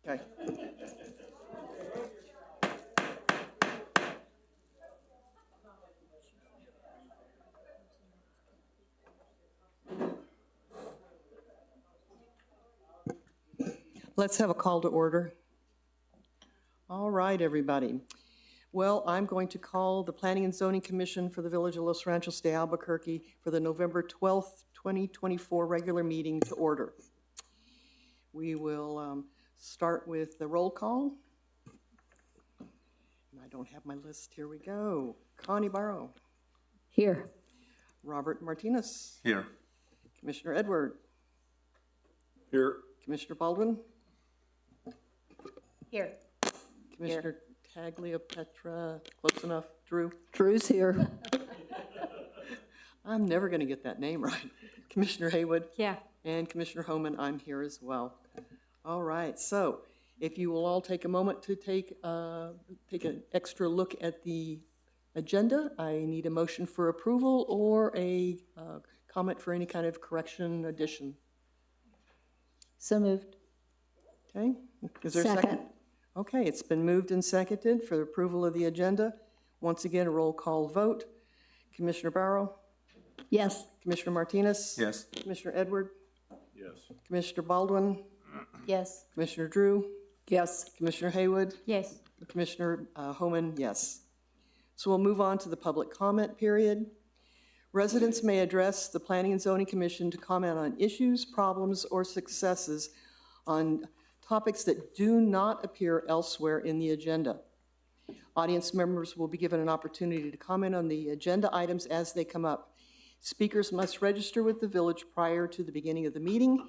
Okay. Let's have a call to order. All right, everybody. Well, I'm going to call the Planning and Zoning Commission for the Village of Los Ranchos de Albuquerque for the November 12th, 2024 regular meeting to order. We will start with the roll call. And I don't have my list. Here we go. Connie Barrow. Here. Robert Martinez. Here. Commissioner Edward. Here. Commissioner Baldwin. Here. Commissioner Taglia Petra. Close enough. Drew. Drew's here. I'm never going to get that name right. Commissioner Haywood. Yeah. And Commissioner Homan, I'm here as well. All right, so if you will all take a moment to take an extra look at the agenda, I need a motion for approval or a comment for any kind of correction, addition. So moved. Okay, is there a second? Okay, it's been moved and seconded for the approval of the agenda. Once again, a roll call vote. Commissioner Barrow? Yes. Commissioner Martinez? Yes. Commissioner Edward? Yes. Commissioner Baldwin? Yes. Commissioner Drew? Yes. Commissioner Haywood? Yes. Commissioner Homan, yes. So we'll move on to the public comment period. Residents may address the Planning and Zoning Commission to comment on issues, problems, or successes on topics that do not appear elsewhere in the agenda. Audience members will be given an opportunity to comment on the agenda items as they come up. Speakers must register with the village prior to the beginning of the meeting,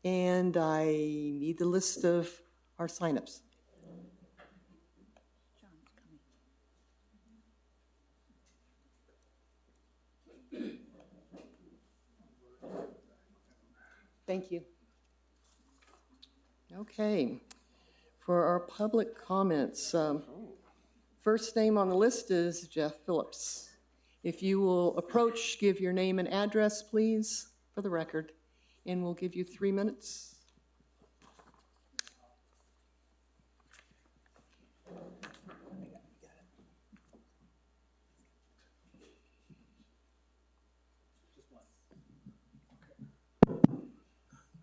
and I need the list of our signups. Thank you. Okay, for our public comments, first name on the list is Jeff Phillips. If you will approach, give your name and address, please, for the record, and we'll give you 3 minutes.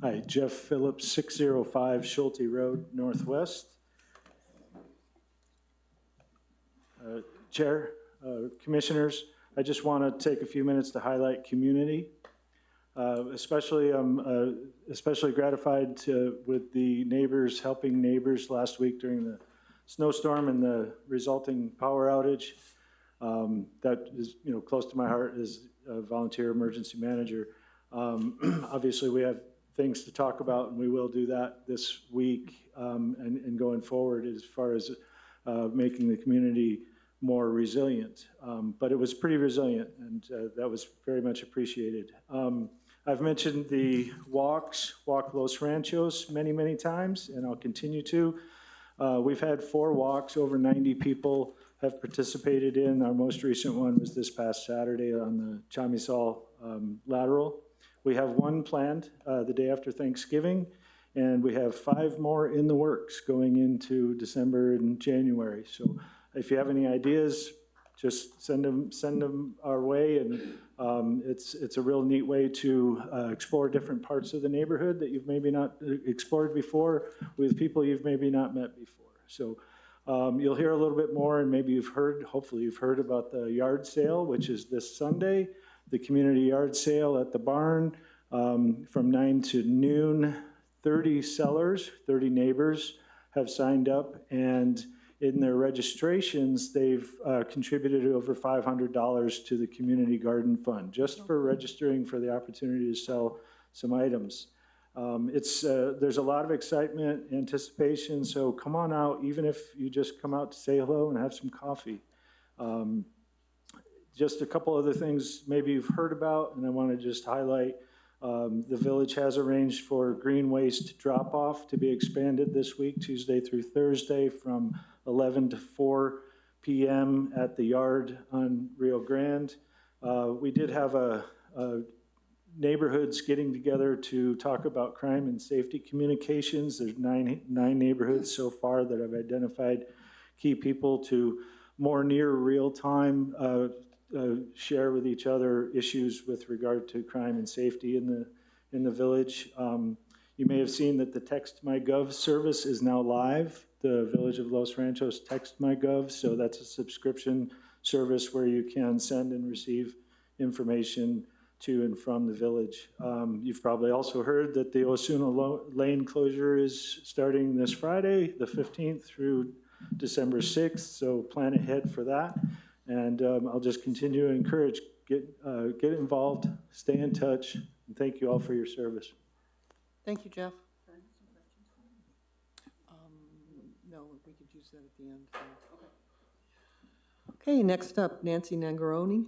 Hi, Jeff Phillips, 605 Schulte Road, Northwest. Chair, Commissioners, I just want to take a few minutes to highlight community. I'm especially gratified with the neighbors, helping neighbors last week during the snowstorm and the resulting power outage. That is, close to my heart as a volunteer emergency manager. Obviously, we have things to talk about, and we will do that this week and going forward as far as making the community more resilient. But it was pretty resilient, and that was very much appreciated. I've mentioned the Walk Los Ranchos many, many times, and I'll continue to. We've had 4 walks, over 90 people have participated in. Our most recent one was this past Saturday on the Chamizal lateral. We have one planned the day after Thanksgiving, and we have 5 more in the works going into December and January. So if you have any ideas, just send them our way, and it's a real neat way to explore different parts of the neighborhood that you've maybe not explored before with people you've maybe not met before. So you'll hear a little bit more, and maybe hopefully you've heard about the yard sale, which is this Sunday. The community yard sale at the barn from 9 to noon. 30 sellers, 30 neighbors have signed up, and in their registrations, they've contributed over $500 to the Community Garden Fund, just for registering for the opportunity to sell some items. There's a lot of excitement, anticipation, so come on out, even if you just come out to say hello and have some coffee. Just a couple other things maybe you've heard about, and I want to just highlight. The village has arranged for green waste drop-off to be expanded this week, Tuesday through Thursday, from 11 to 4 p.m. at the yard on Rio Grande. We did have a neighborhoods getting together to talk about crime and safety communications. There's nine neighborhoods so far that have identified key people to more near real-time share with each other issues with regard to crime and safety in the village. You may have seen that the Text My Gov service is now live, the Village of Los Ranchos Text My Gov. So that's a subscription service where you can send and receive information to and from the village. You've probably also heard that the Osuna Lane closure is starting this Friday, the 15th through December 6th, so plan ahead for that. And I'll just continue to encourage, get involved, stay in touch, and thank you all for your service. Thank you, Jeff. No, we could use that at the end. So. Okay, next up, Nancy Nangaroni.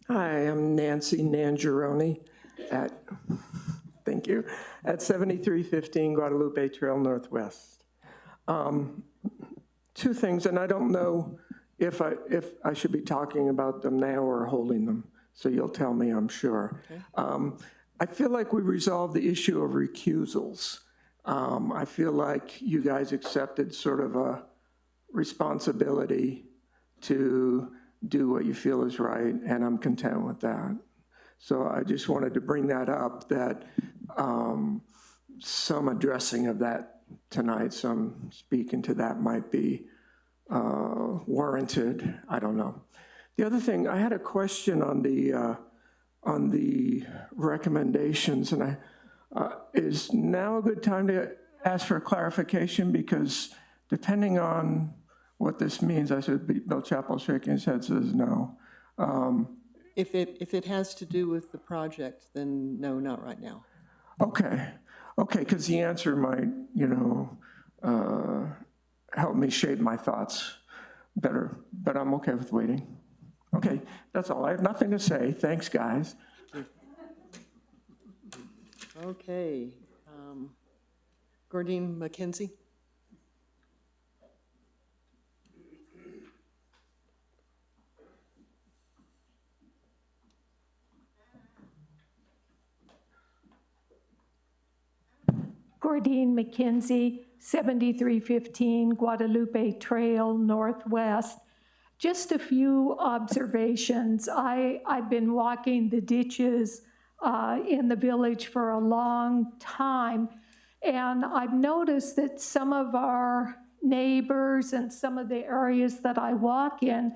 Hi, I'm Nancy Nangaroni at, thank you, at 7315 Guadalupe Trail Northwest. Two things, and I don't know if I should be talking about them now or holding them, so you'll tell me, I'm sure. Okay. I feel like we resolved the issue of recusals. I feel like you guys accepted sort of a responsibility to do what you feel is right, and I'm content with that. So I just wanted to bring that up, that some addressing of that tonight, some speaking to that might be warranted. I don't know. The other thing, I had a question on the recommendations, and is now a good time to ask for a clarification? Because depending on what this means, I said, Bill Chappell shaking his head says no. If it has to do with the project, then no, not right now. Okay, because the answer might, help me shape my thoughts better, but I'm okay with waiting. Okay, that's all. I have nothing to say. Thanks, guys. Okay. Gordine McKenzie. Gordine McKenzie, 7315 Guadalupe Trail Northwest. Just a few observations. I've been walking the ditches in the village for a long time, and I've noticed that some of our neighbors and some of the areas that I walk in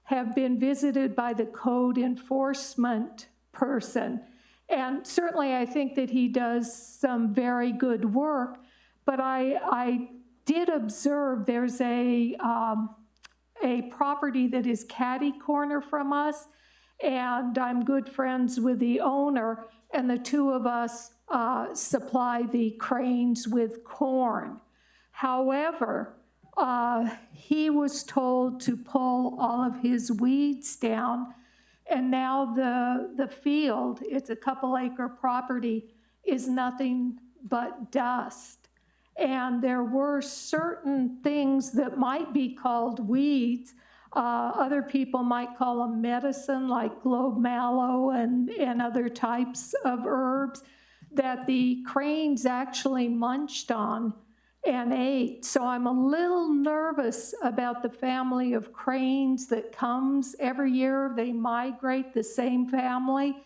have been visited by the code enforcement person. And certainly I think that he does some very good work, but I did observe there's a property that is catty corner from us, and I'm good friends with the owner, and the two of us supply the cranes with corn. However, he was told to pull all of his weeds down, and now the field, it's a couple-acre property, is nothing but dust. And there were certain things that might be called weeds. Other people might call them medicine, like globe mallow and other types of herbs, that the cranes actually munched on and ate. So I'm a little nervous about the family of cranes that comes every year. They migrate, the same family,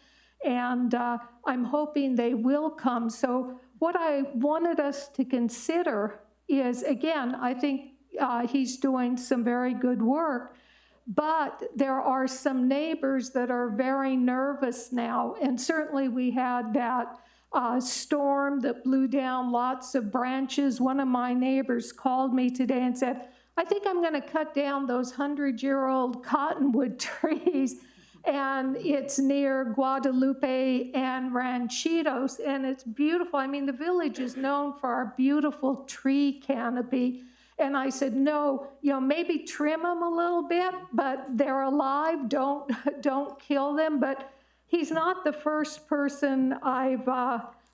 and I'm hoping they will come. So what I wanted us to consider is, again, I think he's doing some very good work, but there are some neighbors that are very nervous now, and certainly we had that storm that blew down lots of branches. One of my neighbors called me today and said, I think I'm going to cut down those 100-year-old cottonwood trees, and it's near Guadalupe and Ranchitos, and it's beautiful. I mean, the village is known for our beautiful tree canopy. And I said, no, maybe trim them a little bit, but they're alive, don't kill them. But he's not the first person I've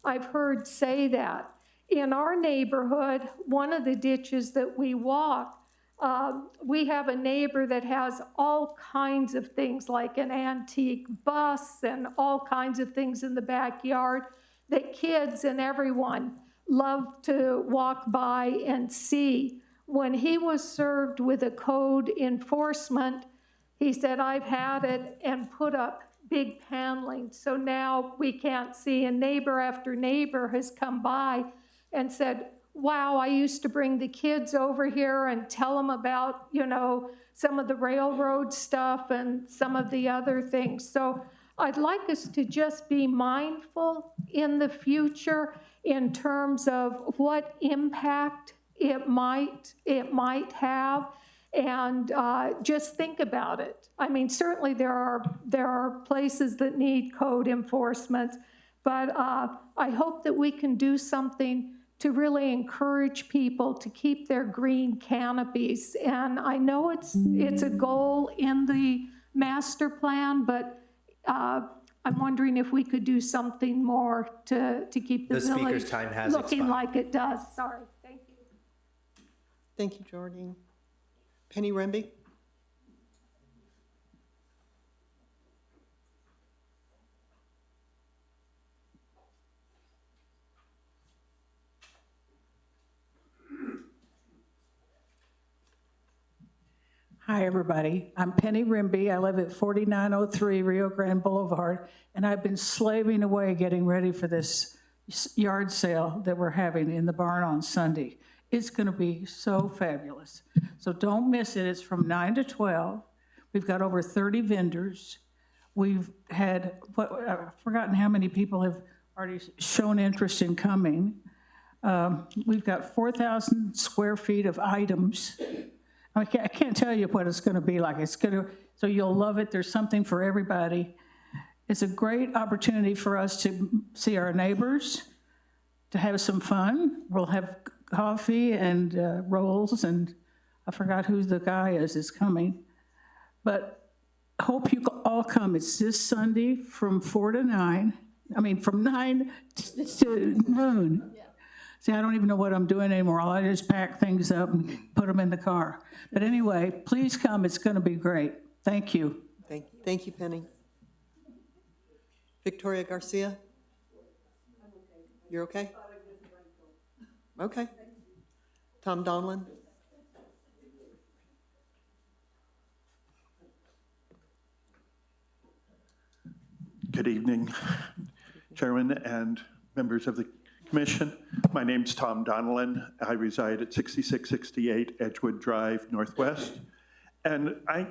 I've heard say that. In our neighborhood, one of the ditches that we walk, we have a neighbor that has all kinds of things like an antique bus and all kinds of things in the backyard that kids and everyone love to walk by and see. When he was served with a code enforcement, he said, I've had it, and put up big paneling. So now we can't see, and neighbor after neighbor has come by and said, wow, I used to bring the kids over here and tell them about, some of the railroad stuff and some of the other things. So I'd like us to just be mindful in the future in terms of what impact it might have, and just think about it. I mean, certainly there are places that need code enforcement, but I hope that we can do something to really encourage people to keep their green canopies. And I know it's a goal in the master plan, but I'm wondering if we could do something more to keep the The speaker's village time has looking expired. like it does. Sorry, thank you. Thank you, Jardine. Penny Remby? Hi, everybody. I'm Penny Rimby. I live at 4903 Rio Grande Boulevard, and I've been slaving away getting ready for this yard sale that we're having in the barn on Sunday. It's going to be so fabulous. So don't miss it. It's from 9 to 12. We've got over 30 vendors. We've had, I've forgotten how many people have already shown interest in coming. We've got 4,000 square feet of items. I can't tell you what it's going to be like. So you'll love it. There's something for everybody. It's a great opportunity for us to see our neighbors, to have some fun. We'll have coffee and rolls, and I forgot who the guy is coming. But hope you all come. It's this Sunday from 4 to 9. I mean, from 9 to noon. See, I don't even know what I'm doing anymore. I just pack things up and put them in the car. But anyway, please come. It's going to be great. Thank you. Thank you, Penny. Victoria Garcia? You're okay? Okay. Tom Donlin? Good evening, Chairman and members of the Commission. My name's Tom Donlin. I reside at 6668 Edgewood Drive, Northwest. And I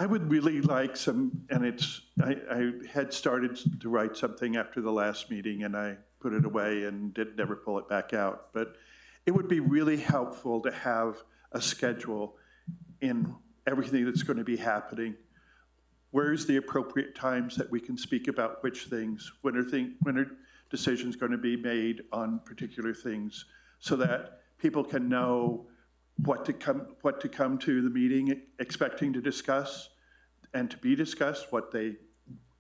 would really like I had started to write something after the last meeting, and I put it away and never pull it back out. But it would be really helpful to have a schedule in everything that's going to be happening. Where's the appropriate times that we can speak about which things? When are decisions going to be made on particular things, so that people can know what to come to the meeting expecting to discuss and to be discussed,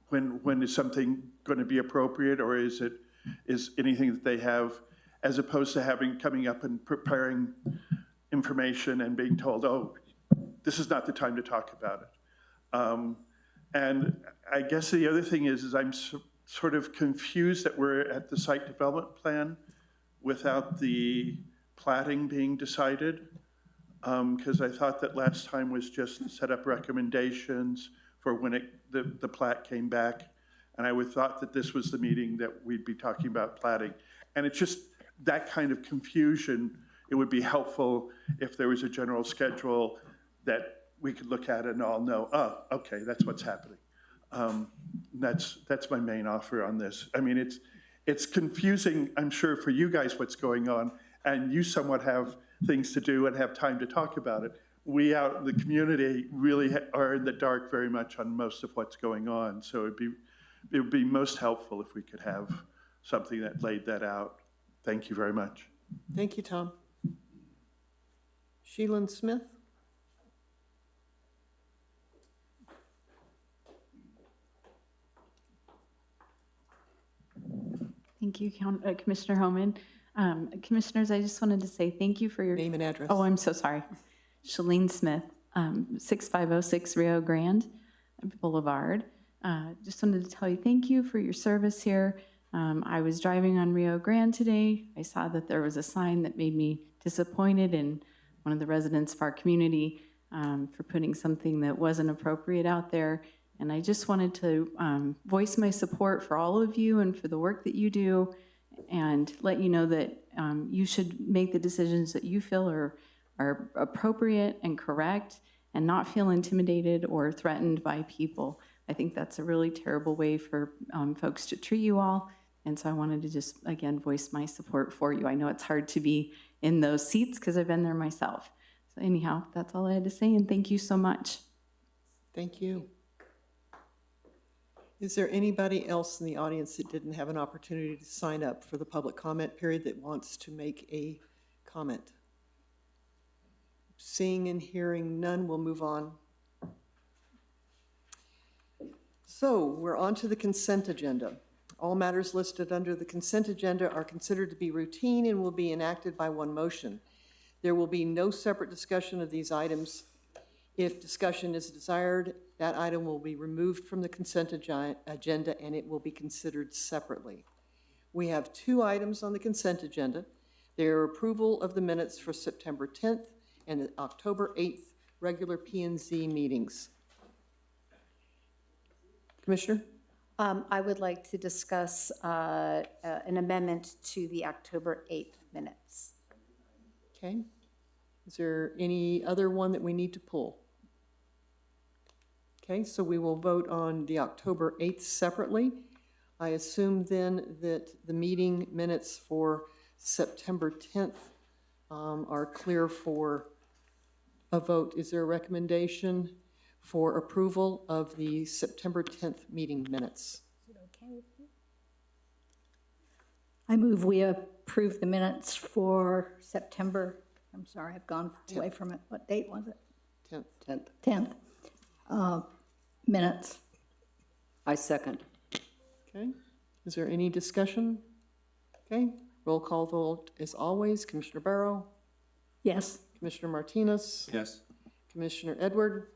when is something going to be appropriate, or is anything that they have, as opposed to coming up and preparing information and being told, oh, this is not the time to talk about it. And I guess the other thing is I'm sort of confused that we're at the site development plan without the platting being decided, because I thought that last time was just to set up recommendations for when the plat came back, and I would thought that this was the meeting that we'd be talking about platting. And it's just that kind of confusion. It would be helpful if there was a general schedule that we could look at and all know, oh, okay, that's what's happening. That's my main offer on this. I mean, it's confusing, I'm sure, for you guys what's going on, and you somewhat have things to do and have time to talk about it. We out in the community really are in the dark very much on most of what's going on. So it would be most helpful if we could have something that laid that out. Thank you very much. Thank you, Tom. Sheila Smith? Thank Thank you, Commissioner Homan. Commissioners, I just wanted to say thank you for your. Name and address. Oh, I'm so sorry. Shalene Smith, 6506 Rio Grande Boulevard. Just wanted to tell you thank you for your service here. I was driving on Rio Grande today. I saw that there was a sign that made me disappointed in one of the residents of our community for putting something that wasn't appropriate out there. And I just wanted to voice my support for all of you and for the work that you do, and let you know that you should make the decisions that you feel are appropriate and correct, and not feel intimidated or threatened by people. I think that's a really terrible way for folks to treat you all. And so I wanted to just, again, voice my support for you. I know it's hard to be in those seats because I've been there myself. So anyhow, that's all I had to say, and thank you so much. Thank you. Is there anybody else in the audience that didn't have an opportunity to sign up for the public comment period that wants to make a comment? Seeing and hearing none, we'll move on. So we're on to the consent agenda. All matters listed under the consent agenda are considered to be routine and will be enacted by one motion. There will be no separate discussion of these items. If discussion is desired, that item will be removed from the consent agenda and it will be considered separately. We have two items on the consent agenda. They are approval of the minutes for September 10th and the October 8th regular P&Z meetings. Commissioner? I would like to discuss an amendment to the October 8th minutes. Okay. Is there any other one that we need to pull? Okay, so we will vote on the October 8th separately. I assume then that the meeting minutes for September 10th are clear for a vote. Is there a recommendation for approval of the September 10th meeting minutes? Is it okay with you? I move we approve the minutes for September, I'm sorry, I've gone away from it. What date was it? 10th. 10th. Minutes. I second. Okay. Is there any discussion? Okay. Roll call vote as always. Commissioner Barrow, Yes. Commissioner Martinez, Yes. Commissioner Edward,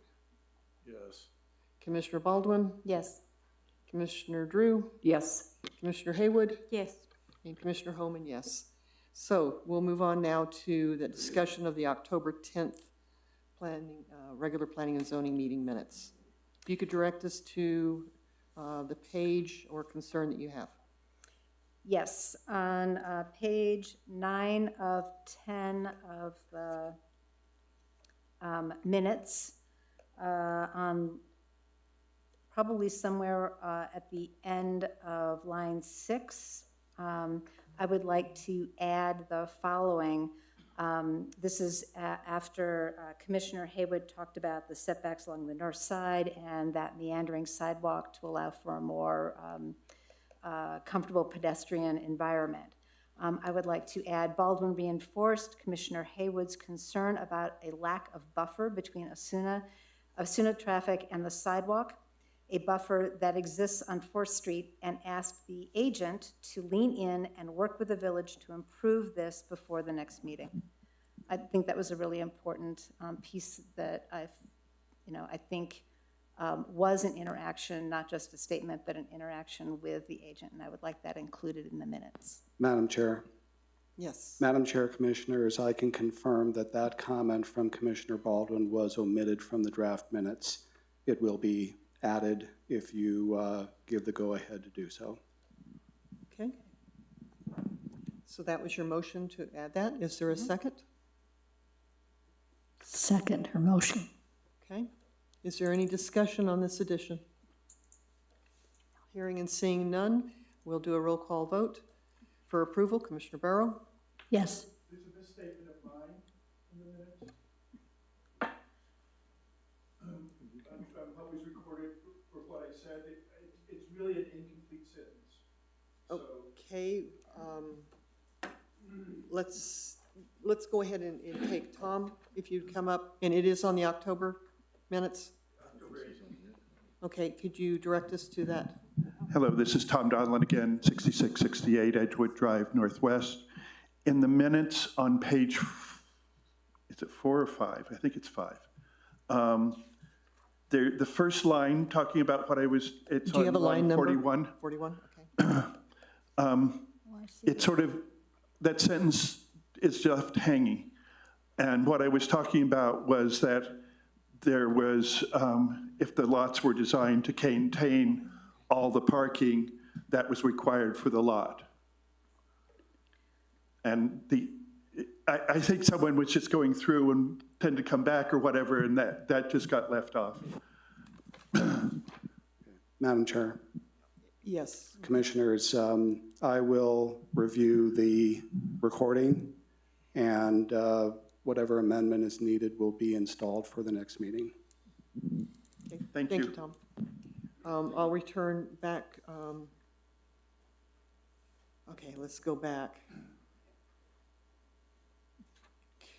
Yes. Commissioner Baldwin, Yes. Commissioner Drew, Yes. Commissioner Haywood, Yes. and Commissioner Homan, yes. So we'll move on now to the discussion of the October 10th regular planning and zoning meeting minutes. If you could direct us to the page or concern that you have. Yes, on page 9 of 10 of the minutes, on probably somewhere at the end of line 6, I would like to add the following. This is after Commissioner Haywood talked about the setbacks along the north side and that meandering sidewalk to allow for a more comfortable pedestrian environment. I would like to add Baldwin reinforced Commissioner Haywood's concern about a lack of buffer between Osuna traffic and the sidewalk, a buffer that exists on 4th Street, and asked the agent to lean in and work with the village to improve this before the next meeting. I think that was a really important piece that I think was an interaction, not just a statement, but an interaction with the agent, and I would like that included in the minutes. Madam Chair. Yes. Madam Chair, Commissioners, I can confirm that that comment from Commissioner Baldwin was omitted from the draft minutes. It will be added if you give the go-ahead to do so. Okay. So that was your motion to add that. Is there a second? Second her motion. Okay. Is there any discussion on this addition? Hearing and seeing none, we'll do a roll call vote. For approval, Commissioner Barrow, Yes. There's a misstatement of mine in the minutes. I'm always recorded for what I said. It's really an incomplete sentence. okay, let's go ahead and take Tom, if you'd come up, and it is on the October minutes? Okay, could you direct us to that? Hello, this is Tom Donlin again, 6668 Edgewood Drive Northwest. In the minutes on page, is it 4 or 5? I think it's 5. The first line, talking about what I was, it's Do you have a on line number? 41. 41, okay. It's sort of, that sentence is left hanging. And what I was talking about was that there was, if the lots were designed to contain all the parking that was required for the lot. And I think someone was just going through and tend to come back or whatever, and that just got left off. Madam Chair, Yes, Commissioners, I will review the recording, and whatever amendment is needed will be installed for the next meeting. okay. Thank Thank you. you, Tom. I'll return back. Okay, let's go back.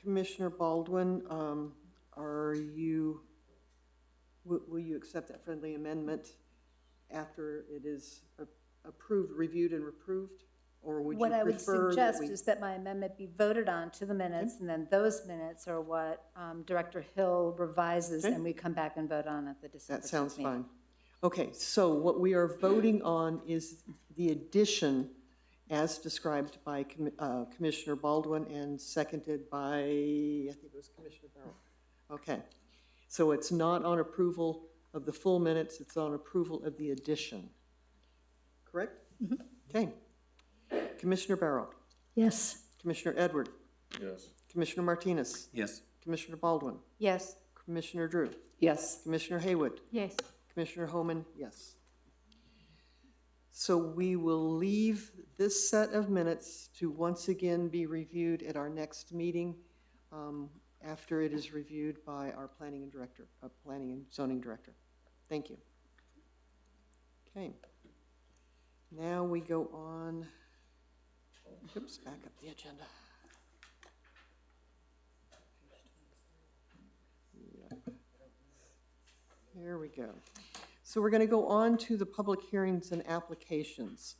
Commissioner Baldwin, will you accept that friendly amendment after it is approved, reviewed and approved? Or would you What I would prefer that suggest we? is that my amendment be voted on to the minutes, and then those minutes are what Director Hill revises, Okay. and we come back and vote on at the December 10th That sounds meeting. fine. Okay, so what we are voting on is the addition as described by Commissioner Baldwin and seconded by, I think it was Commissioner Barrow. Okay, so it's not on approval of the full minutes, it's on approval of the addition. Correct? Okay. Commissioner Barrow, Yes. Commissioner Edward, Yes. Commissioner Martinez, Yes. Commissioner Baldwin, Yes. Commissioner Drew, Yes. Commissioner Haywood, Yes. Commissioner Homan, yes. So we will leave this set of minutes to once again be reviewed at our next meeting after it is reviewed by our planning and zoning director. Thank you. Okay. Now we go on, oops, back up the agenda. Yep. There we go. So we're going to go on to the public hearings and applications.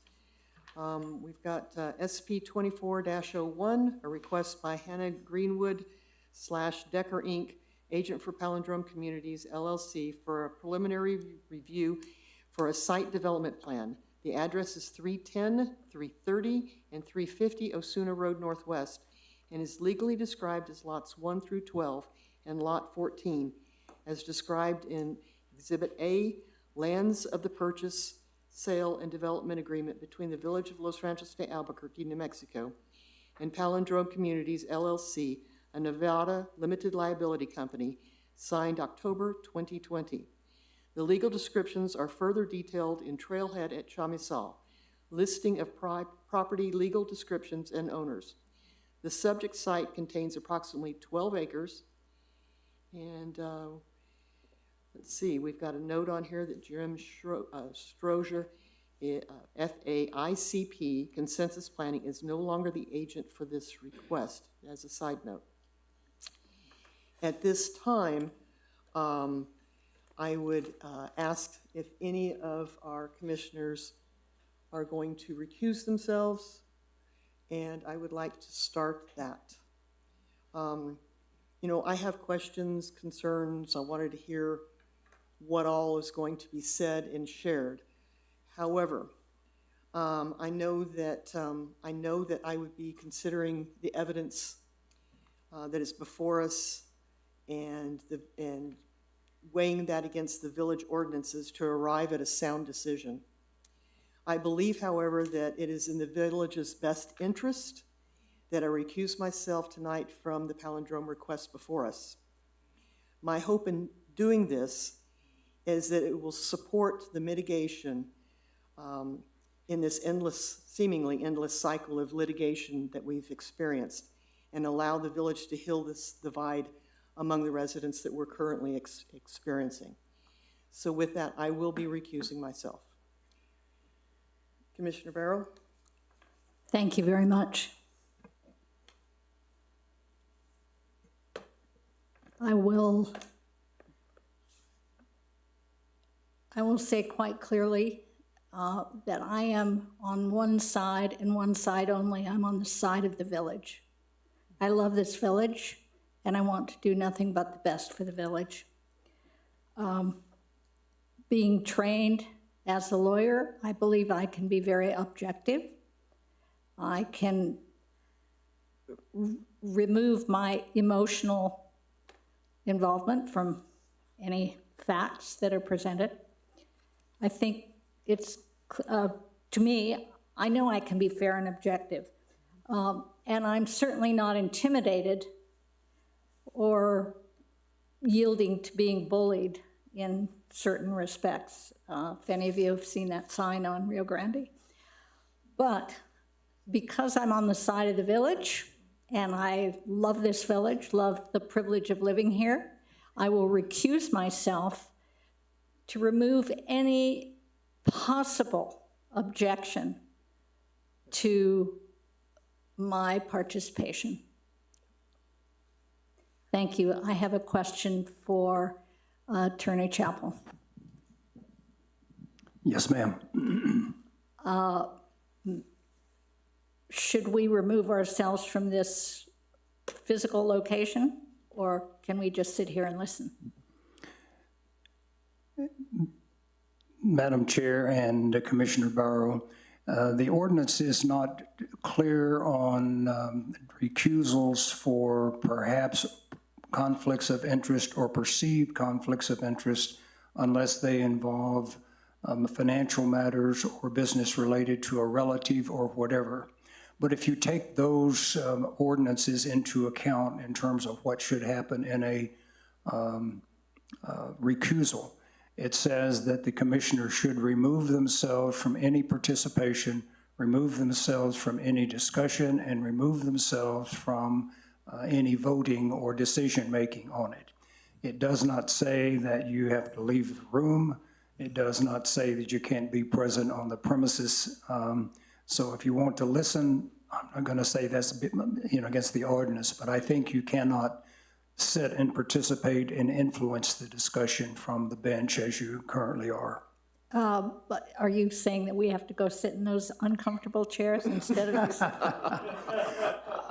We've got SP 24-01, a request by Hannah Greenwood / Decker Inc., agent for Palindrome Communities LLC, for a preliminary review for a site development plan. The address is 310, 330, and 350 Osuna Road Northwest, and is legally described as lots 1 through 12 and lot 14, as described in Exhibit A, lands of the purchase, sale, and development agreement between the Village of Los Ranchos de Albuquerque, New Mexico, and Palindrome Communities LLC, a Nevada limited liability company, signed October 2020. The legal descriptions are further detailed in Trailhead at Chamizal, listing of property legal descriptions and owners. The subject site contains approximately 12 acres, and let's see, we've got a note on here that Jim Strozier, FAICP, Consensus Planning, is no longer the agent for this request, as a side note. At this time, I would ask if any of our commissioners are going to recuse themselves, and I would like to start that. You know, I have questions, concerns. I wanted to hear what all is going to be said and shared. However, I know that I would be considering the evidence that is before us and weighing that against the village ordinances to arrive at a sound decision. I believe, however, that it is in the village's best interest that I recuse myself tonight from the palindrome request before us. My hope in doing this is that it will support the mitigation in this seemingly endless cycle of litigation that we've experienced, and allow the village to heal this divide among the residents that we're currently experiencing. So with that, I will be recusing myself. Commissioner Barrow? Thank you very much. I will say quite clearly that I am on one side and one side only. I'm on the side of the village. I love this village, and I want to do nothing but the best for the village. Being trained as a lawyer, I believe I can be very objective. I can remove my emotional involvement from any facts that are presented. I think it's, to me, I know I can be fair and objective. And I'm certainly not intimidated or yielding to being bullied in certain respects. If any of you have seen that sign on Rio Grande. But because I'm on the side of the village, and I love this village, love the privilege of living here, I will recuse myself to remove any possible objection to my participation. Thank you. I have a question for Attorney Chappell. Yes, ma'am. Should we remove ourselves from this physical location, or can we just sit here and listen? Madam Chair and Commissioner Barrow, the ordinance is not clear on recusals for perhaps conflicts of interest or perceived conflicts of interest unless they involve financial matters or business related to a relative or whatever. But if you take those ordinances into account in terms of what should happen in a recusal, it says that the commissioner should remove themselves from any participation, remove themselves from any discussion, and remove themselves from any voting or decision-making on it. It does not say that you have to leave the room. It does not say that you can't be present on the premises. So if you want to listen, I'm not going to say that's a bit, against the ordinance, but I think you cannot sit and participate and influence the discussion from the bench as you currently are. But are you saying that we have to go sit in those uncomfortable chairs instead of this?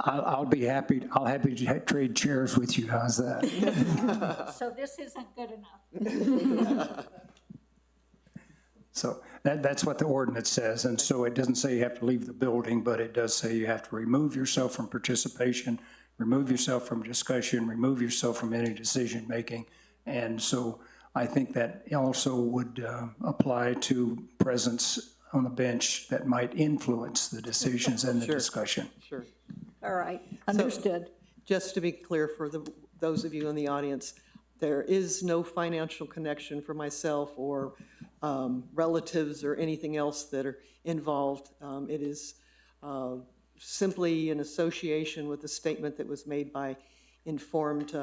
I'll be happy. I'll happy to trade chairs with you. How's that? So this isn't good enough. So that's what the ordinance says. And so it doesn't say you have to leave the building, but it does say you have to remove yourself from participation, remove yourself from discussion, remove yourself from any decision-making. And so I think that also would apply to presence on the bench that might influence the decisions and the discussion. Sure. All right, understood. Just to be clear for those of you in the audience, there is no financial connection for myself or relatives or anything else that are involved. It is simply an association with the statement that was made by informed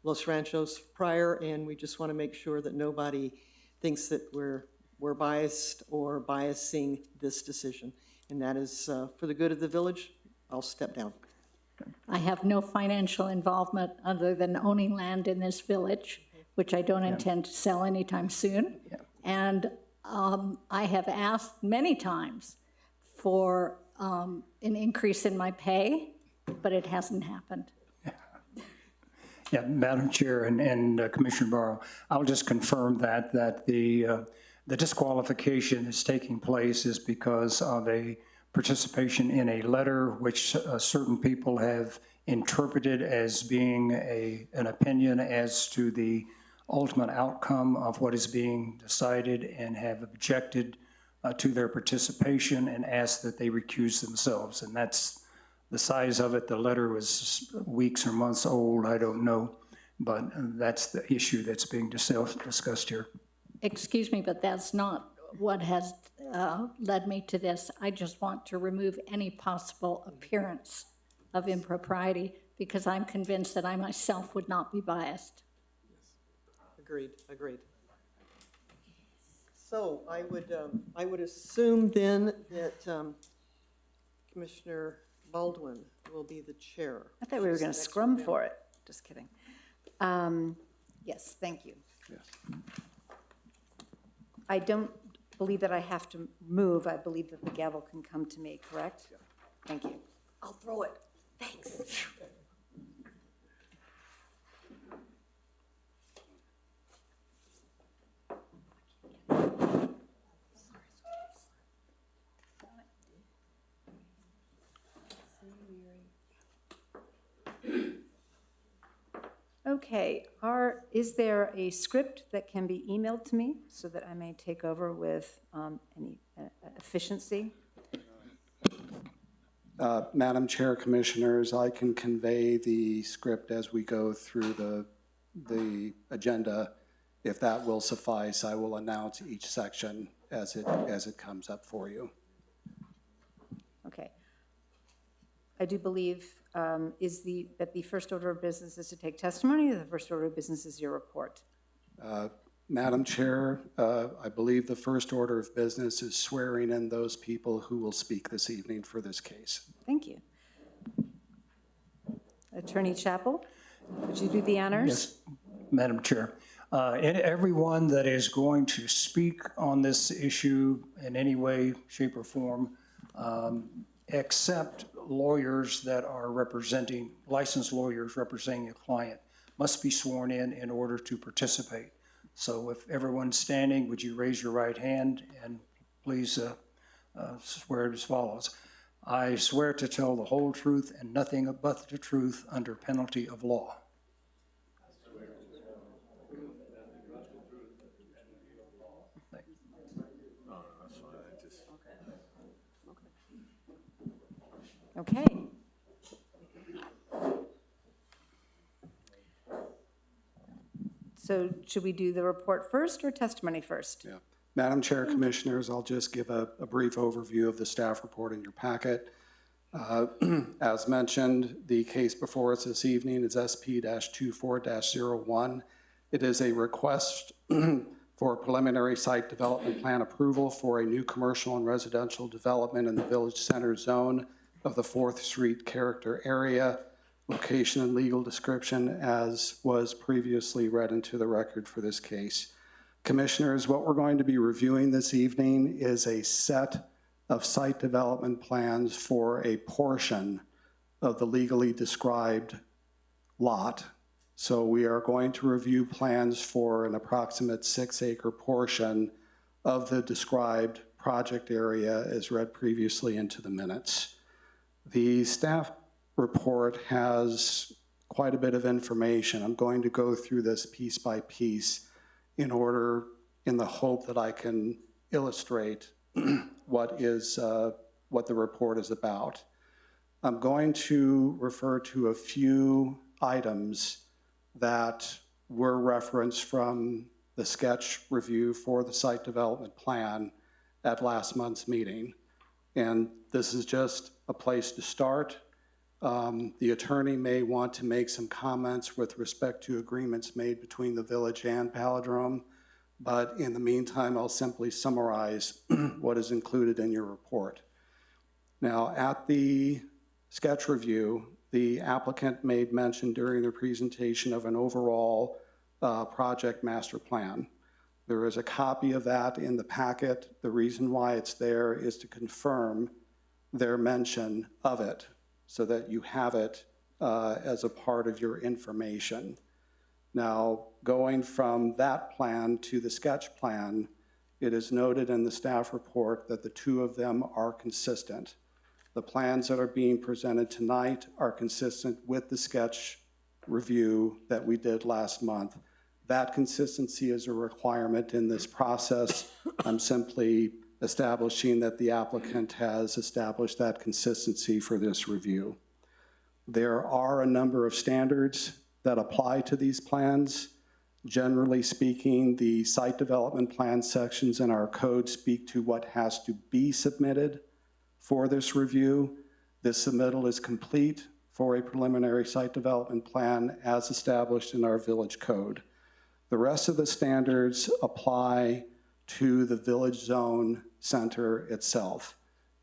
Los Ranchos prior, and we just want to make sure that nobody thinks that we're biased or biasing this decision. And that is for the good of the village. I'll step down. I have no financial involvement other than owning land in this village, which I don't intend to sell anytime soon. And I have asked many times for an increase in my pay, but it hasn't happened. Yeah, Madam Chair and Commissioner Barrow, I'll just confirm that the disqualification that's taking place is because of a participation in a letter which certain people have interpreted as being an opinion as to the ultimate outcome of what is being decided and have objected to their participation and asked that they recuse themselves. And that's the size of it. The letter was weeks or months old, I don't know, but that's the issue that's being discussed here. Excuse me, but that's not what has led me to this. I just want to remove any possible appearance of impropriety because I'm convinced that I myself would not be biased. Agreed. So I would assume then that Commissioner Baldwin will be the chair. I thought we were going to scrum for it. Just kidding. Yes, thank you. Yes. I don't believe that I have to move, I believe that the gavel can come to me, correct? Thank you. I'll throw it. Thanks. Okay, is there a script that can be emailed to me so that I may take over with any efficiency? Madam Chair, Commissioners, I can convey the script as we go through the agenda. If that will suffice, I will announce each section as it comes up for you. Okay. I do believe that the first order of business is to take testimony, or the first order of business is your report? Madam Chair, I believe the first order of business is swearing in those people who will speak this evening for this case. Thank you. Attorney Chappell, would you do the honors? Yes, Madam Chair. And everyone that is going to speak on this issue in any way, shape, or form, except lawyers that are licensed lawyers representing a client, must be sworn in order to participate. So if everyone's standing, would you raise your right hand and please swear as follows. I swear to tell the whole truth and nothing but the truth under penalty of law. Okay. So should we do the report first or testimony first? Yeah. Madam Chair, Commissioners, I'll just give a brief overview of the staff report in your packet. As mentioned, the case before us this evening is SP-24-01. It is a request for preliminary site development plan approval for a new commercial and residential development in the Village Center zone of the 4th Street character area, location and legal description as was previously read into the record for this case. Commissioners, what we're going to be reviewing this evening is a set of site development plans for a portion of the legally described lot. So we are going to review plans for an approximate 6-acre portion of the described project area as read previously into the minutes. The staff report has quite a bit of information. I'm going to go through this piece by piece in the hope that I can illustrate what the report is about. I'm going to refer to a few items that were referenced from the sketch review for the site development plan at last month's meeting. And this is just a place to start. The attorney may want to make some comments with respect to agreements made between the village and Palindrome, but in the meantime, I'll simply summarize what is included in your report. Now, at the sketch review, the applicant made mention during the presentation of an overall project master plan. There is a copy of that in the packet. The reason why it's there is to confirm their mention of it so that you have it as a part of your information. Now, going from that plan to the sketch plan, it is noted in the staff report that the two of them are consistent. The plans that are being presented tonight are consistent with the sketch review that we did last month. That consistency is a requirement in this process. I'm simply establishing that the applicant has established that consistency for this review. There are a number of standards that apply to these plans. Generally speaking, the site development plan sections in our code speak to what has to be submitted for this review. This submittal is complete for a preliminary site development plan as established in our village code. The rest of the standards apply to the village zone center itself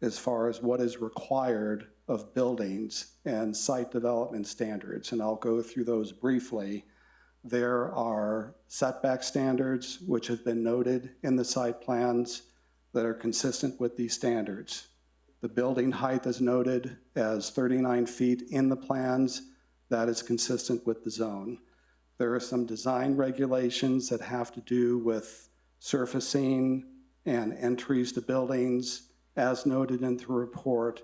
as far as what is required of buildings and site development standards, and I'll go through those briefly. There are setback standards which have been noted in the site plans. that are consistent with these standards. The building height is noted as 39 feet in the plans. That is consistent with the zone. There are some design regulations that have to do with surfacing and entries to buildings. As noted in the report,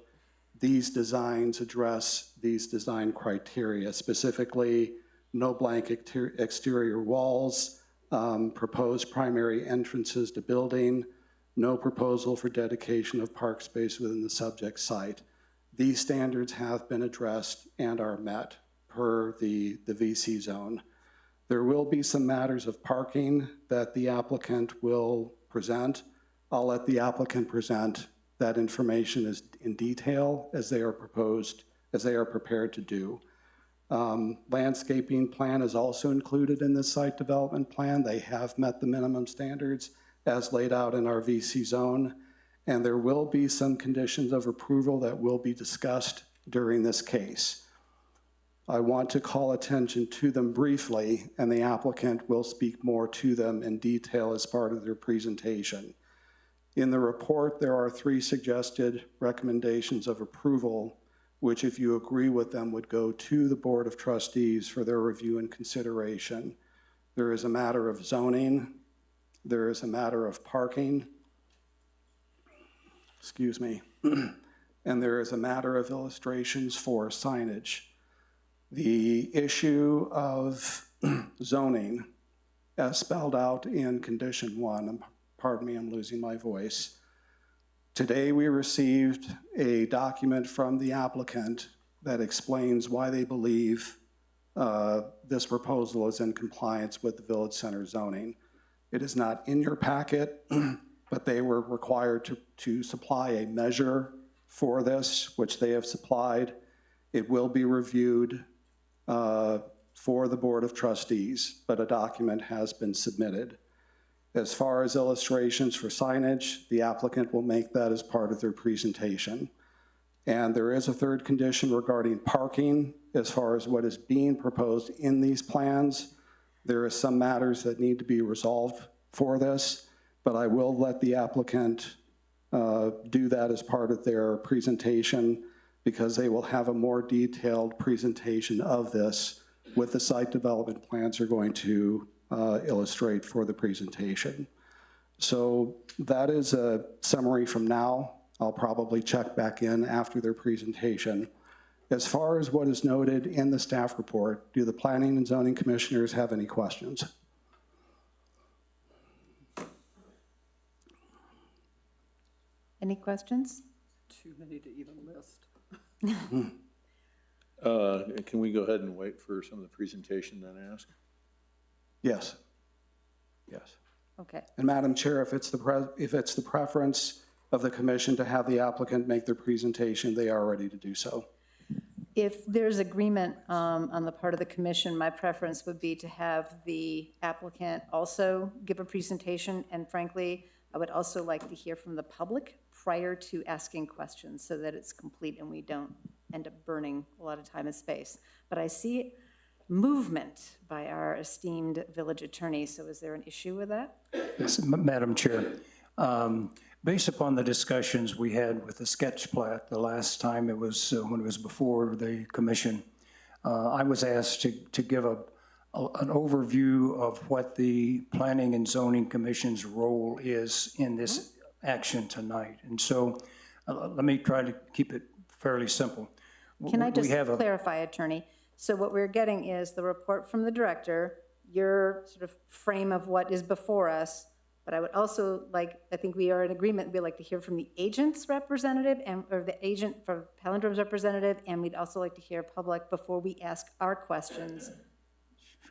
these designs address these design criteria, specifically no blank exterior walls, proposed primary entrances to building, no proposal for dedication of park space within the subject site. These standards have been addressed and are met per the VC zone. There will be some matters of parking that the applicant will present. I'll let the applicant present that information in detail as they are prepared to do. Landscaping plan is also included in this site development plan. They have met the minimum standards as laid out in our VC zone, and there will be some conditions of approval that will be discussed during this case. I want to call attention to them briefly, and the applicant will speak more to them in detail as part of their presentation. In the report, there are 3 suggested recommendations of approval, which, if you agree with them, would go to the Board of Trustees for their review and consideration. There is a matter of zoning, there is a matter of parking, and there is a matter of illustrations for signage. The issue of zoning, as spelled out in condition 1, pardon me, I'm losing my voice. Today we received a document from the applicant that explains why they believe this proposal is in compliance with the Village Center zoning. It is not in your packet, but they were required to supply a measure for this, which they have supplied. It will be reviewed for the Board of Trustees, but a document has been submitted. As far as illustrations for signage, the applicant will make that as part of their presentation. And there is a third condition regarding parking as far as what is being proposed in these plans. There are some matters that need to be resolved for this, but I will let the applicant do that as part of their presentation, because they will have a more detailed presentation of this with the site development plans are going to illustrate for the presentation. So that is a summary from now. I'll probably check back in after their presentation. As far as what is noted in the staff report, do the Planning and Zoning Commissioners have any questions? Any questions? Too many to even list. Can we go ahead and wait for some of the presentation then ask? Yes. Yes. Okay. And Madam Chair, if it's the preference of the commission to have the applicant make their presentation, they are ready to do so. If there's agreement on the part of the commission, my preference would be to have the applicant also give a presentation, and frankly, I would also like to hear from the public prior to asking questions so that it's complete and we don't end up burning a lot of time and space. But I see movement by our esteemed village attorney, so is there an issue with that? Yes, Madam Chair, based upon the discussions we had with the sketch plat the last time it was, when it was before the commission, I was asked to give an overview of what the Planning and Zoning Commission's role is in this action tonight. And so let me try to keep it fairly simple. Can I just clarify, Attorney? So what we're getting is the report from the director, your sort of frame of what is before us, but I would also like, I think we are in agreement, we'd like to hear from the agent's representative or the agent for Palindrome's representative, and we'd also like to hear public before we ask our questions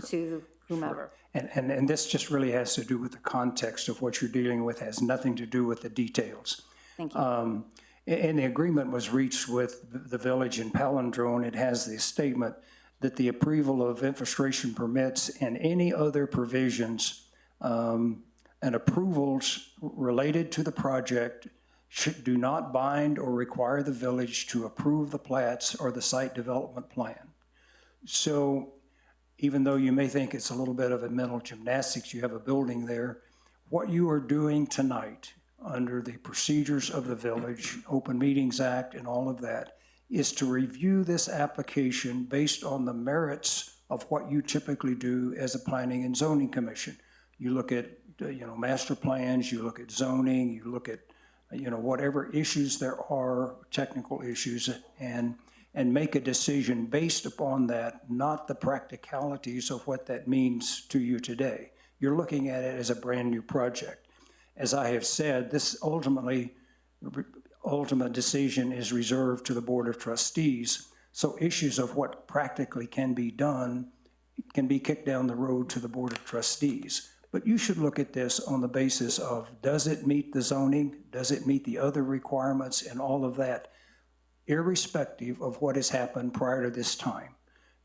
to whomever. And this just really has to do with the context of what you're dealing with, has nothing to do with the details. Thank you. And the agreement was reached with the village in Palindrome. It has the statement that the approval of infiltration permits and any other provisions and approvals related to the project do not bind or require the village to approve the plats or the site development plan. So even though you may think it's a little bit of a mental gymnastics, you have a building there, what you are doing tonight under the procedures of the village, Open Meetings Act and all of that, is to review this application based on the merits of what you typically do as a planning and zoning commission. You look at, master plans, you look at zoning, you look at, whatever issues there are, technical issues, and make a decision based upon that, not the practicalities of what that means to you today. You're looking at it as a brand-new project. As I have said, this ultimate decision is reserved to the Board of Trustees, so issues of what practically can be done can be kicked down the road to the Board of Trustees. But you should look at this on the basis of, does it meet the zoning? Does it meet the other requirements and all of that, irrespective of what has happened prior to this time?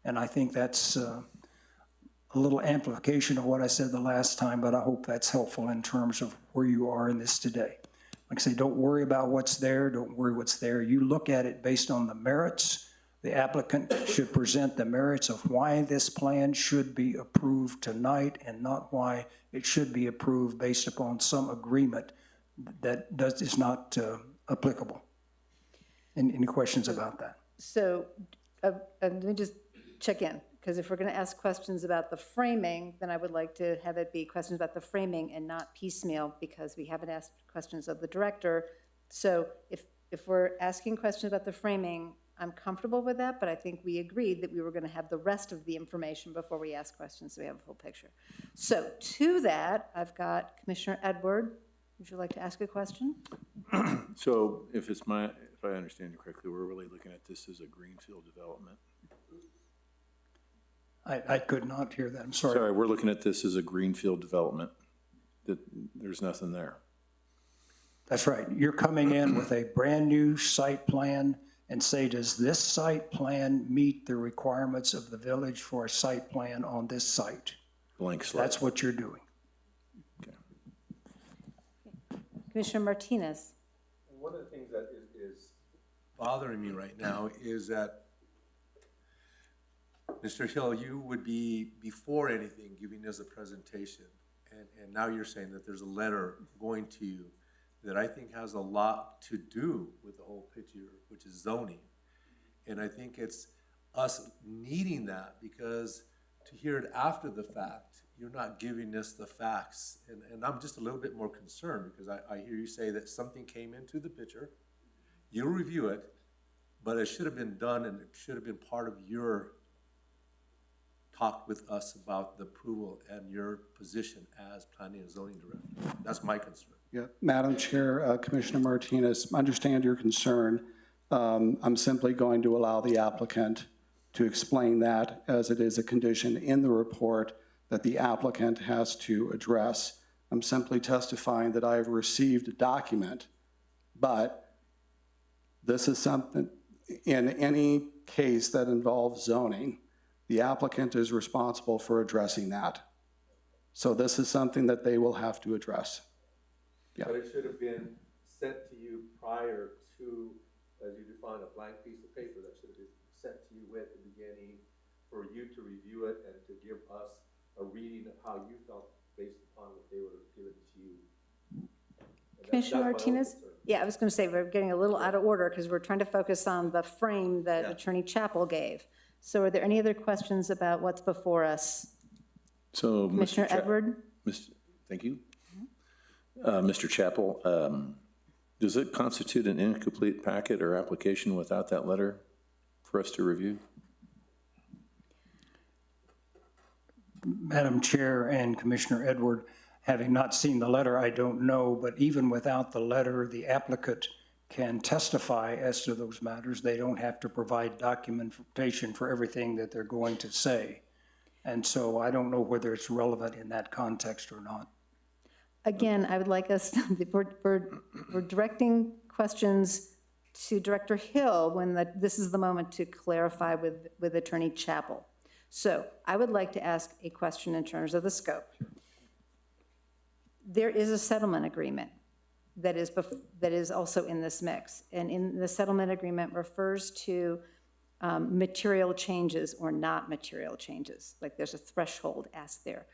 And I think that's a little amplification of what I said the last time, but I hope that's helpful in terms of where you are in this today. Like I say, don't worry about what's there, don't worry what's there. You look at it based on the merits. The applicant should present the merits of why this plan should be approved tonight and not why it should be approved based upon some agreement that is not applicable. Any questions about that? So let me just check in, because if we're going to ask questions about the framing, then I would like to have it be questions about the framing and not piecemeal, because we haven't asked questions of the director. So if we're asking questions about the framing, I'm comfortable with that, but I think we agreed that we were going to have the rest of the information before we ask questions, so we have a full picture. So to that, I've got Commissioner Edward. Would you like to ask a question? So if I understand you correctly, we're really looking at this as a greenfield development. I could not hear that, I'm sorry. Sorry, we're looking at this as a greenfield development, that there's nothing there. That's right. You're coming in with a brand-new site plan and say, does this site plan meet the requirements of the village for a site plan on this site? Blank slate. That's what you're doing. Commissioner Martinez. One of the things that is bothering me right now is that, Mr. Hill, you would be, before anything, giving us a presentation, and now you're saying that there's a letter going to you that I think has a lot to do with the whole picture, which is zoning. And I think it's us needing that, because to hear it after the fact, you're not giving us the facts. And I'm just a little bit more concerned, because I hear you say that something came into the picture, you'll review it, but it should have been done and it should have been part of your talk with us about the approval and your position as planning and zoning director. That's my concern. Yeah, Madam Chair, Commissioner Martinez, I understand your concern. I'm simply going to allow the applicant to explain that, as it is a condition in the report that the applicant has to address. I'm simply testifying that I have received a document, but this is something, in any case that involves zoning, the applicant is responsible for addressing that. So this is something that they will have to address. Yeah. But it should have been sent to you prior to, as you define, a blank piece of paper that should have been sent to you at the beginning for you to review it and to give us a reading of how you felt based upon what they would have given to you. Commissioner Martinez? Yeah, I was going to say, we're getting a little out of order because we're trying to focus on the frame that Attorney Chappell gave. So are there any other questions about what's before us? So, Commissioner Edward? Thank you. Mr. Chappell, does it constitute an incomplete packet or application without that letter for us to review? Madam Chair and Commissioner Edward, having not seen the letter, I don't know, but even without the letter, the applicant can testify as to those matters. They don't have to provide documentation for everything that they're going to say. And so I don't know whether it's relevant in that context or not. Again, I would like us, we're directing questions to Director Hill when this is the moment to clarify with Attorney Chappell. So I would like to ask a question in terms of the scope. There is a settlement agreement that is also in this mix. And in the settlement agreement refers to material changes or not material changes. Like there's a threshold asked there.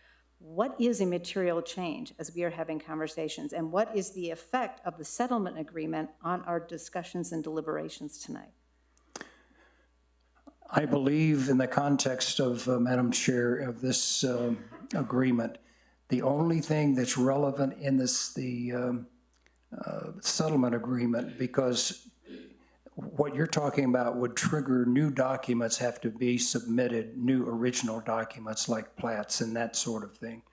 what is a material change as we are having conversations? And what is the effect of the settlement agreement on our discussions and deliberations tonight? I believe in the context of, Madam Chair, of this agreement, the only thing that's relevant in the settlement agreement, because what you're talking about would trigger new documents have to be submitted, new original documents like plats and that sort of thing.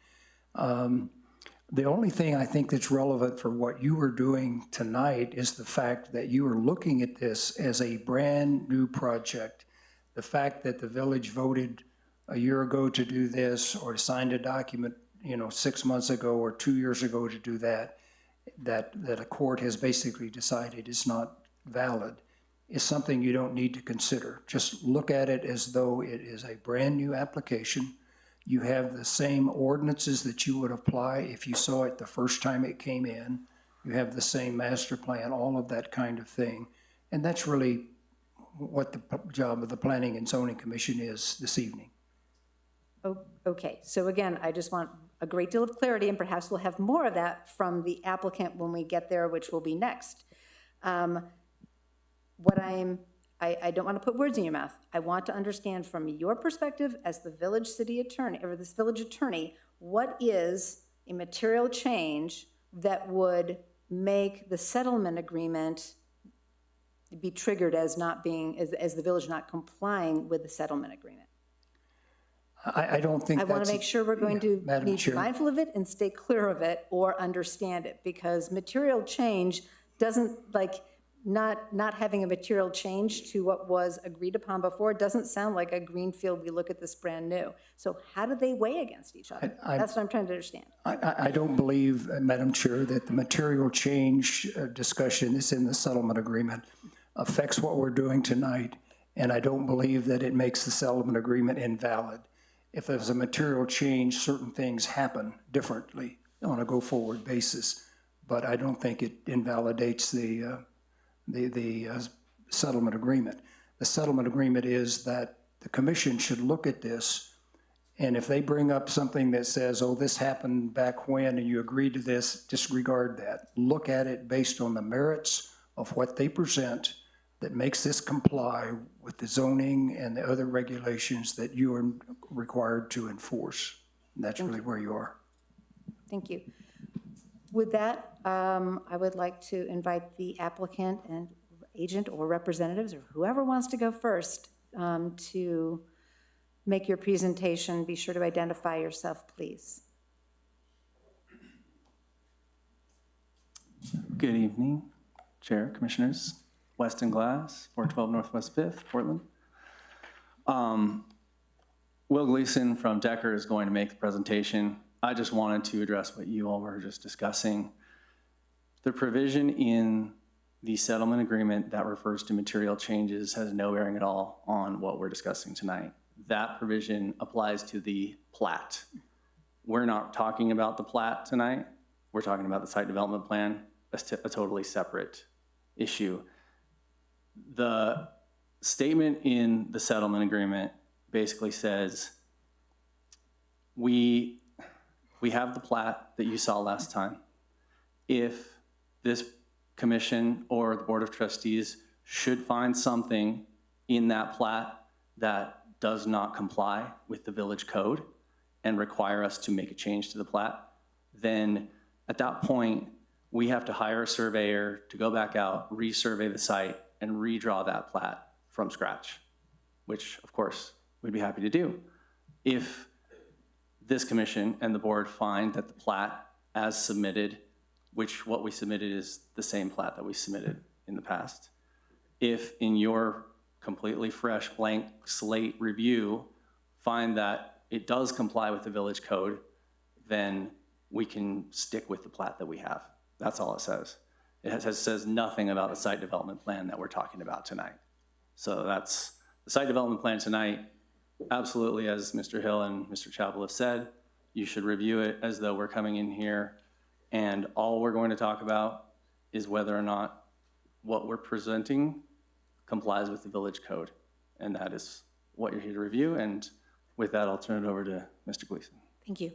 The only thing I think that's relevant for what you are doing tonight is the fact that you are looking at this as a brand-new project. The fact that the village voted a year ago to do this or signed a document, 6 months ago or 2 years ago to do that a court has basically decided is not valid, is something you don't need to consider. Just look at it as though it is a brand-new application. You have the same ordinances that you would apply if you saw it the first time it came in. You have the same master plan, all of that kind of thing. And that's really what the job of the Planning and Zoning Commission is this evening. Oh, okay, so again, I just want a great deal of clarity, and perhaps we'll have more of that from the applicant when we get there, which will be next. I don't want to put words in your mouth. I want to understand from your perspective as the village city attorney, or this village attorney, what is a material change that would make the settlement agreement be triggered as not being, as the village not complying with the settlement agreement? I don't think I that's... want to make sure we're going to Madam need to Chair. be mindful of it and stay clear of it or understand it, because material change doesn't, not having a material change to what was agreed upon before doesn't sound like a greenfield, we look at this brand new. So how do they weigh against each other? That's what I'm trying to understand. I don't believe, Madam Chair, that the material change discussion is in the settlement agreement affects what we're doing tonight, and I don't believe that it makes the settlement agreement invalid. If there's a material change, certain things happen differently on a go-forward basis, but I don't think it invalidates the settlement agreement. The settlement agreement is that the commission should look at this, and if they bring up something that says, oh, this happened back when and you agreed to this, disregard that. Look at it based on the merits of what they present that makes this comply with the zoning and the other regulations that you are required to enforce. And that's really where you are. Thank you. With that, I would like to invite the applicant and agent or representatives or whoever wants to go first to make your presentation. Be sure to identify yourself, please. Good evening, Chair, Commissioners. Weston Glass, 412 Northwest 5th, Portland. Will Gleason from Decker is going to make the presentation. I just wanted to address what you all were just discussing. The provision in the settlement agreement that refers to material changes has no bearing at all on what we're discussing tonight. That provision applies to the plat. We're not talking about the plat tonight. We're talking about the site development plan. That's a totally separate issue. The statement in the settlement agreement basically says, we have the plat that you saw last time. If this commission or the Board of Trustees should find something in that plat that does not comply with the village code and require us to make a change to the plat, then at that point, we have to hire a surveyor to go back out, resurvey the site, and redraw that plat from scratch, which of course we'd be happy to do. If this commission and the board find that the plat as submitted, which what we submitted is the same plat that we submitted in the past, if in your completely fresh blank slate review find that it does comply with the village code, then we can stick with the plat that we have. That's all it says. It says nothing about the site development plan that we're talking about tonight. So that's the site development plan tonight. Absolutely, as Mr. Hill and Mr. Chappell have said, you should review it as though we're coming in here and all we're going to talk about is whether or not what we're presenting complies with the village code. And that is what you're here to review. And with that, I'll turn it over to Mr. Gleason. Thank you.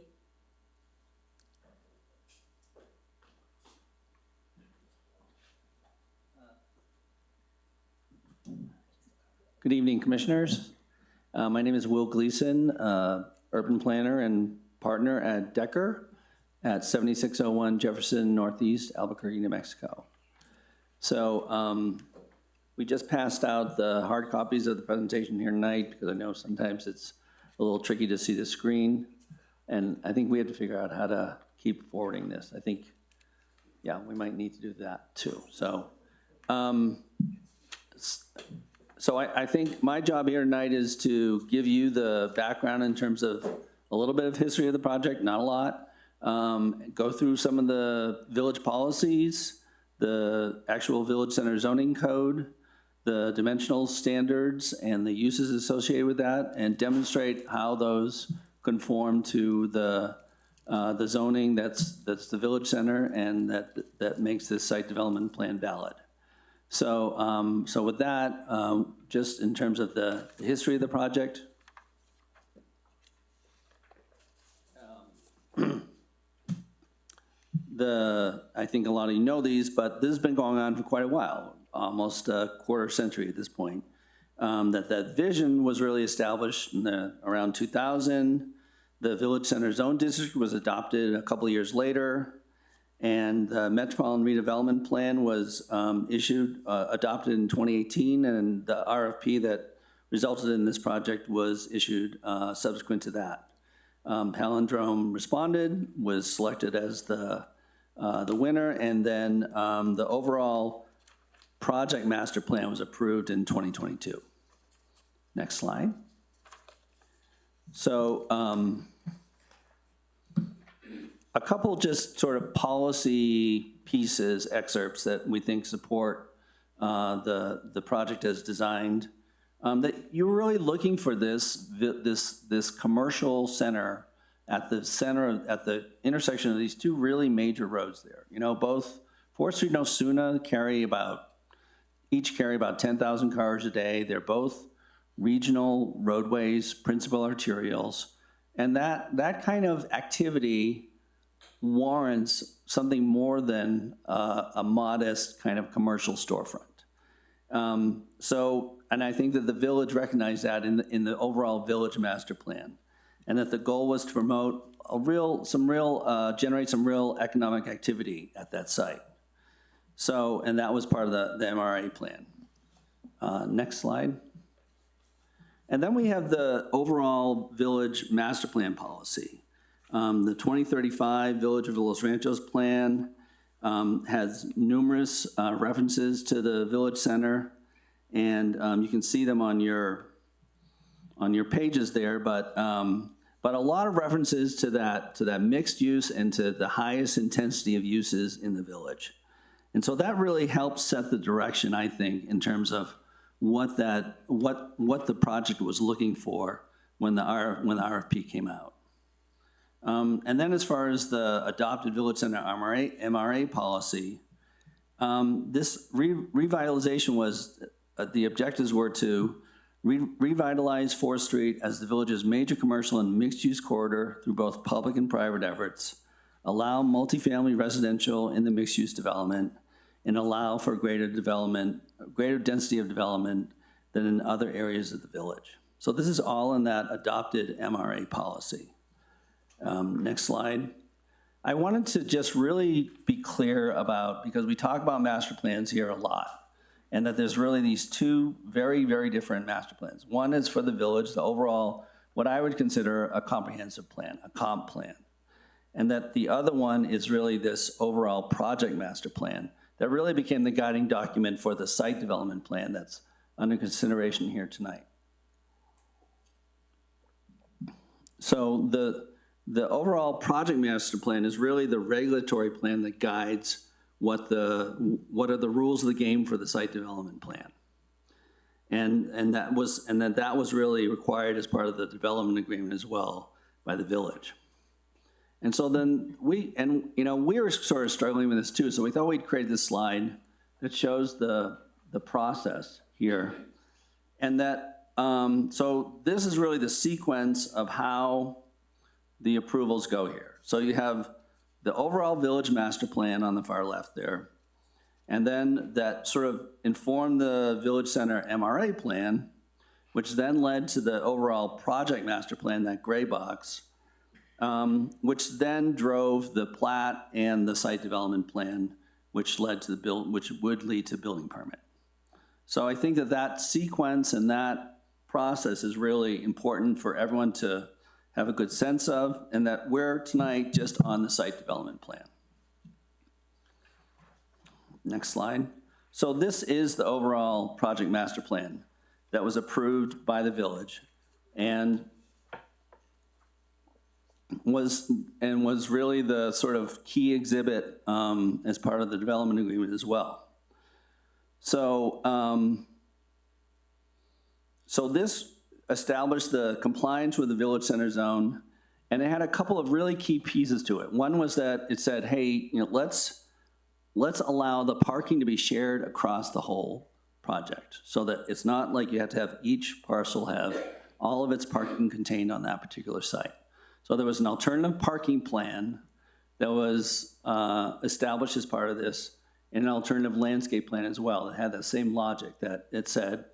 Good evening, Commissioners. My name is Will Gleason, urban planner and partner at Decker at 7601 Jefferson Northeast, Albuquerque, New Mexico. So we just passed out the hard copies of the presentation here tonight because I know sometimes it's a little tricky to see the screen. And I think we have to figure out how to keep forwarding this. I think, yeah, we might need to do that too. So, I think my job here tonight is to give you the background in terms of a little bit of history of the project, not a lot. Go through some of the village policies, the actual village center zoning code, the dimensional standards and the uses associated with that, and demonstrate how those conform to the zoning that's the village center and that makes this site development plan valid. So, so with that, just in terms of the history of the project, I think a lot of you know these, but this has been going on for quite a while, almost a quarter century at this point. That vision was really established in around 2000. The Village Center Zone District was adopted a couple of years later, and the Metropolitan Redevelopment Plan was adopted in 2018, and the RFP that resulted in this project was issued subsequent to that. Palindrome responded, was selected as the winner, and then the overall project master plan was approved in 2022. Next slide. So a couple just sort of policy pieces, excerpts that we think support the project as designed. That you're really looking for this commercial center at the intersection of these two really major roads there. You know, both 4th Street and Osuna each carry about 10,000 cars a day. They're both regional roadways, principal arterials, and that kind of activity warrants something more than a modest kind of commercial storefront. And I think that the village recognized that in the overall village master plan, and that the goal was to promote generate some real economic activity at that site. So, and that was part of the MRA plan. Next slide. And then we have the overall village master plan policy. The 2035 Village of Los Ranchos plan has numerous references to the village center, and you can see them on your pages there. But a lot of references to that mixed use and to the highest intensity of uses in the village, and so that really helps set the direction, I think, in terms of what the project was looking for when the RFP came out. And then as far as the adopted Village Center MRA policy, this revitalization was, the objectives were to revitalize 4th Street as the village's major commercial and mixed-use corridor through both public and private efforts, allow multifamily residential in the mixed-use development, and allow for greater density of development than in other areas of the village. So this is all in that adopted MRA policy. Next slide. I wanted to just really be clear about, because we talk about master plans here a lot, and that there's really these two very, very different master plans. One is for the village, the overall, what I would consider a comprehensive plan, a comp plan. And that the other one is really this overall project master plan that really became the guiding document for the site development plan that's under consideration here tonight. So the overall project master plan is really the regulatory plan that guides what are the rules of the game for the site development plan. And that was really required as part of the development agreement as well by the village. And so then we were sort of struggling with this too, so we thought we'd create this slide that shows the process here. And that, so this is really the sequence of how the approvals go here. So you have the overall village master plan on the far left there, and then that sort of informed the Village Center MRA plan, which then led to the overall project master plan, that gray box, which then drove the plat and the site development plan, which led to which would lead to building permit. So I think that that sequence and that process is really important for everyone to have a good sense of, and that we're tonight just on the site development plan. Next slide. So this is the overall project master plan that was approved by the village and was really the sort of key exhibit as part of the development agreement as well. So, so this established the compliance with the village center zone, and it had a couple of really key pieces to it. One was that it said, hey, let's allow the parking to be shared across the whole project, so that it's not like you have to have each parcel have all of its parking contained on that particular site. So there was an alternative parking plan that was established as part of this, and an alternative landscape plan as well that had that same logic, that it said,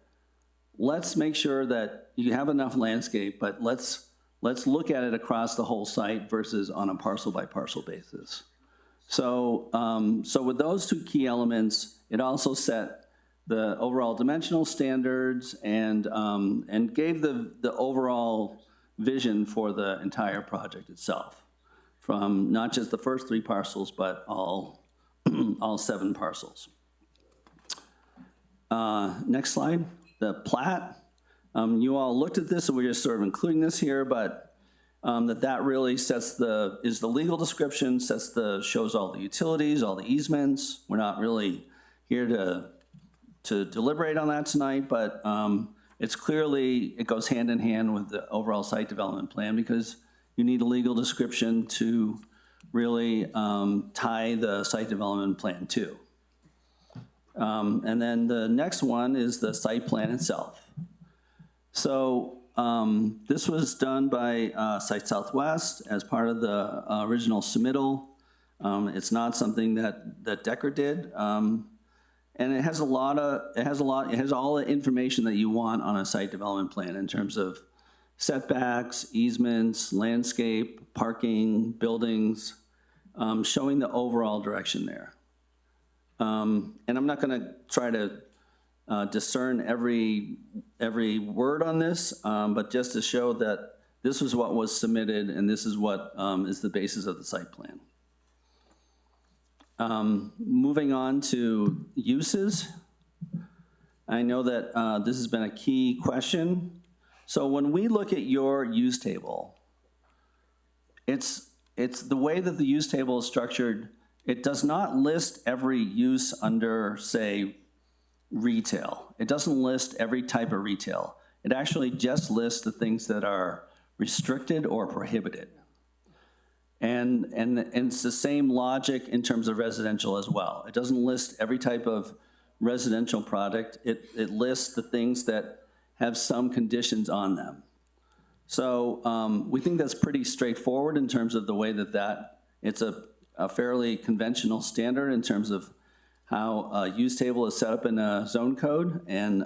let's make sure that you have enough landscape, but let's look at it across the whole site versus on a parcel by parcel basis. So, so with those two key elements, it also set the overall dimensional standards and gave the overall vision for the entire project itself, from not just the first 3 parcels, but all 7 parcels. Next slide, the plat. You all looked at this, and we're just sort of including this here, but that really is the legal description, shows all the utilities, all the easements. We're not really here to deliberate on that tonight, but it's clearly, it goes hand in hand with the overall site development plan, because you need a legal description to really tie the site development plan to. And then the next one is the site plan itself. So this was done by Site Southwest as part of the original submittal. It's not something that Decker did. And it has all the information that you want on a site development plan in terms of setbacks, easements, landscape, parking, buildings, showing the overall direction there. And I'm not gonna try to discern every word on this, but just to show that this was what was submitted and this is what is the basis of the site plan. Moving on to uses. I know that this has been a key question. So when we look at your use table, it's the way that the use table is structured. It does not list every use under, say, retail. It doesn't list every type of retail. It actually just lists the things that are restricted or prohibited. And it's the same logic in terms of residential as well. It doesn't list every type of residential product. It lists the things that have some conditions on them. So we think that's pretty straightforward in terms of the way that it's a fairly conventional standard in terms of how a use table is set up in a zone code. And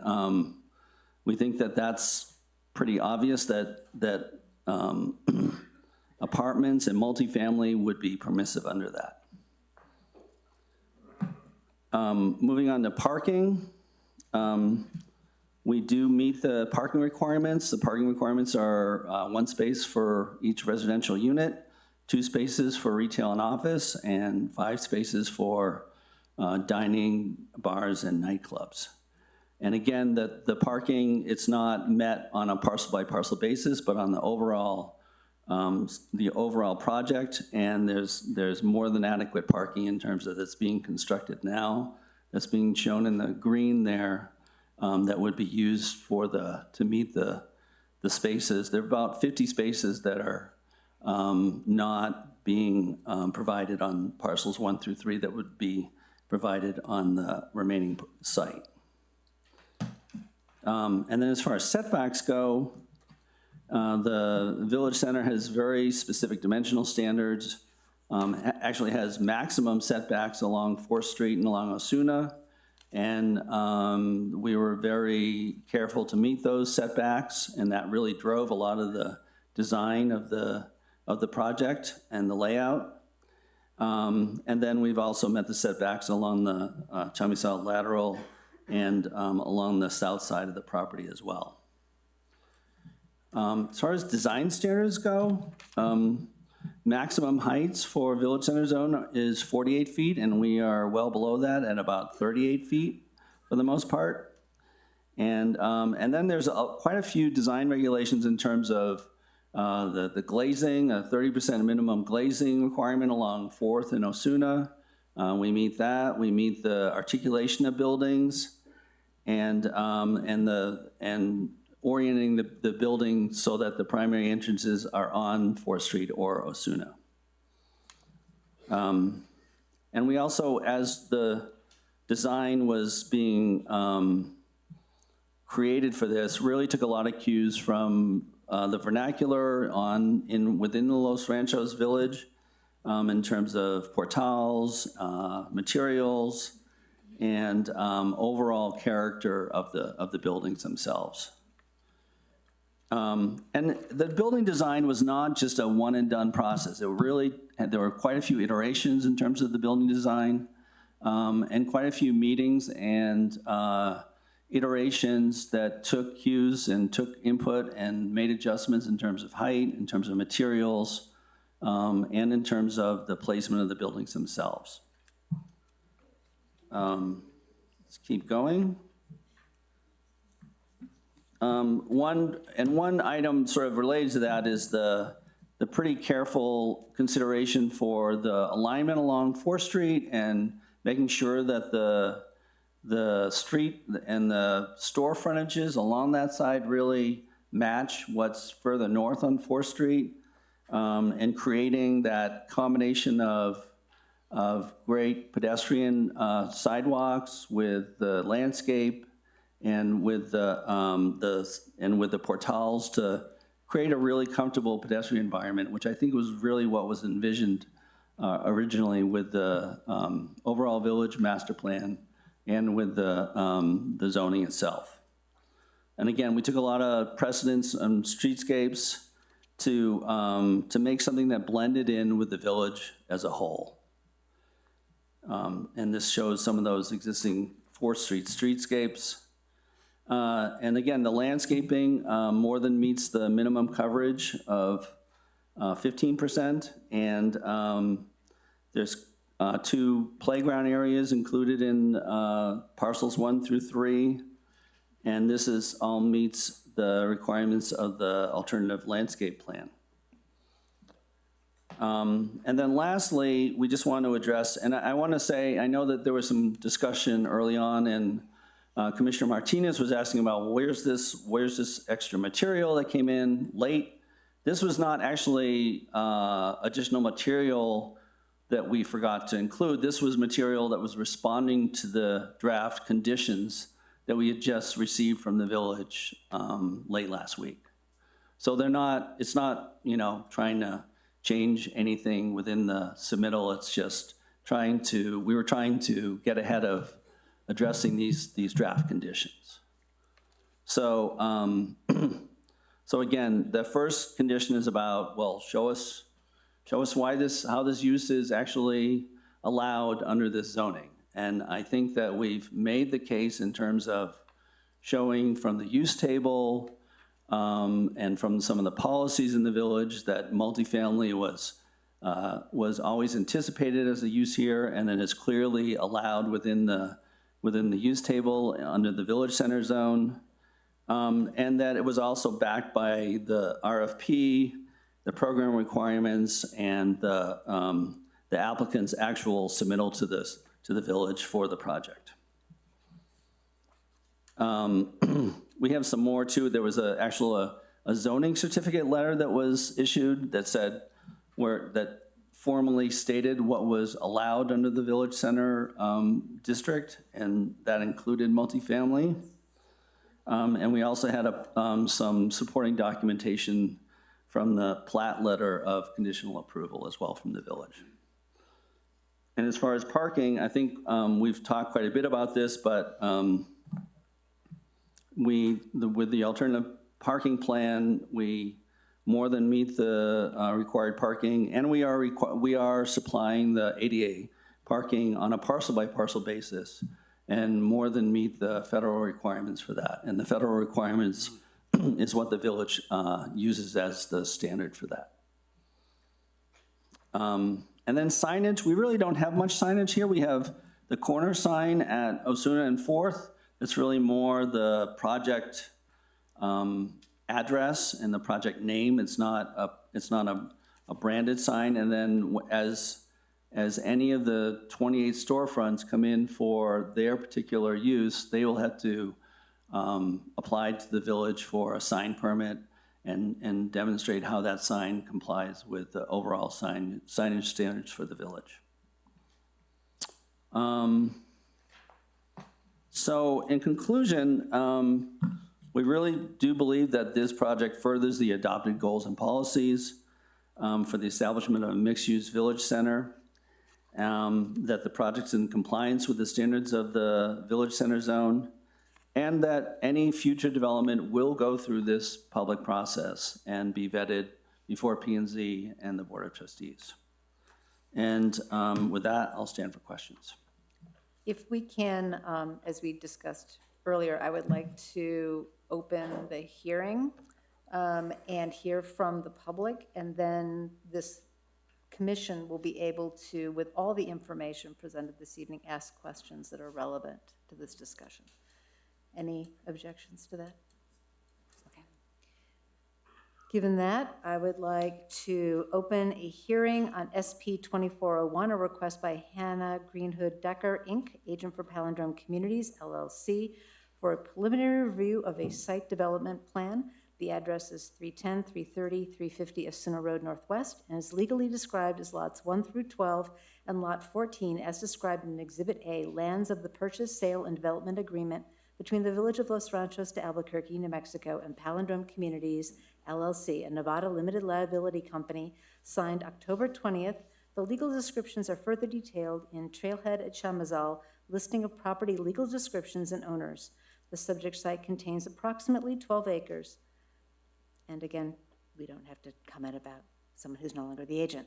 we think that that's pretty obvious that apartments and multifamily would be permissive under that. Moving on to parking, we do meet the parking requirements. The parking requirements are 1 space for each residential unit, 2 spaces for retail and office, and 5 spaces for dining, bars, and nightclubs. And again, the parking, it's not met on a parcel by parcel basis, but on the overall project, and there's more than adequate parking in terms of that's being constructed now. That's being shown in the green there, that would be used to meet the spaces. There are about 50 spaces that are not being provided on parcels 1 through 3 that would be provided on the remaining site. And then as far as setbacks go, the Village Center has very specific dimensional standards, actually has maximum setbacks along 4th Street and along Osuna, And we were very careful to meet those setbacks, and that really drove a lot of the design of the project and the layout. And then we've also met the setbacks along the Chamizal lateral and along the south side of the property as well. As far as design standards go, maximum heights for Village Center Zone is 48 feet, and we are well below that at about 38 feet for the most part. And then there's quite a few design regulations in terms of the glazing, a 30% minimum glazing requirement along 4th and Osuna. We meet that. We meet the articulation of buildings and orienting the building so that the primary entrances are on 4th Street or Osuna. And we also, as the design was being created for this, really took a lot of cues from the vernacular within the Los Ranchos Village in terms of portals, materials, and overall character of the buildings themselves. And the building design was not just a one and done process. There were quite a few iterations in terms of the building design, and quite a few meetings and iterations that took cues and took input and made adjustments in terms of height, in terms of materials, and in terms of the placement of the buildings themselves. Let's keep going. One item sort of related to that is the pretty careful consideration for the alignment along 4th Street and making sure that the street and the store frontages along that side really match what's further north on 4th Street, and creating that combination of great pedestrian sidewalks with the landscape and with the portals to create a really comfortable pedestrian environment, which I think was really what was envisioned originally with the overall village master plan and with the zoning itself. And again, we took a lot of precedence on streetscapes to make something that blended in with the village as a whole. And this shows some of those existing 4th Street streetscapes. And again, the landscaping more than meets the minimum coverage of 15%. And there's 2 playground areas included in parcels 1 through 3. And this all meets the requirements of the alternative landscape plan. And then lastly, we just want to address, and I want to say, I know that there was some discussion early on, and Commissioner Martinez was asking about where's this extra material that came in late. This was not actually additional material that we forgot to include. This was material that was responding to the draft conditions that we had just received from the village late last week. So it's not, trying to change anything within the submittal. It's just we were trying to get ahead of addressing these draft conditions. So, so again, the first condition is about, well, show us how this use is actually allowed under this zoning. And I think that we've made the case in terms of showing from the use table and from some of the policies in the village that multifamily was always anticipated as a use here, and then is clearly allowed within the use table under the Village Center zone, and that it was also backed by the RFP, the program requirements, and the applicant's actual submittal to the village for the project. We have some more too. There was a zoning certificate letter that was issued that said that formally stated what was allowed under the Village Center district, and that included multifamily. And we also had some supporting documentation from the plat letter of conditional approval as well from the village. And as far as parking, I think we've talked quite a bit about this, but with the alternative parking plan, we more than meet the required parking, and we are supplying the ADA parking on a parcel-by-parcel basis, and more than meet the federal requirements for that. And the federal requirements is what the village uses as the standard for that. And then signage, we really don't have much signage here. We have the corner sign at Osuna and 4th. It's really more the project address and the project name. It's not a branded sign. And then as any of the 28 storefronts come in for their particular use, they will have to apply to the village for a sign permit and demonstrate how that sign complies with the overall signage standards for the village. So in conclusion, we really do believe that this project furthers the adopted goals and policies for the establishment of a mixed-use village center, that the project's in compliance with the standards of the village center zone, and that any future development will go through this public process and be vetted before P&Z and the Board of Trustees. And with that, I'll stand for questions. If we can, as we discussed earlier, I would like to open the hearing and hear from the public, and then this commission will be able to, with all the information presented this evening, ask questions that are relevant to this discussion. Any objections to that? Okay. Given that, I would like to open a hearing on SP 2401, a request by Hannah Greenhood Decker, Inc., agent for Palindrome Communities, LLC, for a preliminary review of a site development plan. The address is 310, 330, 350 Osuna Road Northwest, and is legally described as lots 1 through 12 and lot 14 as described in Exhibit A, lands of the purchase, sale, and development agreement between the Village of Los Ranchos de Albuquerque, New Mexico, and Palindrome Communities, LLC, a Nevada limited liability company, signed October 20th. The legal descriptions are further detailed in Trailhead at Chamizal, listing of property legal descriptions and owners. The subject site contains approximately 12 acres. And again, we don't have to comment about someone who's no longer the agent.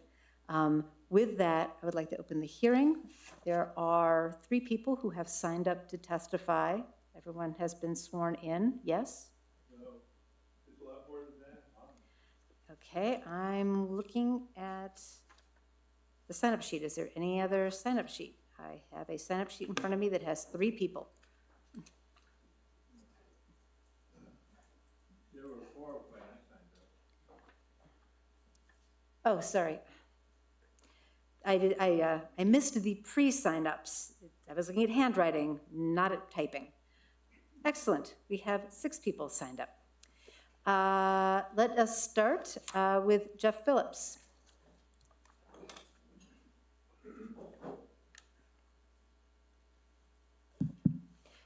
With that, I would like to open the hearing. There are 3 people who have signed up to testify. Everyone has been sworn in, yes? No, there's a lot more than that. Okay, I'm looking at the sign-up sheet. Is there any other sign-up sheet? I have a sign-up sheet in front of me that has 3 people. There were 4 when I signed up. Oh, sorry. I missed the pre-sign-ups. I was looking at handwriting, not at typing. Excellent. We have 6 people signed up. Let us start with Jeff Phillips.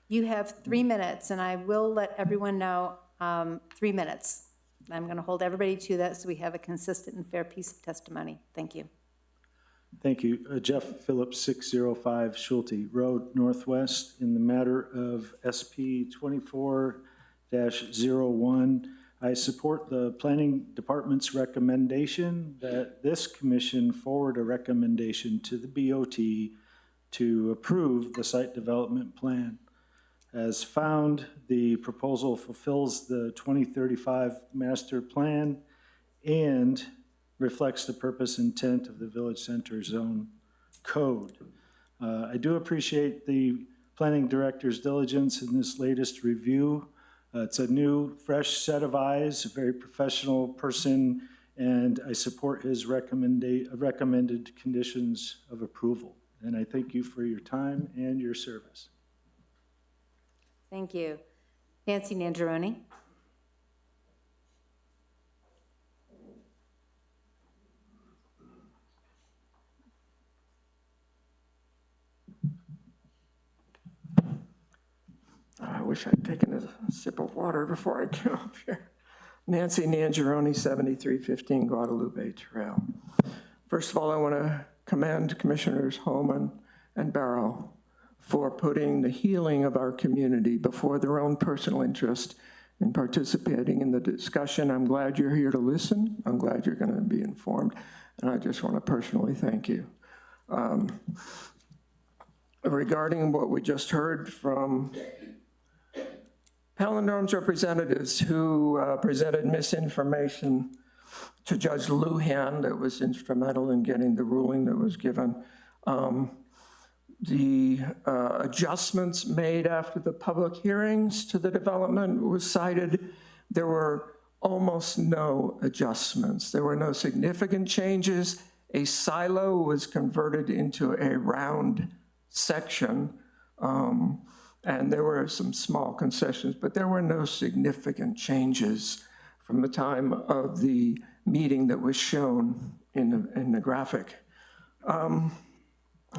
You have 3 minutes, and I will let everyone know 3 minutes. I'm going to hold everybody to that so we have a consistent and fair piece of testimony. Thank you. Thank you. Jeff Phillips, 605 Schulte Road Northwest. In the matter of SP 24-01, I support the Planning Department's recommendation that this commission forward a recommendation to the BOT to approve the site development plan. As found, the proposal fulfills the 2035 master plan and reflects the purpose intent of the Village Center Zone Code. I do appreciate the planning director's diligence in this latest review. It's a new, fresh set of eyes, a very professional person, and I support his recommended conditions of approval. And I thank you for your time and your service. Thank you. Nancy Nangeroni. I wish I'd taken a sip of water before I came up here. Nancy Nangeroni, 7315 Guadalupe Trail. First of all, I want to commend Commissioners Holman and Barrow for putting the healing of our community before their own personal interest in participating in the discussion. I'm glad you're here to listen. I'm glad you're going to be informed. And I just want to personally thank you. Regarding what we just heard from Palindrome's representatives who presented misinformation to Judge Lujan that was instrumental in getting the ruling that was given. The adjustments made after the public hearings to the development was cited. There were almost no adjustments. There were no significant changes. A silo was converted into a round section, and there were some small concessions, but there were no significant changes from the time of the meeting that was shown in the graphic.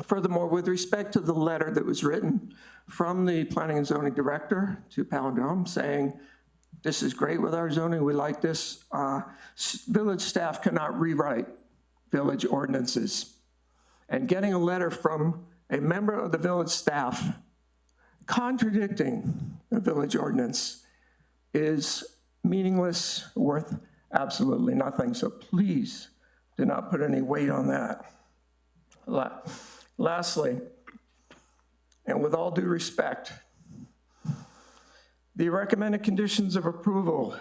Furthermore, with respect to the letter that was written from the Planning and Zoning Director to Palindrome saying, this is great with our zoning, we like this, village staff cannot rewrite village ordinances. And getting a letter from a member of the village staff contradicting a village ordinance is meaningless, worth absolutely nothing. So please do not put any weight on that. Lastly, and with all due respect, the recommended conditions of approval.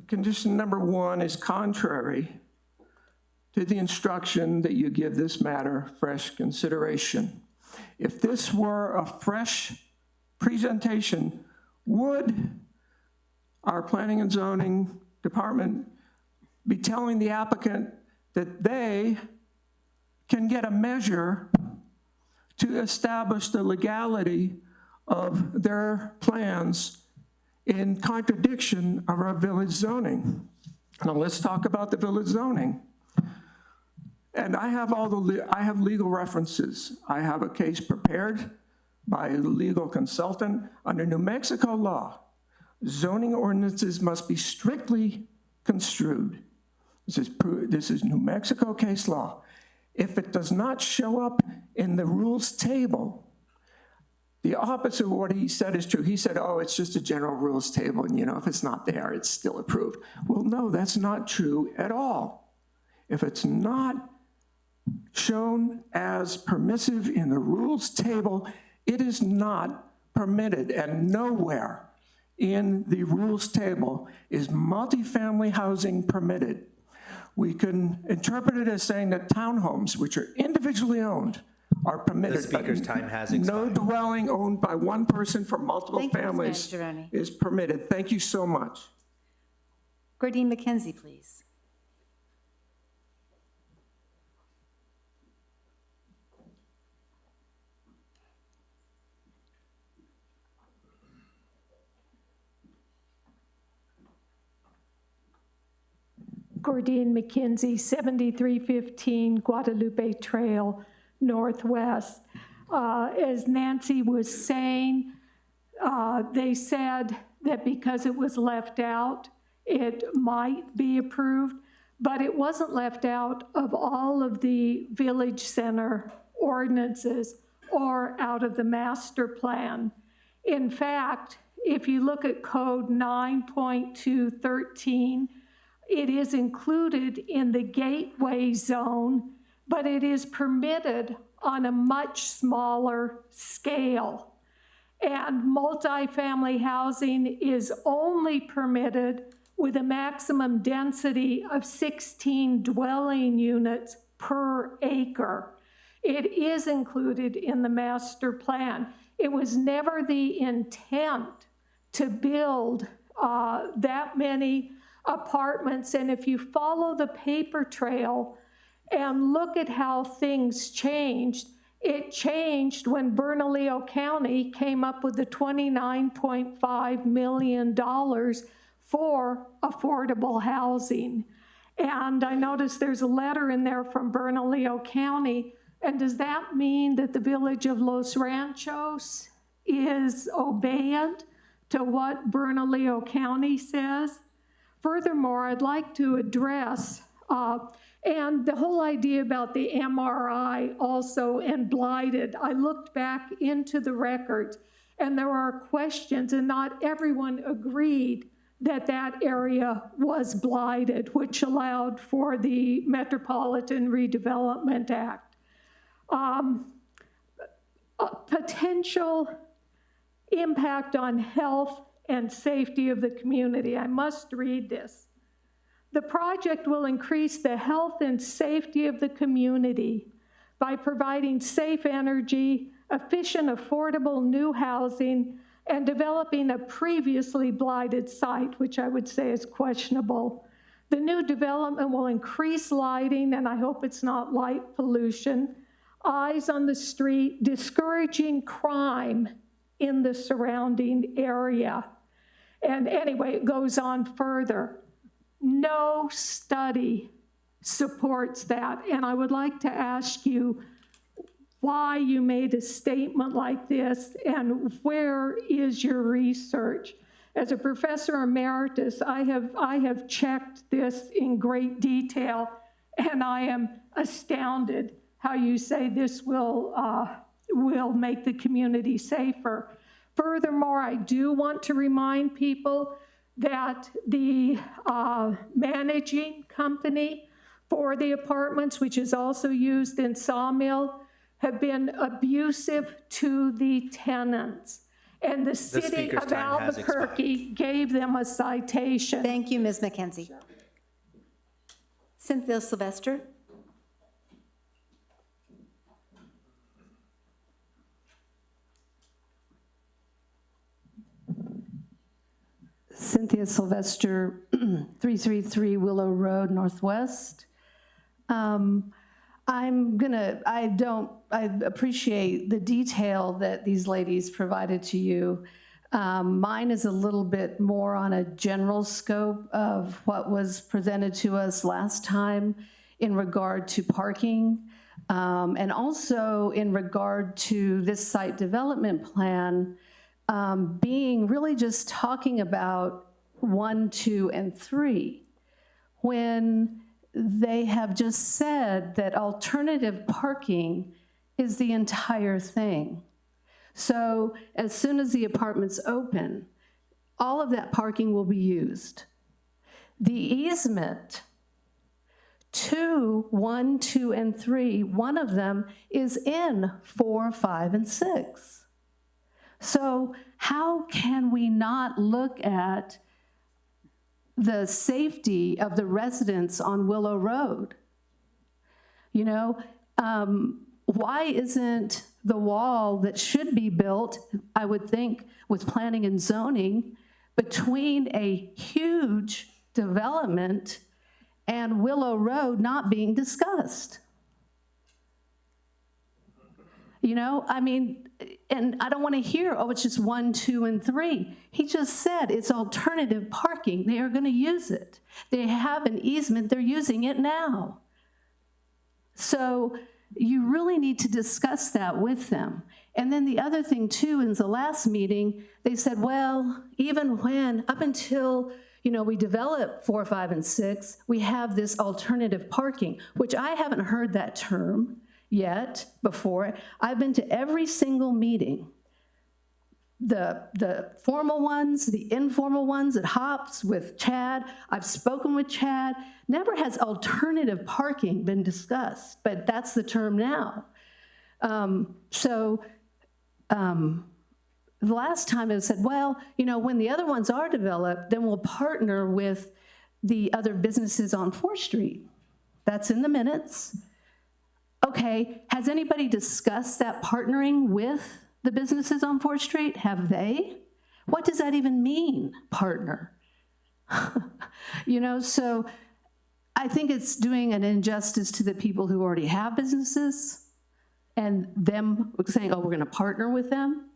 Condition number 1 is contrary to the instruction that you give this matter fresh consideration. If this were a fresh presentation, would our Planning and Zoning Department be telling the applicant that they can get a measure to establish the legality of their plans in contradiction of our village zoning? Now let's talk about the village zoning. And I have I have legal references. I have a case prepared by a legal consultant. Under New Mexico law, zoning ordinances must be strictly construed. This is New Mexico case law. If it does not show up in the rules table, the opposite of what he said is true. He said, oh, it's just a general rules table, and if it's not there, it's still approved. Well, no, that's not true at all. If it's not shown as permissive in the rules table, it is not permitted, and nowhere in the rules table is multifamily housing permitted. We can interpret it as saying that townhomes, which are individually owned, are permitted. The speaker's time has No expired. dwelling owned by one person for multiple Thank you, Ms. families Mastroeni. is permitted. Thank you so much. Gordine McKenzie, please. Gordine McKenzie, 7315 Guadalupe Trail, Northwest. As Nancy was saying, they said that because it was left out, it might be approved, but it wasn't left out of all of the village center ordinances or out of the master plan. In fact, if you look at code 9.213, it is included in the gateway zone, but it is permitted on a much smaller scale. And multifamily housing is only permitted with a maximum density of 16 dwelling units per acre. It is included in the master plan. It was never the intent to build that many apartments. And if you follow the paper trail and look at how things changed, it changed when Bernalillo County came up with the $29.5 million for affordable housing. And I noticed there's a letter in there from Bernalillo County. And does that mean that the village of Los Ranchos is obedient to what Bernalillo County says? Furthermore, I'd like to address And the whole idea about the MRI also and blighted, I looked back into the records and there are questions, and not everyone agreed that that area was blighted, which allowed for the Metropolitan Redevelopment Act. A potential impact on health and safety of the community. I must read this. The project will increase the health and safety of the community by providing safe energy, efficient, affordable new housing, and developing a previously blighted site, which I would say is questionable. The new development will increase lighting, and I hope it's not light pollution, eyes on the street, discouraging crime in the surrounding area. And anyway, it goes on further. No study supports that. And I would like to ask you why you made a statement like this and where is your research? As a professor emeritus, I have checked this in great detail, and I am astounded how you say this will make the community safer. Furthermore, I do want to remind people that the managing company for the apartments, which is also used in Sawmill, have been abusive to the tenants. And the city of Albuquerque gave them a citation. Thank you, Ms. McKenzie. Cynthia Sylvester. Cynthia Sylvester, 333 Willow Road, Northwest. I appreciate the detail that these ladies provided to you. Mine is a little bit more on a general scope of what was presented to us last time in regard to parking, and also in regard to this site development plan being really just talking about 1, 2, and 3, when they have just said that alternative parking is the entire thing. So as soon as the apartments open, all of that parking will be used. The easement to 1, 2, and 3, one of them is in 4, 5, and 6. So how can we not look at the safety of the residents on Willow Road? You know, why isn't the wall that should be built, I would think, with planning and zoning, between a huge development and Willow Road not being discussed? You know, I mean, and I don't want to hear, oh, it's just 1, 2, and 3. He just said it's alternative parking. They are going to use it. They have an easement. They're using it now. So you really need to discuss that with them. And then the other thing, too, in the last meeting, they said, well, even when, up until, you know, we develop 4, 5, and 6, we have this alternative parking, which I haven't heard that term yet before. I've been to every single meeting, the formal ones, the informal ones at Hops with Chad. I've spoken with Chad. Never has alternative parking been discussed, but that's the term now. The last time it said, well, you know, when the other ones are developed, then we'll partner with the other businesses on 4th Street. That's in the minutes. Okay, has anybody discussed that partnering with the businesses on 4th Street? Have they? What does that even mean, partner? You know, so I think it's doing an injustice to the people who already have businesses and them saying, oh, we're going to partner with them.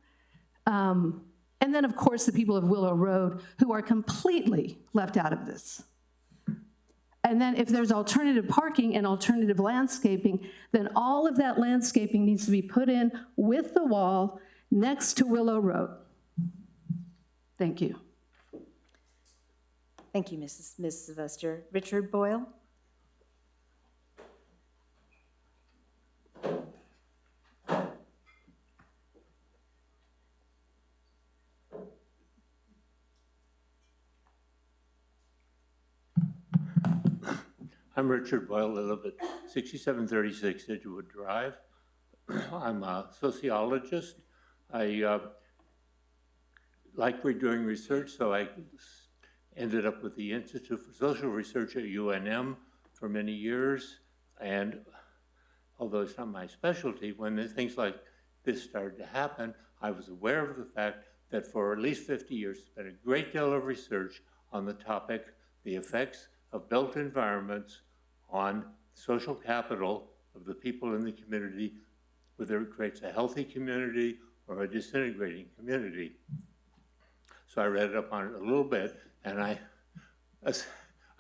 And then, of course, the people of Willow Road who are completely left out of this. And then if there's alternative parking and alternative landscaping, then all of that landscaping needs to be put in with the wall next to Willow Road. Thank you. Thank you, Ms. Sylvester. Richard Boyle? I'm Richard Boyle. I live at 6736 Edgewood Drive. I'm a sociologist. I like doing research, so I ended up with the Institute for Social Research at UNM for many years. And although it's not my specialty, when things like this started to happen, I was aware of the fact that for at least 50 years, there's been a great deal of research on the topic, the effects of built environments on social capital of the people in the community, whether it creates a healthy community or a disintegrating community. So I read up on it a little bit, and I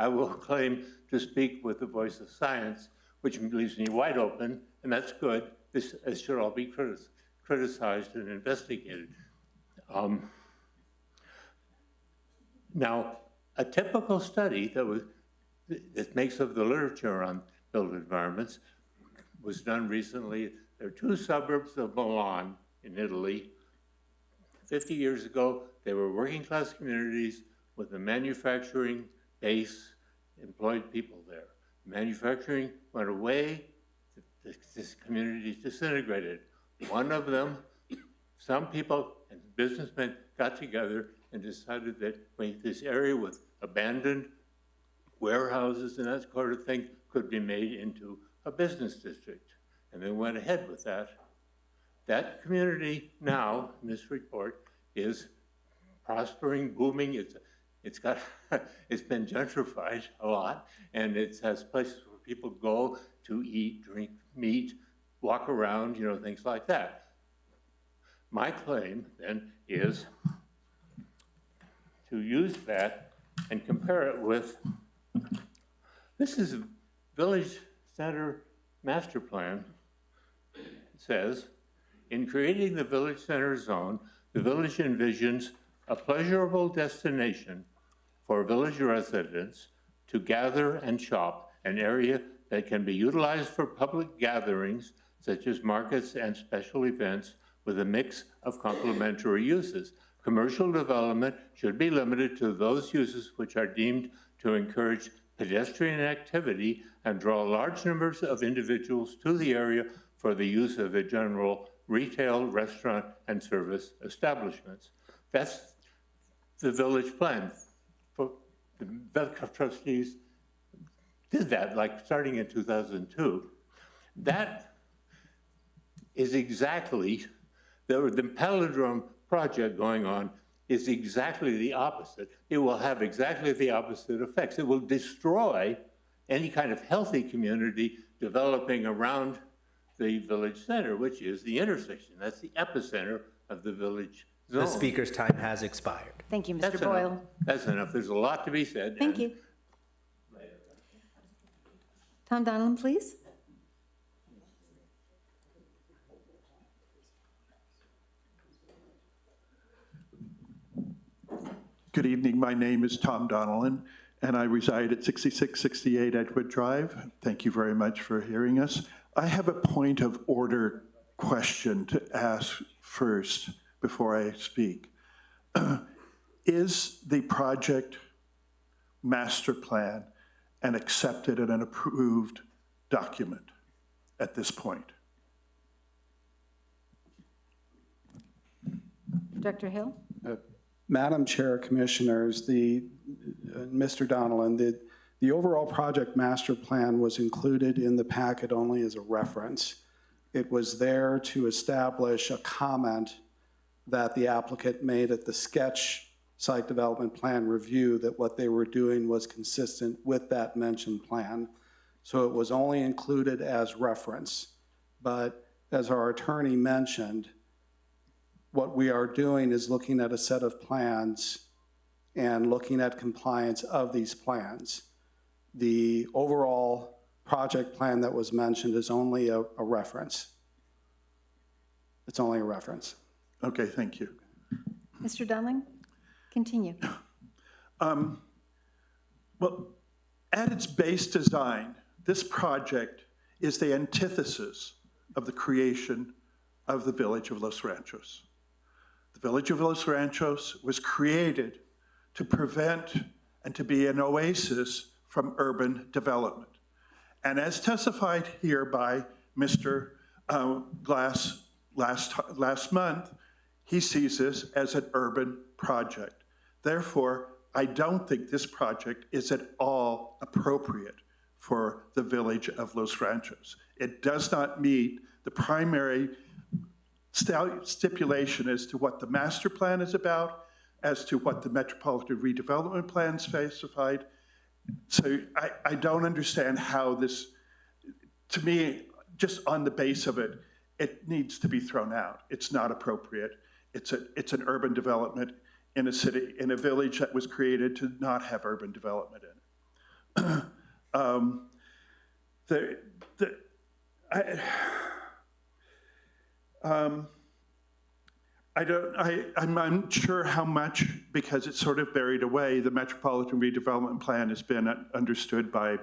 will claim to speak with the voice of science, which leaves me wide open, and that's good. This should all be criticized and investigated. Now, a typical study that makes up the literature on built environments was done recently. There are 2 suburbs of Milan in Italy. 50 years ago, they were working class communities with a manufacturing base, employed people there. Manufacturing went away, this community disintegrated. One of them, some people and businessmen got together and decided that this area with abandoned warehouses and that sort of thing could be made into a business district. And they went ahead with that. That community now, in this report, is prospering, booming. It's been gentrified a lot, and it has places where people go to eat, drink, meet, walk around, things like that. My claim then is to use that and compare it with, this is a village center master plan. It says, in creating the village center zone, the village envisions a pleasurable destination for village residents to gather and shop, an area that can be utilized for public gatherings such as markets and special events with a mix of complementary uses. Commercial development should be limited to those uses which are deemed to encourage pedestrian activity and draw large numbers of individuals to the area for the use of the general retail, restaurant, and service establishments. That's the village plan. The Board of Trustees did that, starting in 2002. That is exactly, the Palindrome project going on is exactly the opposite. It will have exactly the opposite effects. It will destroy any kind of healthy community developing around the village center, which is the intersection. That's the epicenter of the village zone. The speaker's time has expired. Thank you, Mr. Boyle. That's enough. There's a lot to be said. Thank you. Tom Donilon, please. Good evening. My name is Tom Donilon, and I reside at 6668 Edgewood Drive. Thank you very much for hearing us. I have a point of order question to ask first before I speak. Is the project master plan an accepted and an approved document at this point? Dr. Hill? Madam Chair, Commissioners, Mr. Donilon, the overall project master plan was included in the packet only as a reference. It was there to establish a comment that the applicant made at the sketch site development plan review that what they were doing was consistent with that mentioned plan. So it was only included as reference. But as our attorney mentioned, what we are doing is looking at a set of plans and looking at compliance of these plans. The overall project plan that was mentioned is only a reference. It's only a reference. Okay, thank you. Mr. Donilon, continue. Well, at its base design, this project is the antithesis of the creation of the village of Los Ranchos. The village of Los Ranchos was created to prevent and to be an oasis from urban development. And as testified here by Mr. Glass last month, he sees this as an urban project. Therefore, I don't think this project is at all appropriate for the village of Los Ranchos. It does not meet the primary stipulation as to what the master plan is about, as to what the Metropolitan Redevelopment Plan specified. So I don't understand how this, to me, just on the base of it, it needs to be thrown out. It's not appropriate. It's an urban development in a city, in a village that was created to not have urban development in it. I'm unsure how much, because it's sort of buried away, the Metropolitan Redevelopment Plan has been understood by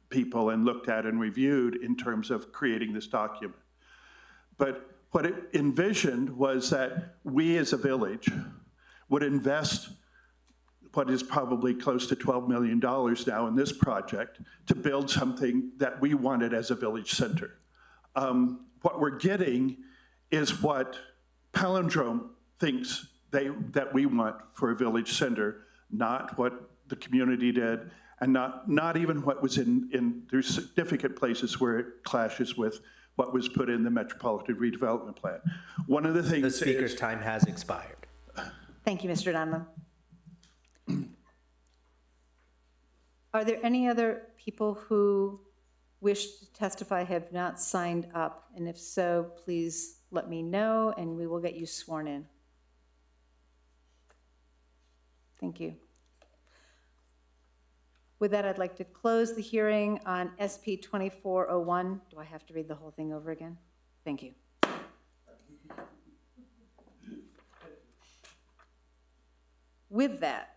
people and looked at and reviewed in terms of creating this document. But what it envisioned was that we as a village would invest what is probably close to $12 million now in this project to build something that we wanted as a village center. What we're getting is what Palindrome thinks that we want for a village center, not what the community did, and not even what was in there's significant places where it clashes with what was put in the Metropolitan Redevelopment Plan. One of the things The speaker's time has expired. Thank you, Mr. Donlin. Are there any other people who wish to testify have not signed up? And if so, please let me know and we will get you sworn in. Thank you. With that, I'd like to close the hearing on SP 2401. Do I have to read the whole thing over again? Thank you. With that,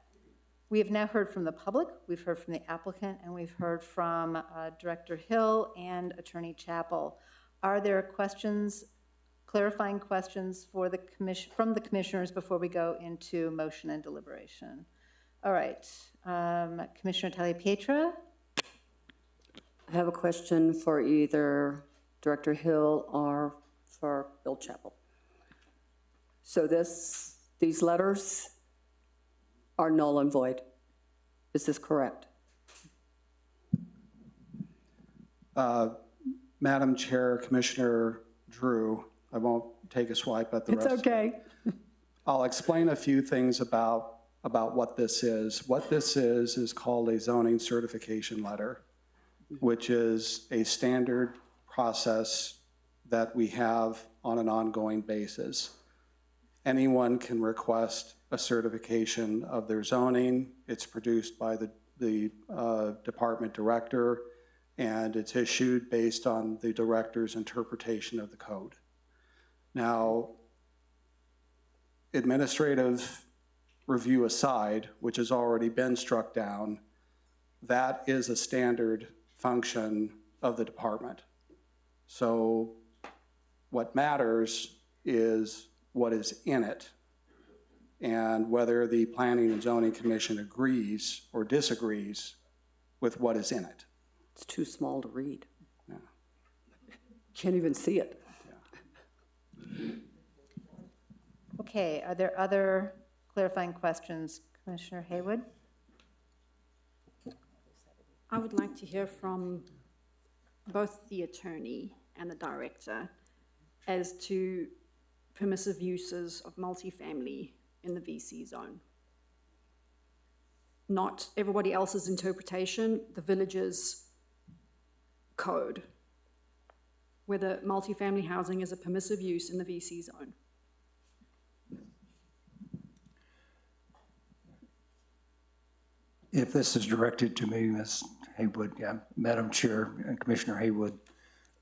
we have now heard from the public, we've heard from the applicant, and we've heard from Director Hill and Attorney Chappell. Are there questions, clarifying questions for the commission, from the commissioners before we go into motion and deliberation? All right, Commissioner Talley-Pietra? I have a question for either Director Hill or for Bill Chappell. So these letters are null and void. Is this correct? Madam Chair, Commissioner Drew, I won't take a swipe at the rest. It's okay. I'll explain a few things about what this is. What this is called a zoning certification letter, which is a standard process that we have on an ongoing basis. Anyone can request a certification of their zoning. It's produced by the department director, and it's issued based on the director's interpretation of the code. Now, administrative review aside, which has already been struck down, that is a standard function of the department. So what matters is what is in it and whether the Planning and Zoning Commission agrees or disagrees with what is in it. It's too small to read. Yeah. Can't even see it. Okay, are there other clarifying questions? Commissioner Haywood? I would like to hear from both the attorney and the director as to permissive uses of multifamily in the VC zone. Not everybody else's interpretation, the village's code, whether multifamily housing is a permissive use in the VC zone. If this is directed to me, Ms. Haywood, yeah, Madam Chair and Commissioner Haywood,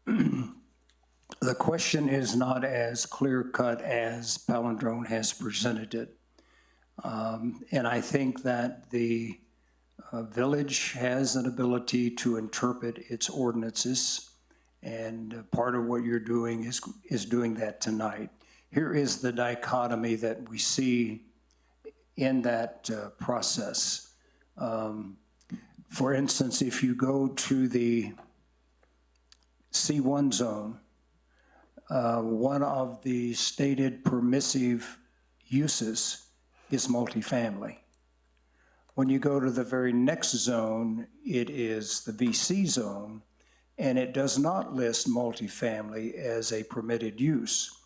the question is not as clear-cut as Palindrome has presented it. And I think that the village has an ability to interpret its ordinances, and part of what you're doing is doing that tonight. Here is the dichotomy that we see in that process. For instance, if you go to the C1 zone, one of the stated permissive uses is multifamily. When you go to the very next zone, it is the VC zone, and it does not list multifamily as a permitted use.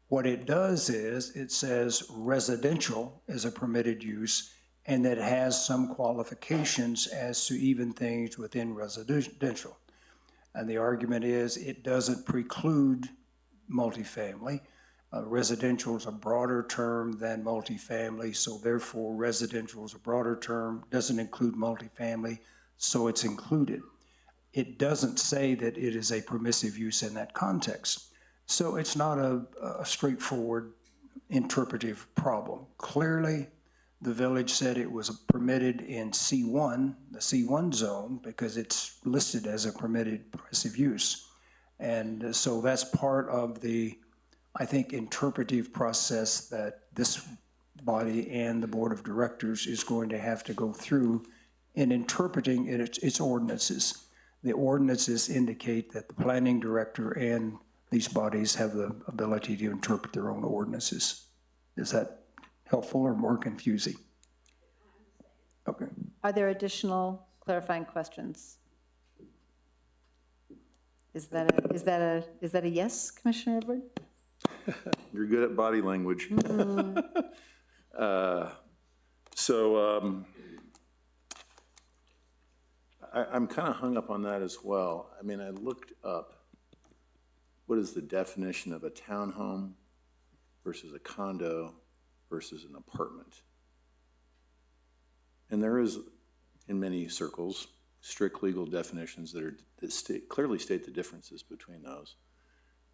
What it does is it says residential is a permitted use, and that has some qualifications as to even things within residential. And the argument is it doesn't preclude multifamily. Residential is a broader term than multifamily, so therefore residential is a broader term, doesn't include multifamily, so it's included. It doesn't say that it is a permissive use in that context. So it's not a straightforward interpretive problem. Clearly, the village said it was permitted in C1, the C1 zone, because it's listed as a permissive use. And so that's part of the, I think, interpretive process that this body and the board of directors is going to have to go through in interpreting its ordinances. The ordinances indicate that the planning director and these bodies have the ability to interpret their own ordinances. Is that helpful or more confusing? Okay. Are there additional clarifying questions? Is that a yes, Commissioner Edward? You're good at body language. I'm kind of hung up on that as well. I mean, I looked up what is the definition of a townhome versus a condo versus an apartment. And there is, in many circles, strict legal definitions that clearly state the differences between those.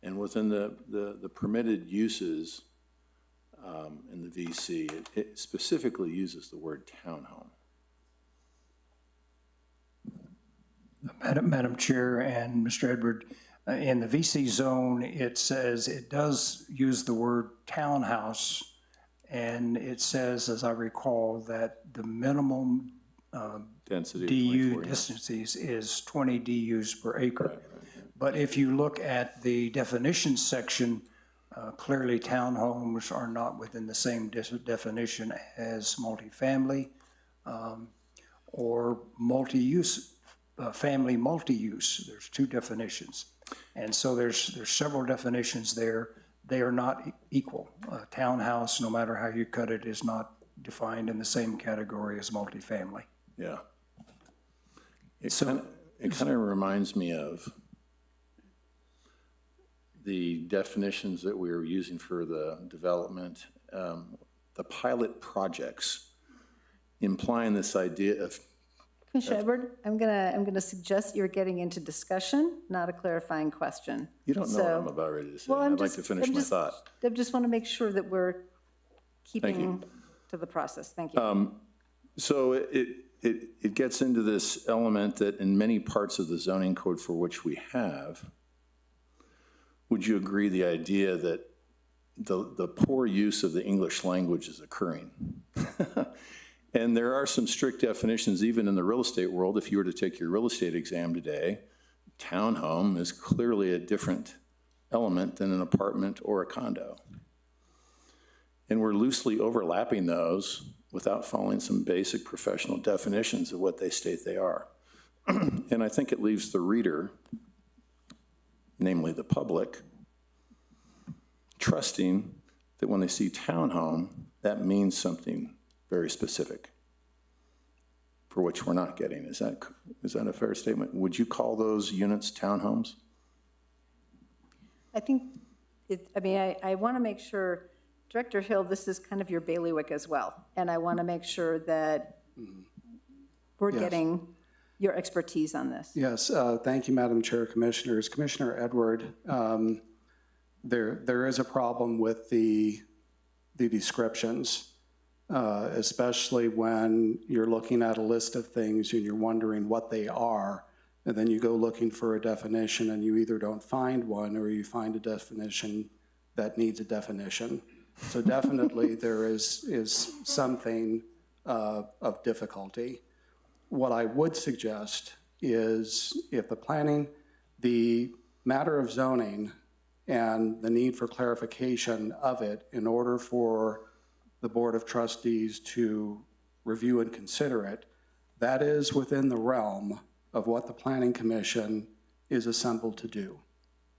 And within the permitted uses in the VC, it specifically uses the word townhome. Madam Chair and Mr. Edward, in the VC zone, it says it does use the word townhouse, and it says, as I recall, that the minimum density DU distances is 20 DUs per acre. Right. But if you look at the definition section, clearly townhomes are not within the same definition as multifamily or multi-use. Family multi-use, there's two definitions. And so there's several definitions there. They are not equal. A townhouse, no matter how you cut it, is not defined in the same category as multifamily. Yeah. It kind of reminds me of the definitions that we were using for the development, the pilot projects, implying this idea of Commissioner Edward, I'm gonna suggest you're getting into discussion, not a clarifying question. You don't know what I'm about ready to say. I'd like to finish my thought. I just want to make sure that we're keeping to the process. Thank you. So it gets into this element that in many parts of the zoning code for which we have, would you agree the idea that the poor use of the English language is occurring? And there are some strict definitions, even in the real estate world. If you were to take your real estate exam today, townhome is clearly a different element than an apartment or a condo. And we're loosely overlapping those without following some basic professional definitions of what they state they are. And I think it leaves the reader, namely the public, trusting that when they see townhome, that means something very specific, for which we're not getting. Is that a fair statement? Would you call those units townhomes? I think, I want to make sure, Director Hill, this is kind of your bailiwick as well. And I want to make sure that we're getting your expertise on this. Yes, thank you, Madam Chair, Commissioners. Commissioner Edward, there is a problem with the descriptions. Especially when you're looking at a list of things and you're wondering what they are, and then you go looking for a definition and you either don't find one or you find a definition that needs a definition. So definitely there is something of difficulty. What I would suggest is if the matter of zoning and the need for clarification of it in order for the Board of Trustees to review and consider it, that is within the realm of what the Planning Commission is assembled to do.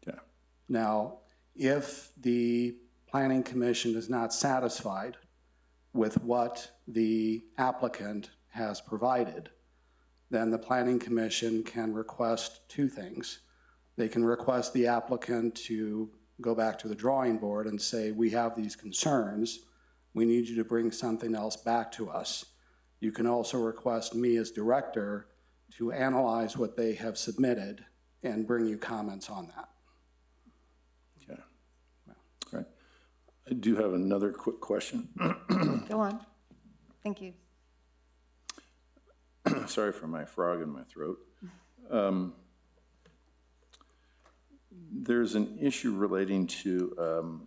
Yeah. Now, if the Planning Commission is not satisfied with what the applicant has provided, then the Planning Commission can request two things. They can request the applicant to go back to the drawing board and say, we have these concerns. We need you to bring something else back to us. You can also request me as director to analyze what they have submitted and bring you comments on that. Okay. All right. I do have another quick question. Go on. Thank you. Sorry for my frog in my throat. There's an issue relating to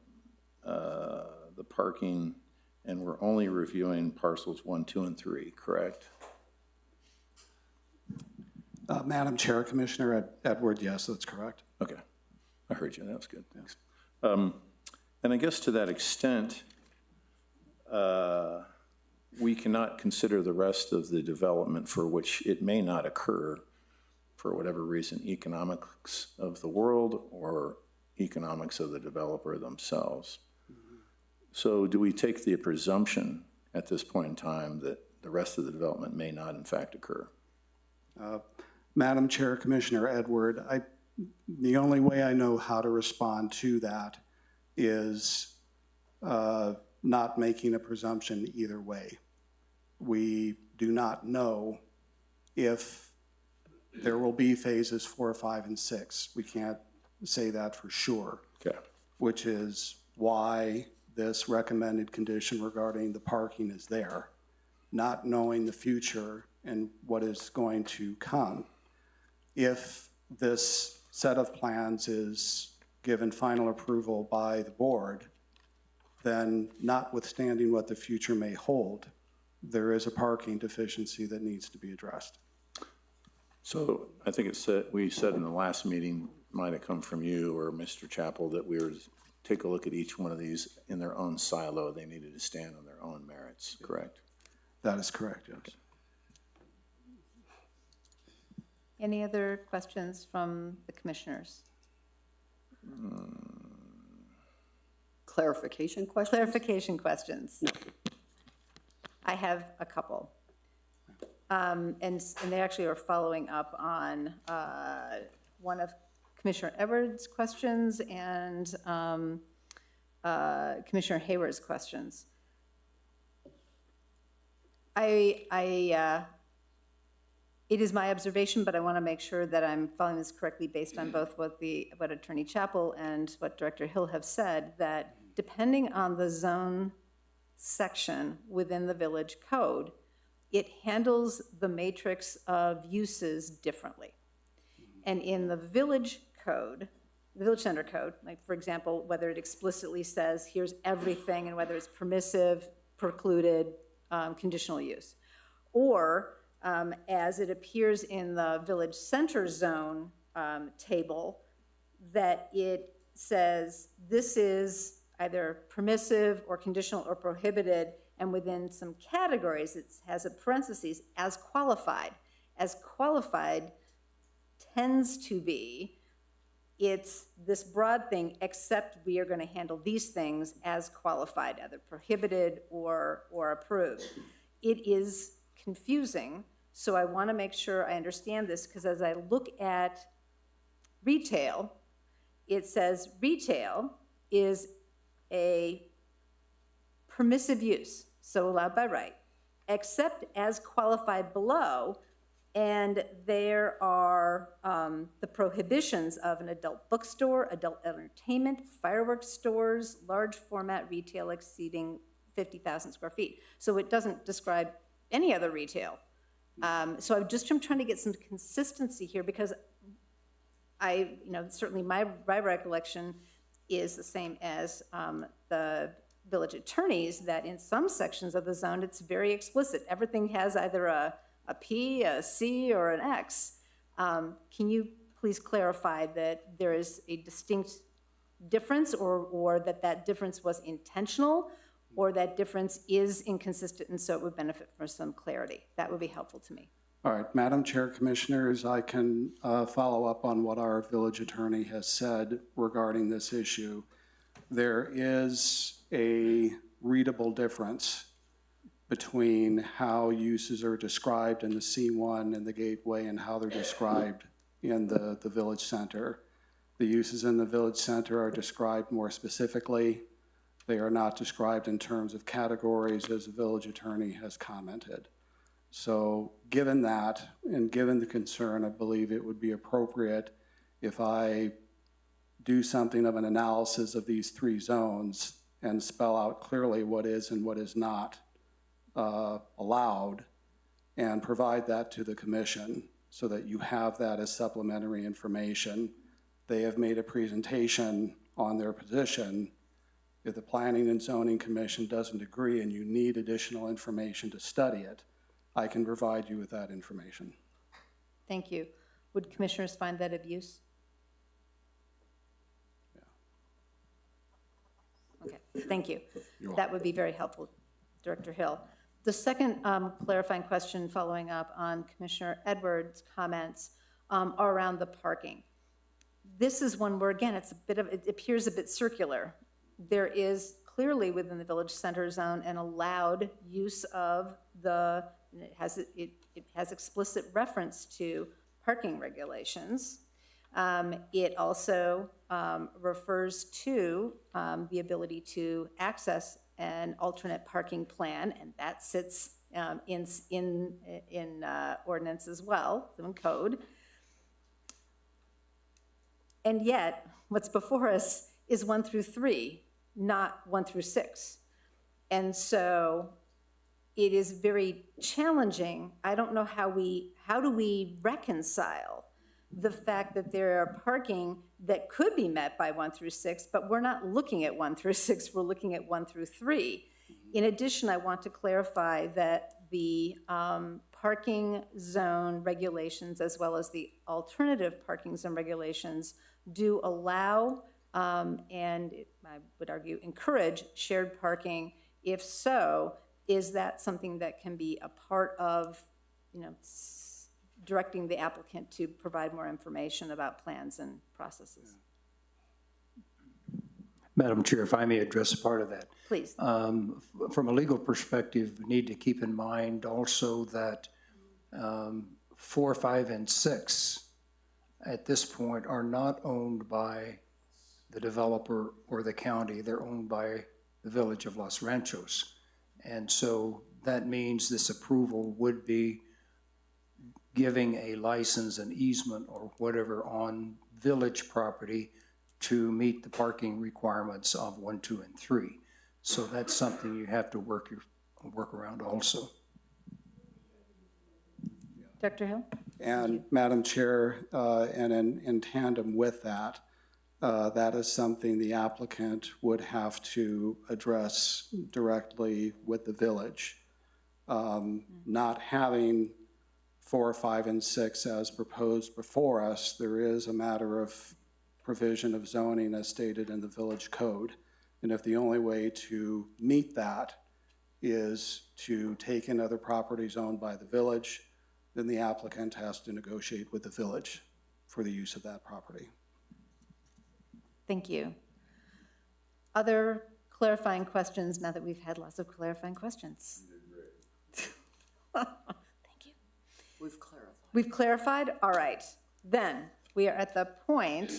the parking, and we're only reviewing parcels 1, 2, and 3, correct? Madam Chair, Commissioner Edward, yes, that's correct. Okay, I heard you. That was good. Thanks. And I guess to that extent, we cannot consider the rest of the development for which it may not occur for whatever reason, economics of the world or economics of the developer themselves. So do we take the presumption at this point in time that the rest of the development may not in fact occur? Madam Chair, Commissioner Edward, the only way I know how to respond to that is not making a presumption either way. We do not know if there will be phases 4, 5, and 6. We can't say that for sure. Okay. Which is why this recommended condition regarding the parking is there, not knowing the future and what is going to come. If this set of plans is given final approval by the board, then notwithstanding what the future may hold, there is a parking deficiency that needs to be addressed. So I think we said in the last meeting, might have come from you or Mr. Chappell, that we were to take a look at each one of these in their own silo. They needed to stand on their own merits, correct? That is correct, yes. Any other questions from the commissioners? Clarification questions? Clarification questions. No. I have a couple. And they actually are following up on one of Commissioner Edwards' questions and Commissioner Hayward's questions. It is my observation, but I want to make sure that I'm following this correctly based on both what Attorney Chappell and what Director Hill have said, that depending on the zone section within the village code, it handles the matrix of uses differently. And in the village code, the village center code, like for example, whether it explicitly says here's everything and whether it's permissive, precluded, conditional use, or as it appears in the village center zone table, that it says this is either permissive or conditional or prohibited, and within some categories it has a parentheses, as qualified. As qualified tends to be, it's this broad thing, except we are going to handle these things as qualified, either prohibited or approved. It is confusing, so I want to make sure I understand this, because as I look at retail, it says retail is a permissive use, so allowed by right, except as qualified below, and there are the prohibitions of an adult bookstore, adult entertainment, fireworks stores, large format retail exceeding 50,000 square feet. So it doesn't describe any other retail. I'm trying to get some consistency here, because certainly my recollection is the same as the village attorneys, that in some sections of the zone, it's very explicit. Everything has either a P, a C, or an X. Can you please clarify that there is a distinct difference, or that that difference was intentional, or that difference is inconsistent, and so it would benefit from some clarity. That would be helpful to me. All right, Madam Chair, Commissioners, I can follow up on what our village attorney has said regarding this issue. There is a readable difference between how uses are described in the C1 and the Gateway and how they're described in the village center. The uses in the village center are described more specifically. They are not described in terms of categories, as the village attorney has commented. So given that, and given the concern, I believe it would be appropriate if I do something of an analysis of these three zones and spell out clearly what is and what is not allowed, and provide that to the commission so that you have that as supplementary information. They have made a presentation on their position. If the Planning and Zoning Commission doesn't agree and you need additional information to study it, I can provide you with that information. Thank you. Would commissioners find that of use? Okay, thank you. That would be very helpful, Director Hill. The second clarifying question, following up on Commissioner Edwards' comments, are around the parking. This is one where, again, it appears a bit circular. There is clearly within the village center zone an allowed use of and it has explicit reference to parking regulations. It also refers to the ability to access an alternate parking plan, and that sits in ordinance as well, in code. And yet, what's before us is 1 through 3, not 1 through 6. And so it is very challenging. I don't know how do we reconcile the fact that there are parking that could be met by 1 through 6, but we're not looking at 1 through 6, we're looking at 1 through 3. In addition, I want to clarify that the parking zone regulations, as well as the alternative parking zone regulations, do allow and I would argue encourage shared parking. If so, is that something that can be a part of, directing the applicant to provide more information about plans and processes? Madam Chair, if I may address a part of that. Please. From a legal perspective, we need to keep in mind also that 4, 5, and 6 at this point are not owned by the developer or the county. They're owned by the village of Los Ranchos. And so that means this approval would be giving a license, an easement, or whatever on village property to meet the parking requirements of 1, 2, and 3. So that's something you have to work around also. Dr. Hill? And Madam Chair, and in tandem with that, that is something the applicant would have to address directly with the village. Not having 4, 5, and 6 as proposed before us, there is a matter of provision of zoning as stated in the village code. And if the only way to meet that is to take in other properties owned by the village, then the applicant has to negotiate with the village for the use of that property. Thank you. Other clarifying questions now that we've had lots of clarifying questions? Thank you. We've clarified. We've clarified? All right. Then we are at the point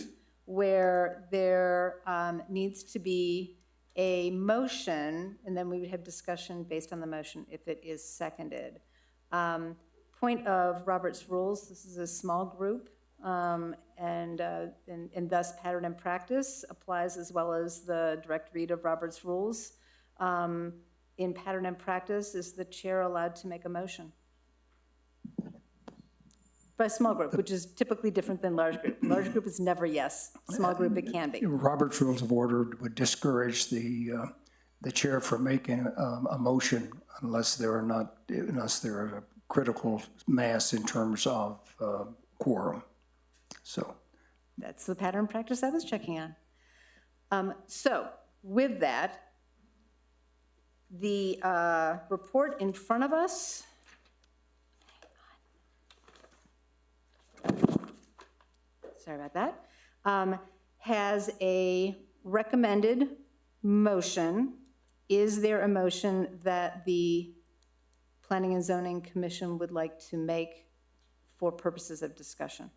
where there needs to be a motion, and then we would have discussion based on the motion if it is seconded. Point of Robert's rules, this is a small group, and thus pattern and practice applies as well as the direct read of Robert's rules. In pattern and practice, is the chair allowed to make a motion? By a small group, which is typically different than large group. Large group is never yes. Small group, it can be. Robert's Rules of Order would discourage the chair from making a motion unless they're a critical mass in terms of quorum. So That's the pattern practice I was checking on. So with that, the report in front of us. Sorry about that. Has a recommended motion. Is there a motion that the Planning and Zoning Commission would like to make for purposes of discussion?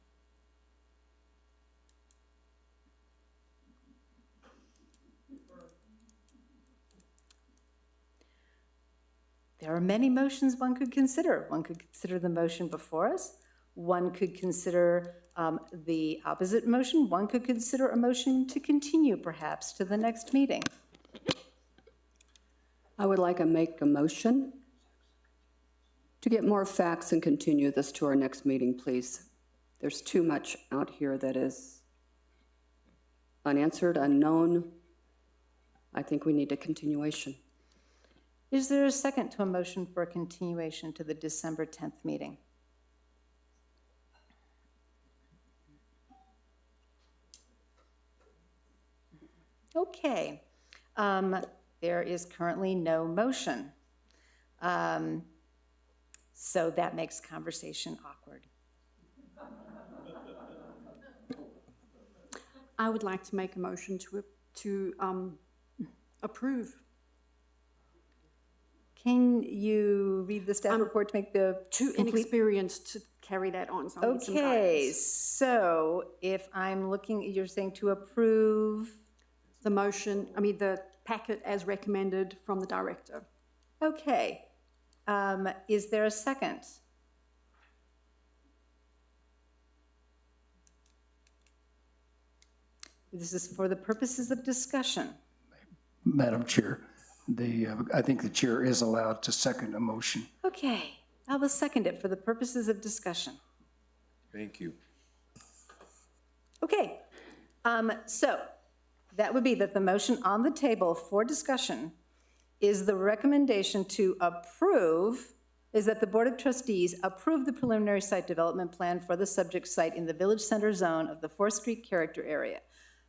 There are many motions one could consider. One could consider the motion before us. One could consider the opposite motion. One could consider a motion to continue, perhaps, to the next meeting. I would like to make a motion to get more facts and continue this to our next meeting, please. There's too much out here that is unanswered, unknown. I think we need a continuation. Is there a second to a motion for a continuation to the December 10th meeting? Okay. There is currently no motion. So that makes conversation awkward. I would like to make a motion to approve. Can you read the staff report to make the Too complete? inexperienced to carry that on, so I need some Okay, guidance. so if I'm looking, you're saying to approve, The motion, the packet as recommended from the director. okay. Is there a second? This is for the purposes of discussion. Madam Chair, I think the chair is allowed to second a motion. Okay, I will second it for the purposes of discussion. Thank you. Okay, so that would be that the motion on the table for discussion is the recommendation to approve, is that the Board of Trustees approve the preliminary site development plan for the subject site in the Village Center zone of the 4th Street character area.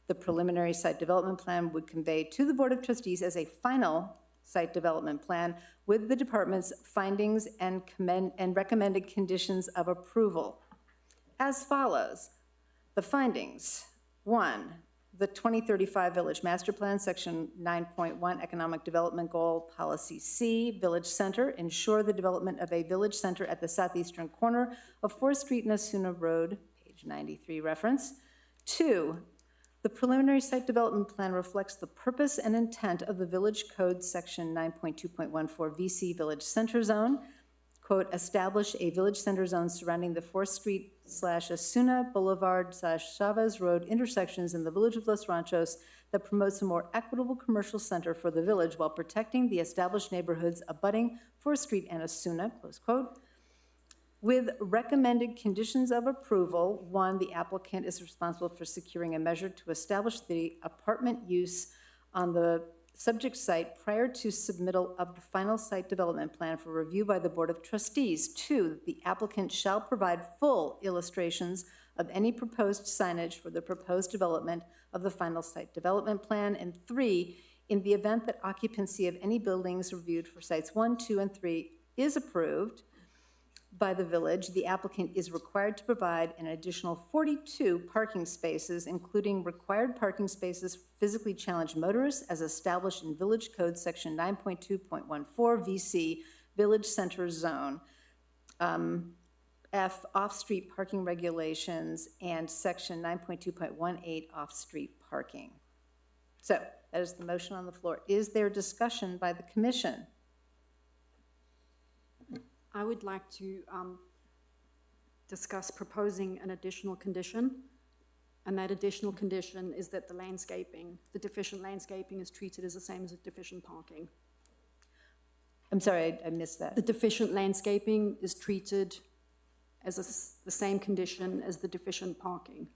The preliminary site development plan would convey to the Board of Trustees as a final site development plan with the department's findings and recommended conditions of approval. As follows. The findings: 1, the 2035 Village Master Plan, Section 9.1, Economic Development Goal, Policy C, Village Center, ensure the development of a village center at the southeastern corner of 4th Street and Asuna Road, page 93 reference. 2, the preliminary site development plan reflects the purpose and intent of the Village Code, Section 9.2.14 VC Village Center Zone. Quote, establish a village center zone surrounding the 4th Street / Asuna Boulevard / Chavez Road intersections in the village of Los Ranchos that promotes a more equitable commercial center for the village while protecting the established neighborhoods abutting 4th Street and Asuna, close quote. With recommended conditions of approval, 1, the applicant is responsible for securing a measure to establish the apartment use on the subject site prior to submittal of the final site development plan for review by the Board of Trustees. 2, the applicant shall provide full illustrations of any proposed signage for the proposed development of the final site development plan. And 3, in the event that occupancy of any buildings reviewed for sites 1, 2, and 3 is approved by the village, the applicant is required to provide an additional 42 parking spaces, including required parking spaces for physically challenged motorists as established in Village Code Section 9.2.14 VC Village Center Zone, F, off-street parking regulations, and Section 9.2.18 off-street parking. So that is the motion on the floor. Is there discussion by the commission? I would like to discuss proposing an additional condition, and that additional condition is that the deficient landscaping is treated as the same as the deficient parking. I'm sorry, I missed that. The deficient landscaping is treated as the same condition as the deficient parking.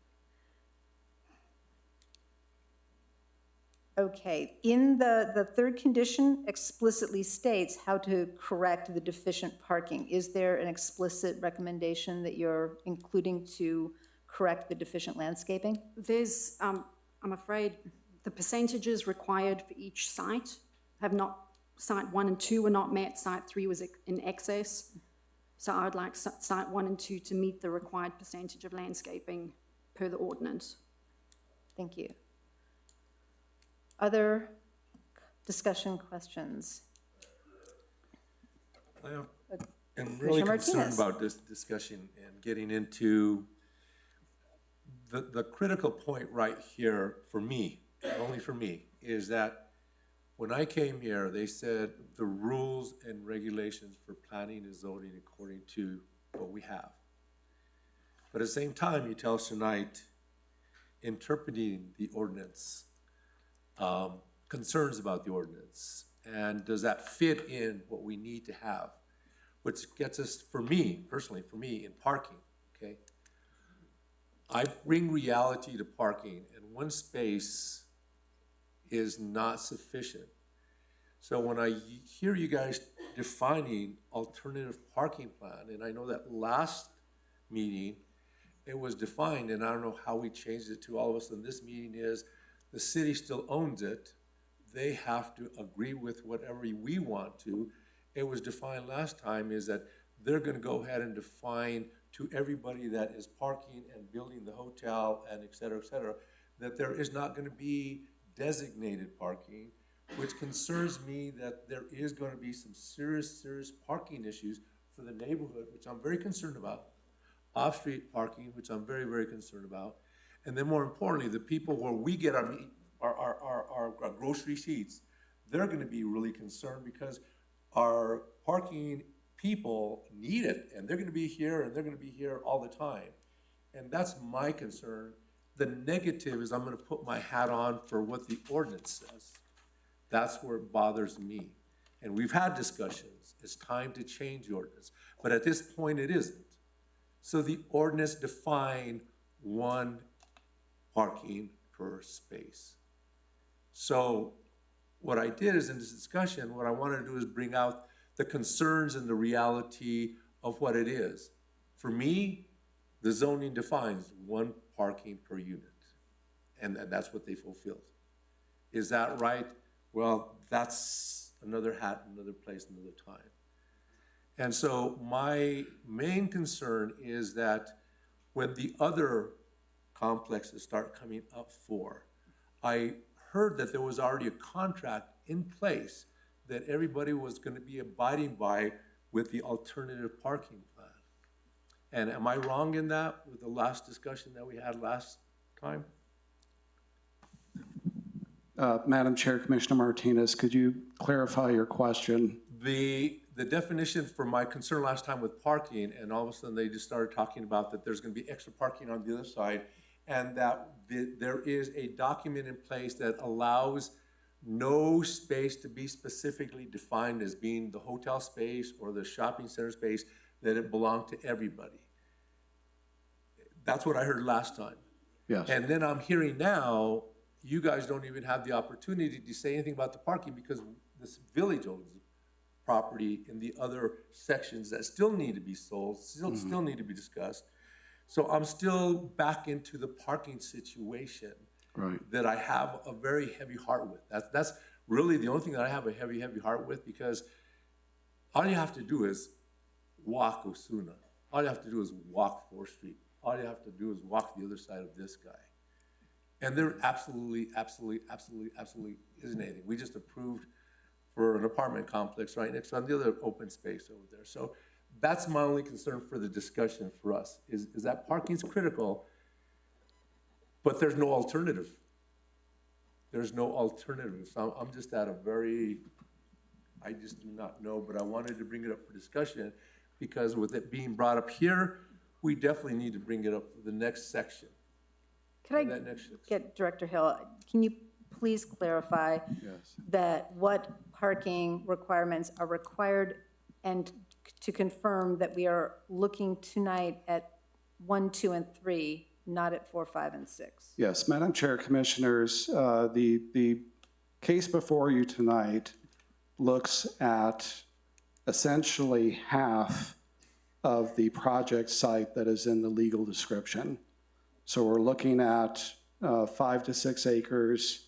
Okay, in the third condition explicitly states how to correct the deficient parking. Is there an explicit recommendation that you're including to correct the deficient landscaping? There's, I'm afraid, the percentages required for each site have not, site 1 and 2 were not met, site 3 was in excess. So I would like site 1 and 2 to meet the required percentage of landscaping per the ordinance. Thank you. Other discussion questions? I'm really Commissioner concerned Martinez. about this discussion and getting into the critical point right here for me, only for me, is that when I came here, they said the rules and regulations for planning and zoning according to what we have. But at the same time, you tell us tonight, interpreting the ordinance, concerns about the ordinance, and does that fit in what we need to have? Which gets us, for me, personally, for me, in parking, okay? I bring reality to parking, and one space is not sufficient. So when I hear you guys defining alternative parking plan, and I know that last meeting, it was defined, and I don't know how we changed it to all of us in this meeting is, the city still owns it. They have to agree with whatever we want to. It was defined last time is that they're gonna go ahead and define to everybody that is parking and building the hotel and et cetera, that there is not gonna be designated parking, which concerns me that there is gonna be some serious parking issues for the neighborhood, which I'm very concerned about. Off-street parking, which I'm very, very concerned about. And then more importantly, the people where we get our grocery sheets, they're gonna be really concerned because our parking people need it, and they're gonna be here, and they're gonna be here all the time. And that's my concern. The negative is I'm gonna put my hat on for what the ordinance says. That's where it bothers me. And we've had discussions. It's time to change the ordinance. But at this point, it isn't. So the ordinance defined 1 parking per space. So what I did is in this discussion, what I wanted to do is bring out the concerns and the reality of what it is. For me, the zoning defines 1 parking per unit, and that's what they fulfilled. Is that right? Well, that's another hat, another place, another time. And so my main concern is that when the other complexes start coming up for, I heard that there was already a contract in place that everybody was going to be abiding by with the alternative parking plan. And am I wrong in that with the last discussion that we had last time? Madam Chair, Commissioner Martinez, could you clarify your question? The definition for my concern last time with parking, and all of a sudden they just started talking about that there's going to be extra parking on the other side, and that there is a document in place that allows no space to be specifically defined as being the hotel space or the shopping center space, that it belonged to everybody. That's what I heard last time. Yes. And then I'm hearing now, you guys don't even have the opportunity to say anything about the parking because this village owns property in the other sections that still need to be sold, still need to be discussed. So I'm still back into the parking situation that I have a very heavy heart with. That's really the only thing that I have a heavy heart with, because all you have to do is walk Osuna. All you have to do is walk 4th Street. All you have to do is walk the other side of this guy. And there absolutely isn't anything. We just approved for an apartment complex right next on the other open space over there. So that's my only concern for the discussion for us, is that parking's critical, but there's no alternative. There's no alternative. So I'm just at a very, I just do not know, but I wanted to bring it up for discussion because with it being brought up here, we definitely need to bring it up for the next section. Could I get Director Hill, can you please clarify that what parking requirements are required, and to confirm that we are looking tonight at 1, 2, and 3, not at 4, 5, and 6? Yes, Madam Chair, Commissioners, the case before you tonight looks at essentially half of the project site that is in the legal description. So we're looking at 5 to 6 acres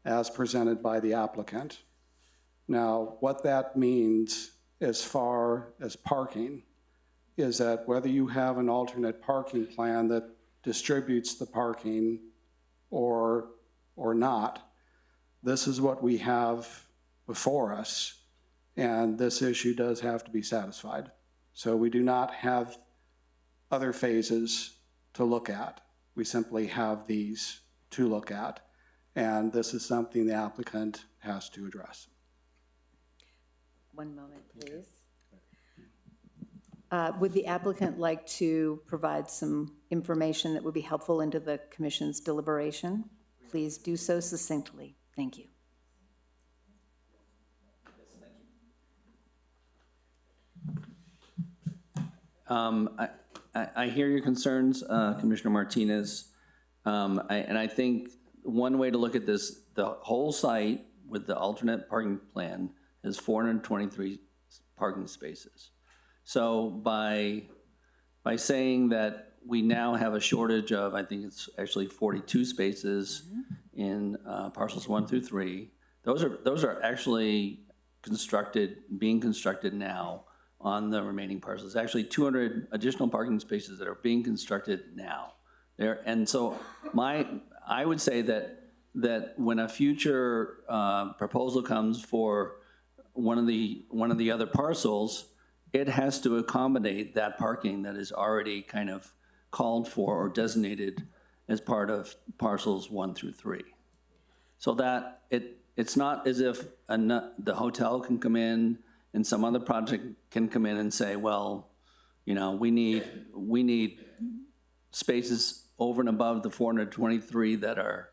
as presented by the applicant. Now, what that means as far as parking is that whether you have an alternate parking plan that distributes the parking or not, this is what we have before us, and this issue does have to be satisfied. So we do not have other phases to look at. We simply have these to look at, and this is something the applicant has to address. One moment, please. Would the applicant like to provide some information that would be helpful into the commission's deliberation? Please do so succinctly. Thank you. I hear your concerns, Commissioner Martinez. And I think one way to look at this, the whole site with the alternate parking plan is 423 parking spaces. So by saying that we now have a shortage of, I think it's actually 42 spaces in parcels 1 through 3, those are actually being constructed now on the remaining parcels. Actually 200 additional parking spaces that are being constructed now. And so I would say that when a future proposal comes for one of the other parcels, it has to accommodate that parking that is already kind of called for or designated as part of parcels 1 through 3. So that it's not as if the hotel can come in and some other project can come in and say, well, you know, we need spaces over and above the 423 that are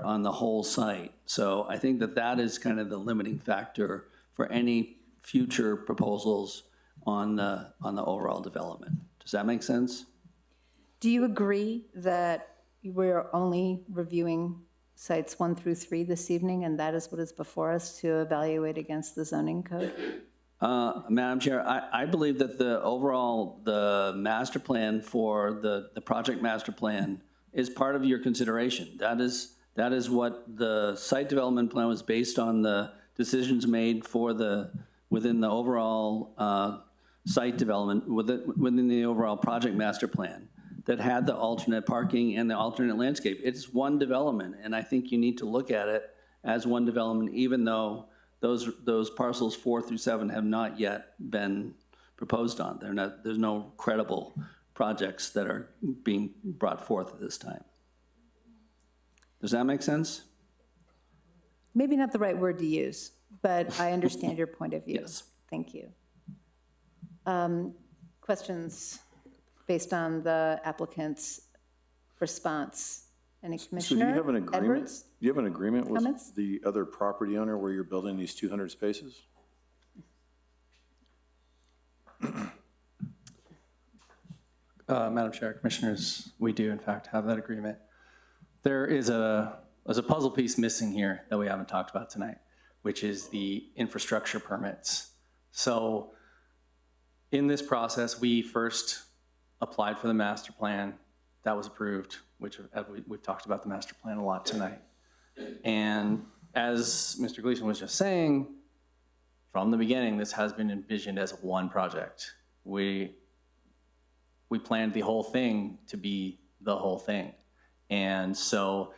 on the whole site. So I think that is kind of the limiting factor for any future proposals on the overall development. Does that make sense? Do you agree that we're only reviewing sites 1 through 3 this evening, and that is what is before us to evaluate against the zoning code? Madam Chair, I believe that the master plan for the project master plan is part of your consideration. That is what the site development plan was based on, the decisions made within the overall site development, within the overall project master plan that had the alternate parking and the alternate landscape. It's one development, and I think you need to look at it as one development, even though those parcels 4 through 7 have not yet been proposed on. There's no credible projects that are being brought forth at this time. Does that make sense? Maybe not the right word to use, but I understand your point of view. Yes. Thank you. Questions based on the applicant's response? Any So commissioner? do you have an agreement? Edwards? Do you have an agreement with Comments? the other property owner where you're building these 200 spaces? Madam Chair, Commissioners, we do in fact have that agreement. There's a puzzle piece missing here that we haven't talked about tonight, which is the infrastructure permits. So in this process, we first applied for the master plan. That was approved, which we've talked about the master plan a lot tonight. And as Mr. Gleason was just saying, from the beginning, this has been envisioned as one project. We planned the whole thing to be the whole thing. And so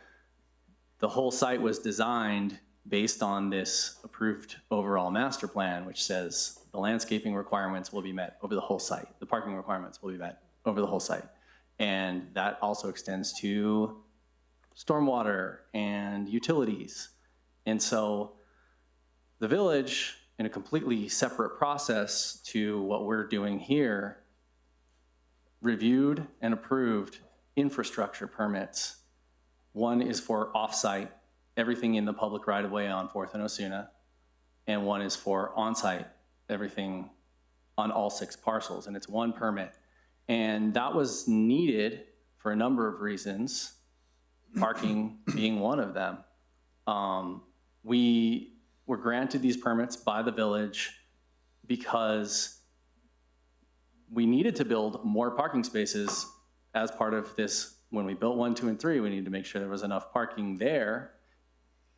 the whole site was designed based on this approved overall master plan, which says the landscaping requirements will be met over the whole site. The parking requirements will be met over the whole site. And that also extends to stormwater and utilities. And so the village, in a completely separate process to what we're doing here, reviewed and approved infrastructure permits. One is for off-site, everything in the public right-of-way on 4th and Osuna, and one is for on-site, everything on all 6 parcels, and it's one permit. And that was needed for a number of reasons, parking being one of them. We were granted these permits by the village because we needed to build more parking spaces as part of this when we built 1, 2, and 3, we needed to make sure there was enough parking there.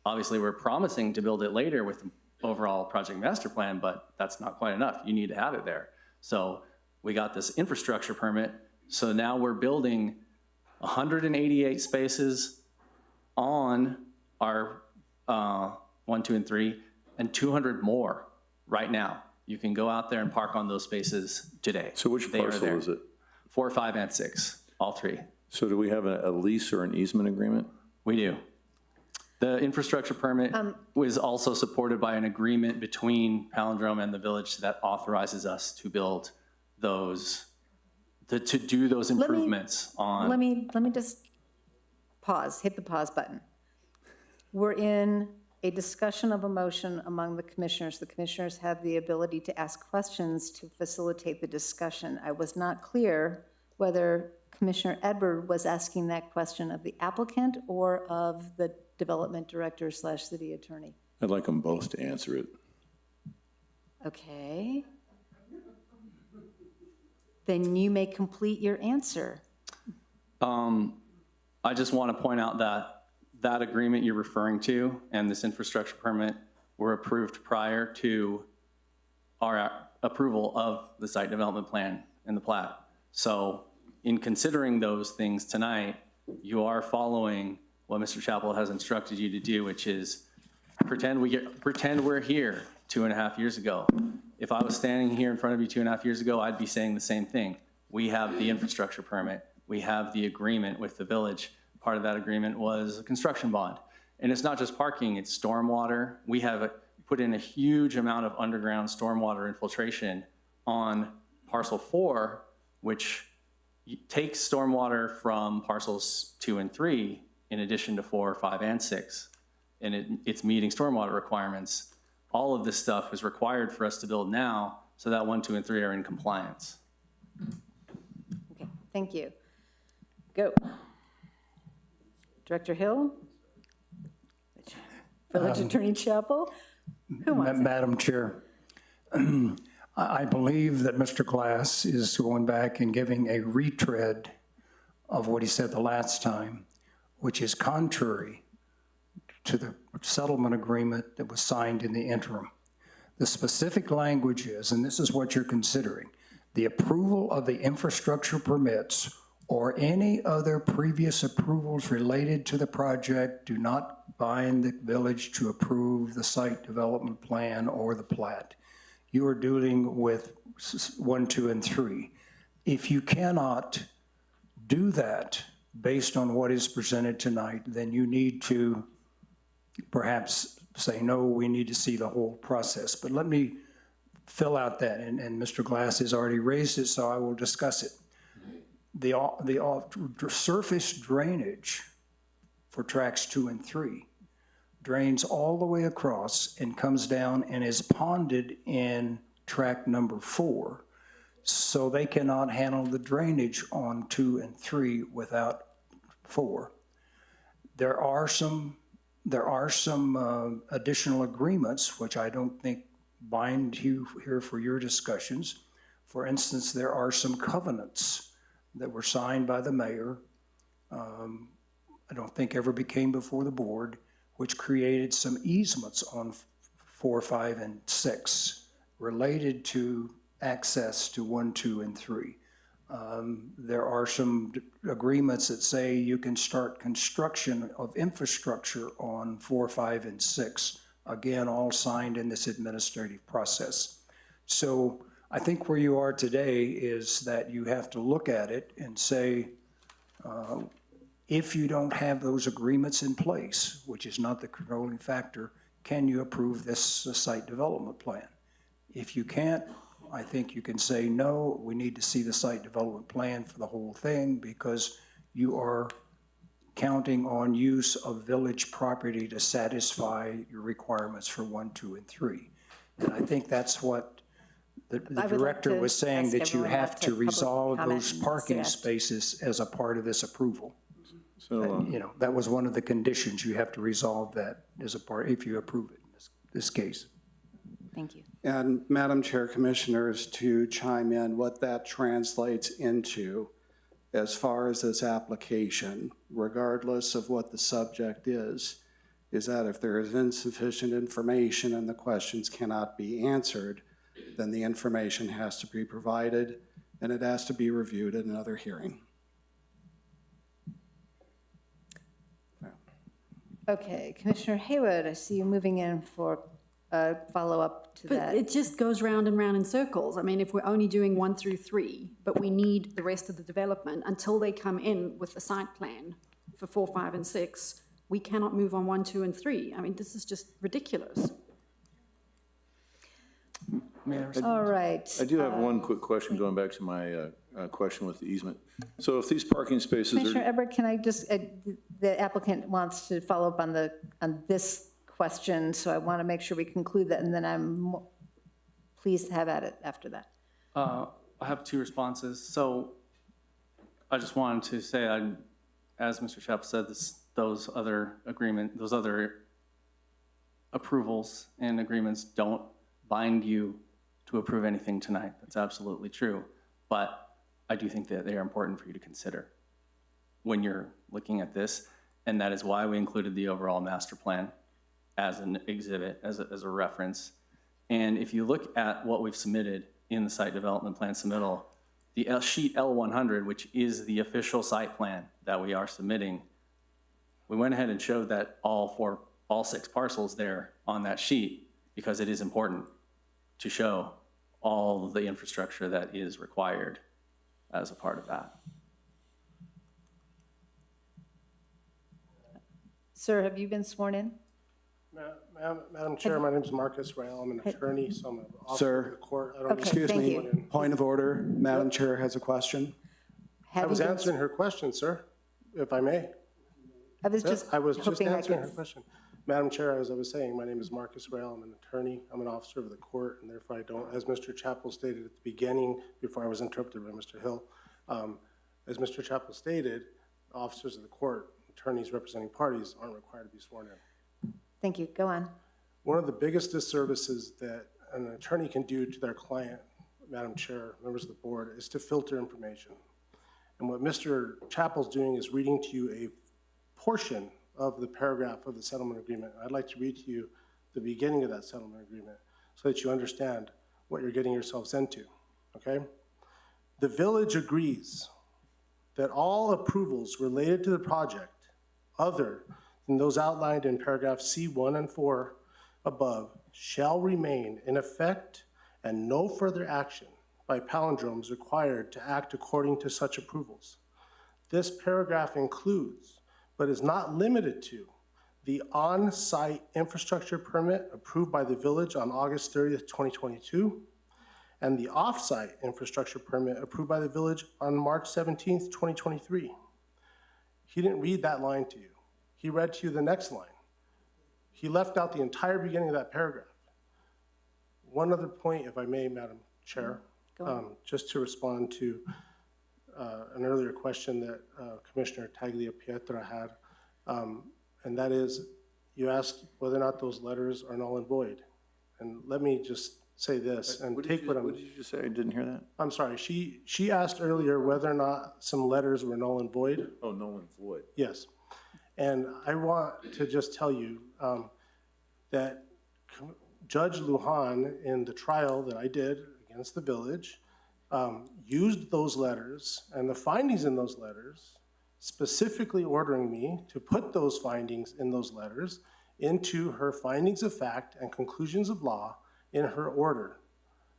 Obviously, we're promising to build it later with the overall project master plan, but that's not quite enough. You need to have it there. So we got this infrastructure permit. So now we're building 188 spaces on our 1, 2, and 3, and 200 more right now. You can go out there and park on those spaces today. So which They are parcel there. is it? 4, 5, and 6, all 3. So do we have a lease or an easement agreement? We do. The infrastructure permit was also supported by an agreement between Palindrome and the village that authorizes us to build those, to do those improvements on. Let me just pause, hit the pause button. We're in a discussion of a motion among the commissioners. The commissioners have the ability to ask questions to facilitate the discussion. I was not clear whether Commissioner Edward was asking that question of the applicant or of the development director / city attorney. I'd like them both to answer it. Okay. Then you may complete your answer. I just want to point out that that agreement you're referring to and this infrastructure permit were approved prior to our approval of the site development plan and the plat. So in considering those things tonight, you are following what Mr. Chappell has instructed you to do, which is pretend we're here 2.5 years ago. If I was standing here in front of you 2.5 years ago, I'd be saying the same thing. We have the infrastructure permit. We have the agreement with the village. Part of that agreement was a construction bond. And it's not just parking, it's stormwater. We have put in a huge amount of underground stormwater infiltration on parcel 4, which takes stormwater from parcels 2 and 3, in addition to 4, 5, and 6. And it's meeting stormwater requirements. All of this stuff is required for us to build now, so that 1, 2, and 3 are in compliance. Okay, thank you. Go. Director Hill? Village Attorney Chappell? Who wants it? Madam Chair, I believe that Mr. Glass is going back and giving a retread of what he said the last time, which is contrary to the settlement agreement that was signed in the interim. The specific language is, and this is what you're considering, the approval of the infrastructure permits or any other previous approvals related to the project do not bind the village to approve the site development plan or the plat. You are dealing with 1, 2, and 3. If you cannot do that based on what is presented tonight, then you need to perhaps say, no, we need to see the whole process. But let me fill out that, and Mr. Glass has already raised it, so I will discuss it. The surface drainage for tracks 2 and 3 drains all the way across and comes down and is ponded in track number 4. So they cannot handle the drainage on 2 and 3 without 4. There are some additional agreements, which I don't think bind you here for your discussions. For instance, there are some covenants that were signed by the mayor, I don't think ever became before the board, which created some easements on 4, 5, and 6 related to access to 1, 2, and 3. There are some agreements that say you can start construction of infrastructure on 4, 5, and 6, again, all signed in this administrative process. So I think where you are today is that you have to look at it and say, if you don't have those agreements in place, which is not the controlling factor, can you approve this site development plan? If you can't, I think you can say, no, we need to see the site development plan for the whole thing because you are counting on use of village property to satisfy your requirements for 1, 2, and 3. And I think that's what the director was saying, that you have to resolve those parking spaces as a part of this approval. So, that was one of the conditions. You have to resolve that as a part, if you approve it in this case. Thank you. And Madam Chair, Commissioners, to chime in, what that translates into as far as this application, regardless of what the subject is that if there is insufficient information and the questions cannot be answered, then the information has to be provided and it has to be reviewed at another hearing. Okay, Commissioner Haywood, I see you moving in for a follow-up to But that. it just goes round and round in circles. I mean, if we're only doing 1 through 3, but we need the rest of the development until they come in with the site plan for 4, 5, and 6, we cannot move on 1, 2, and 3. I mean, this is just ridiculous. All right. I do have one quick question, going back to my question with the easement. So if these parking spaces Commissioner are, Edward, can I just, the applicant wants to follow up on this question, so I want to make sure we conclude that, and then I'm pleased to have at it after that. I have 2 responses. So I just wanted to say, as Mr. Chappell said, those other approvals and agreements don't bind you to approve anything tonight. That's absolutely true. But I do think that they are important for you to consider when you're looking at this, and that is why we included the overall master plan as an exhibit, as a reference. And if you look at what we've submitted in the site development plan submittal, the sheet L100, which is the official site plan that we are submitting, we went ahead and showed that all 6 parcels there on that sheet, because it is important to show all the infrastructure that is required as a part of that. Sir, have you been sworn in? Madam Chair, my name is Marcus Rail. I'm an attorney, so I'm an officer Sir. of the court. I don't Okay, Excuse thank me, you. point of order. Madam Chair has a question. I was answering her question, sir, if I may. I was just I was just hoping I answering her could. question. Madam Chair, as I was saying, my name is Marcus Rail. I'm an attorney. I'm an officer of the court, and therefore I don't, as Mr. Chappell stated at the beginning, before I was interrupted by Mr. Hill, as Mr. Chappell stated, officers of the court, attorneys representing parties aren't required to be sworn in. Thank you. Go on. One of the biggest disservices that an attorney can do to their client, Madam Chair, members of the board, is to filter information. And what Mr. Chappell's doing is reading to you a portion of the paragraph of the settlement agreement. I'd like to read to you the beginning of that settlement agreement so that you understand what you're getting yourselves into, okay? The village agrees that all approvals related to the project, other than those outlined in paragraph C1 and 4 above, shall remain in effect, and no further action by Palindrome is required to act according to such approvals. This paragraph includes, but is not limited to, the on-site infrastructure permit approved by the village on August 30th, 2022, and the off-site infrastructure permit approved by the village on March 17th, 2023. He didn't read that line to you. He read to you the next line. He left out the entire beginning of that paragraph. One other point, if I may, Madam Chair, just to respond to an earlier question that Commissioner Tagliapietra had, and that is, you asked whether or not those letters are null and void. And let me just say this, and what take what I'm... What did you just say? I didn't hear that. I'm sorry, she asked earlier whether or not some letters were null and void. Oh, null and void. Yes. And I want to just tell you that Judge Lujan, in the trial that I did against the village, used those letters and the findings in those letters, specifically ordering me to put those findings in those letters into her findings of fact and conclusions of law in her order.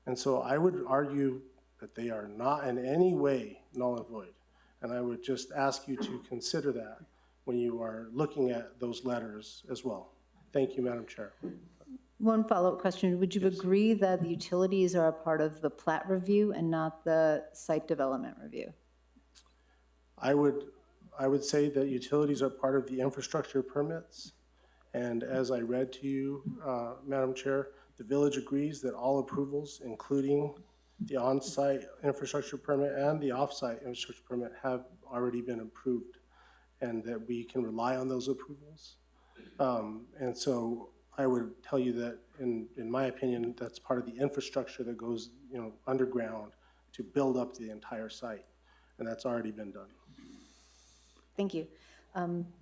And so I would argue that they are not in any way null and void. And I would just ask you to consider that when you are looking at those letters as well. Thank you, Madam Chair. One follow-up question. Would you agree that the utilities are a part of the plat review and not the site development review? I would say that utilities are part of the infrastructure permits. And as I read to you, Madam Chair, the village agrees that all approvals, including the on-site infrastructure permit and the off-site infrastructure permit, have already been approved, and that we can rely on those approvals. And so I would tell you that, in my opinion, that's part of the infrastructure that goes, underground to build up the entire site. and that's already been done. Thank you.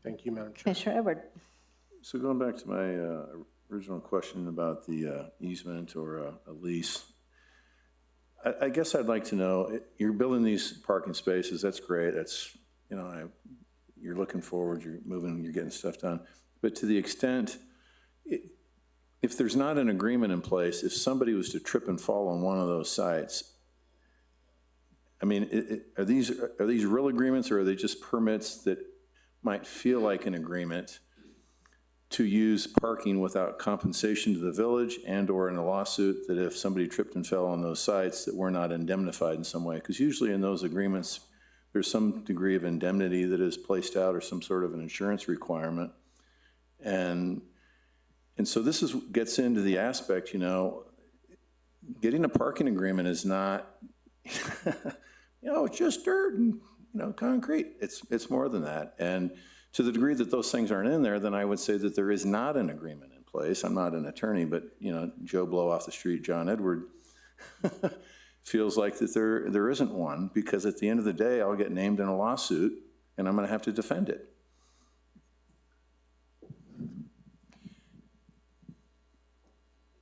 Thank you, Madam Chair. Commissioner Edward? So going back to my original question about the easement or a lease, I guess I'd like to know, you're building these parking spaces, that's great, that's, you know, you're looking forward, you're moving, you're getting stuff done. But to the extent, if there's not an agreement in place, if somebody was to trip and fall on one of those sites, I mean, are these real agreements, or are they just permits that might feel like an agreement to use parking without compensation to the village, and or in a lawsuit that if somebody tripped and fell on those sites that we're not indemnified in some way? Because usually in those agreements, there's some degree of indemnity that is placed out or some sort of an insurance requirement. And so this gets into the aspect, you know, getting a parking agreement is not, you know, it's just dirt and, you know, concrete. It's more than that. And to the degree that those things aren't in there, then I would say that there is not an agreement in place. I'm not an attorney, but, you know, Joe Blow off the street, John Edward, feels like that there isn't one, because at the end of the day, I'll get named in a lawsuit and I'm going to have to defend it.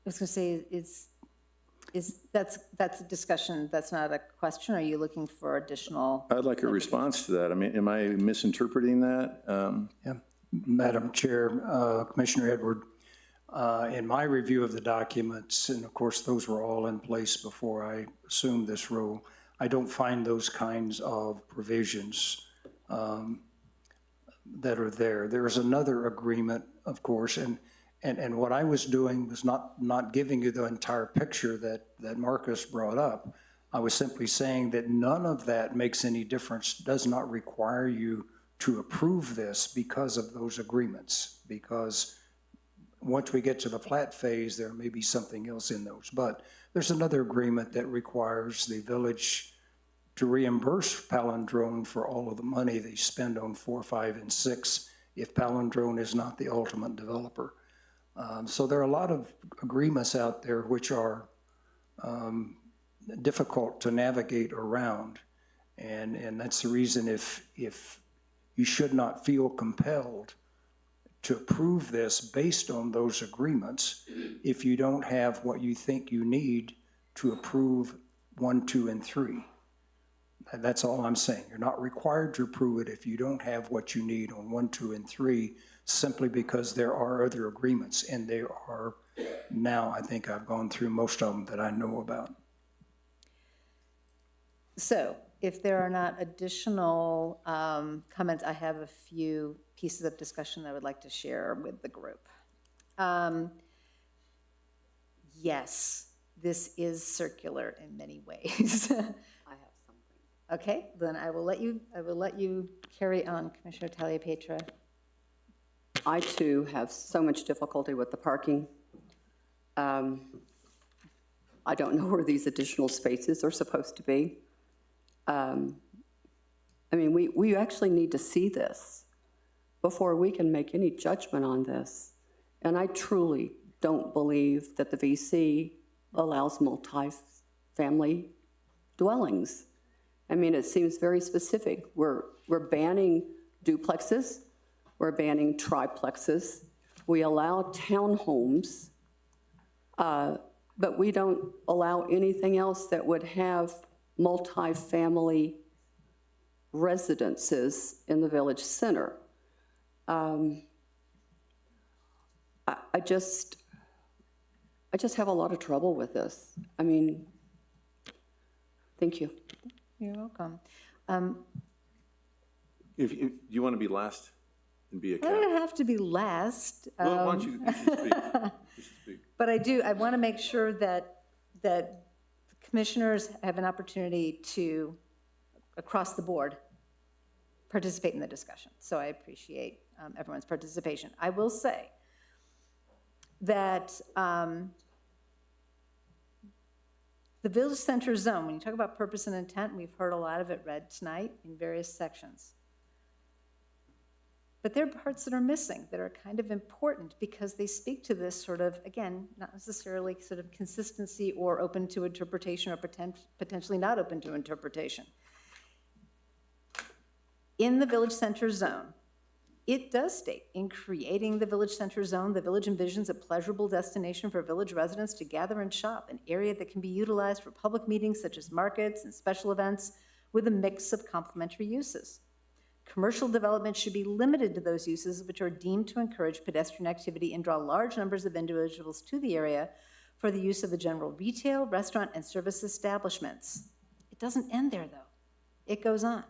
I was going to say, that's a discussion, that's not a question. Are you looking for additional? I'd like a response to that. I mean, am I misinterpreting that? Yeah. Madam Chair, Commissioner Edward, in my review of the documents, and of course those were all in place before I assumed this role, I don't find those kinds of provisions that are there. There is another agreement, of course, and what I was doing was not giving you the entire picture that Marcus brought up. I was simply saying that none of that makes any difference, does not require you to approve this because of those agreements, because once we get to the plat phase, there may be something else in those. But there's another agreement that requires the village to reimburse Palindrome for all of the money they spend on 4, 5, and 6 if Palindrome is not the ultimate developer. So there are a lot of agreements out there which are difficult to navigate around. And that's the reason if you should not feel compelled to approve this based on those agreements if you don't have what you think you need to approve 1, 2, and 3. That's all I'm saying. You're not required to approve it if you don't have what you need on 1, 2, and 3, simply because there are other agreements, and they are now, I think I've gone through most of them that I know about. So if there are not additional comments, I have a few pieces of discussion I would like to share with the group. Yes, this is circular in many ways. I have something. Okay, then I will let you carry on, Commissioner Tagliapietra. I too have so much difficulty with the parking. I don't know where these additional spaces are supposed to be. I mean, we actually need to see this before we can make any judgment on this. And I truly don't believe that the VC allows multi-family dwellings. I mean, it seems very specific. We're banning duplexes. We're banning triplexes. We allow townhomes, but we don't allow anything else that would have multi-family residences in the village center. I just have a lot of trouble with this. I mean, thank you. You're welcome. Do you want to be last and be a I cat? don't have to be last. Well, why don't you should speak. You should speak. But I want to make sure that commissioners have an opportunity to, across the board, participate in the discussion. So I appreciate everyone's participation. I will say that the village center zone, when you talk about purpose and intent, we've heard a lot of it read tonight in various sections. But there are parts that are missing that are kind of important because they speak to this sort of, again, not necessarily sort of consistency or open to interpretation or potentially not open to interpretation. in the village center zone, it does state, in creating the village center zone, the village envisions a pleasurable destination for village residents to gather and shop, an area that can be utilized for public meetings such as markets and special events with a mix of complementary uses. Commercial development should be limited to those uses which are deemed to encourage pedestrian activity and draw large numbers of individuals to the area for the use of the general retail, restaurant, and service establishments. It doesn't end there, though. It goes on.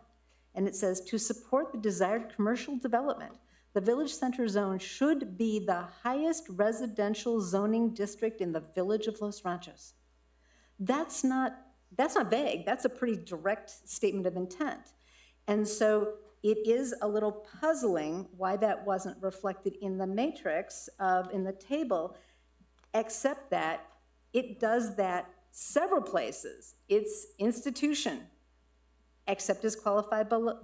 And it says, to support the desired commercial development, the village center zone should be the highest residential zoning district in the village of Los Ranchos. That's not vague. That's a pretty direct statement of intent. And so it is a little puzzling why that wasn't reflected in the matrix in the table, except that it does that several places. It's institution, except as qualified below,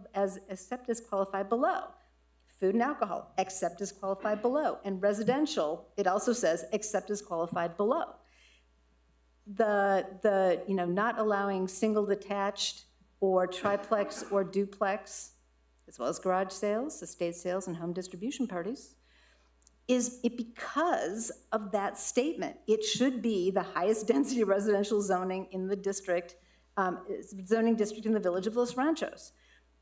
Food and alcohol, except as qualified below. And residential, it also says, except as qualified below. Not allowing single detached or triplex or duplex, as well as garage sales, estate sales, and home distribution parties, is it because of that statement. It should be the highest density residential zoning in the district, zoning district in the village of Los Ranchos.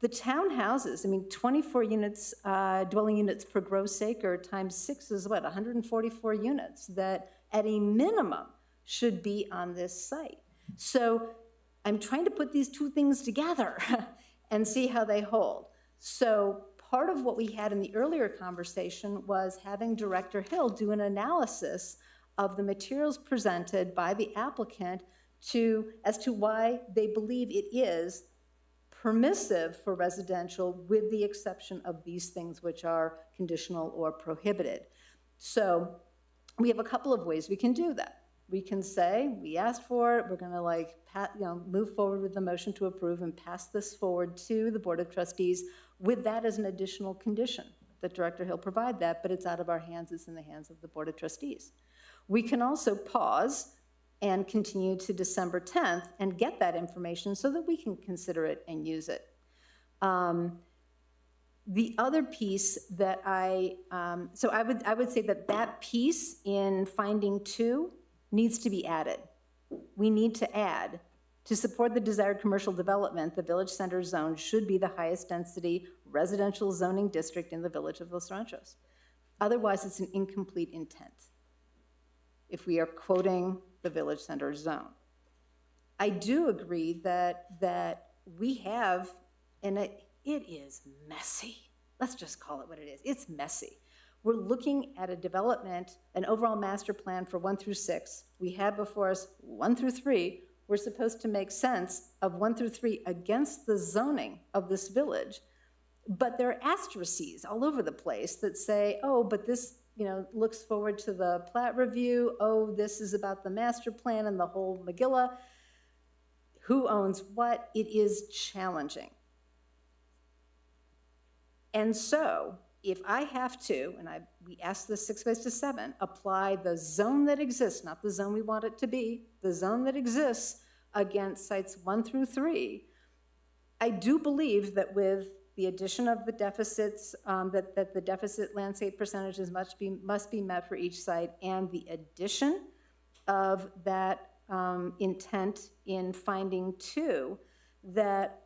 The townhouses, 24 units, dwelling units per gross acre times 6 is what, 144 units that at a minimum should be on this site. So I'm trying to put these two things together and see how they hold. So part of what we had in the earlier conversation was having Director Hill do an analysis of the materials presented by the applicant as to why they believe it is permissive for residential with the exception of these things which are conditional or prohibited. So we have a couple of ways we can do that. We can say, we asked for it, we're gonna move forward with the motion to approve and pass this forward to the Board of Trustees with that as an additional condition, that Director Hill provide that, but it's out of our hands, it's in the hands of the Board of Trustees. We can also pause and continue to December 10th and get that information so that we can consider it and use it. The other piece that I would say that piece in finding 2 needs to be added. We need to add, to support the desired commercial development, the village center zone should be the highest density residential zoning district in the village of Los Ranchos. Otherwise, it's an incomplete intent if we are quoting the village center zone. I do agree that we have, and it is messy. Let's just call it what it is. It's messy. We're looking at a development, an overall master plan for 1 through 6. We have before us 1 through 3. We're supposed to make sense of 1 through 3 against the zoning of this village. But there are asterisks all over the place that say, oh, but this looks forward to the plat review. Oh, this is about the master plan and the whole Megillah. Who owns what? It is challenging. And so, if I have to, and we asked this 6 ways to 7, apply the zone that exists, not the zone we want it to be, the zone that exists against sites 1 through 3, I do believe that with the addition of the deficits, that the deficit landscape percentages must be met for each site, and the addition of that intent in finding 2, that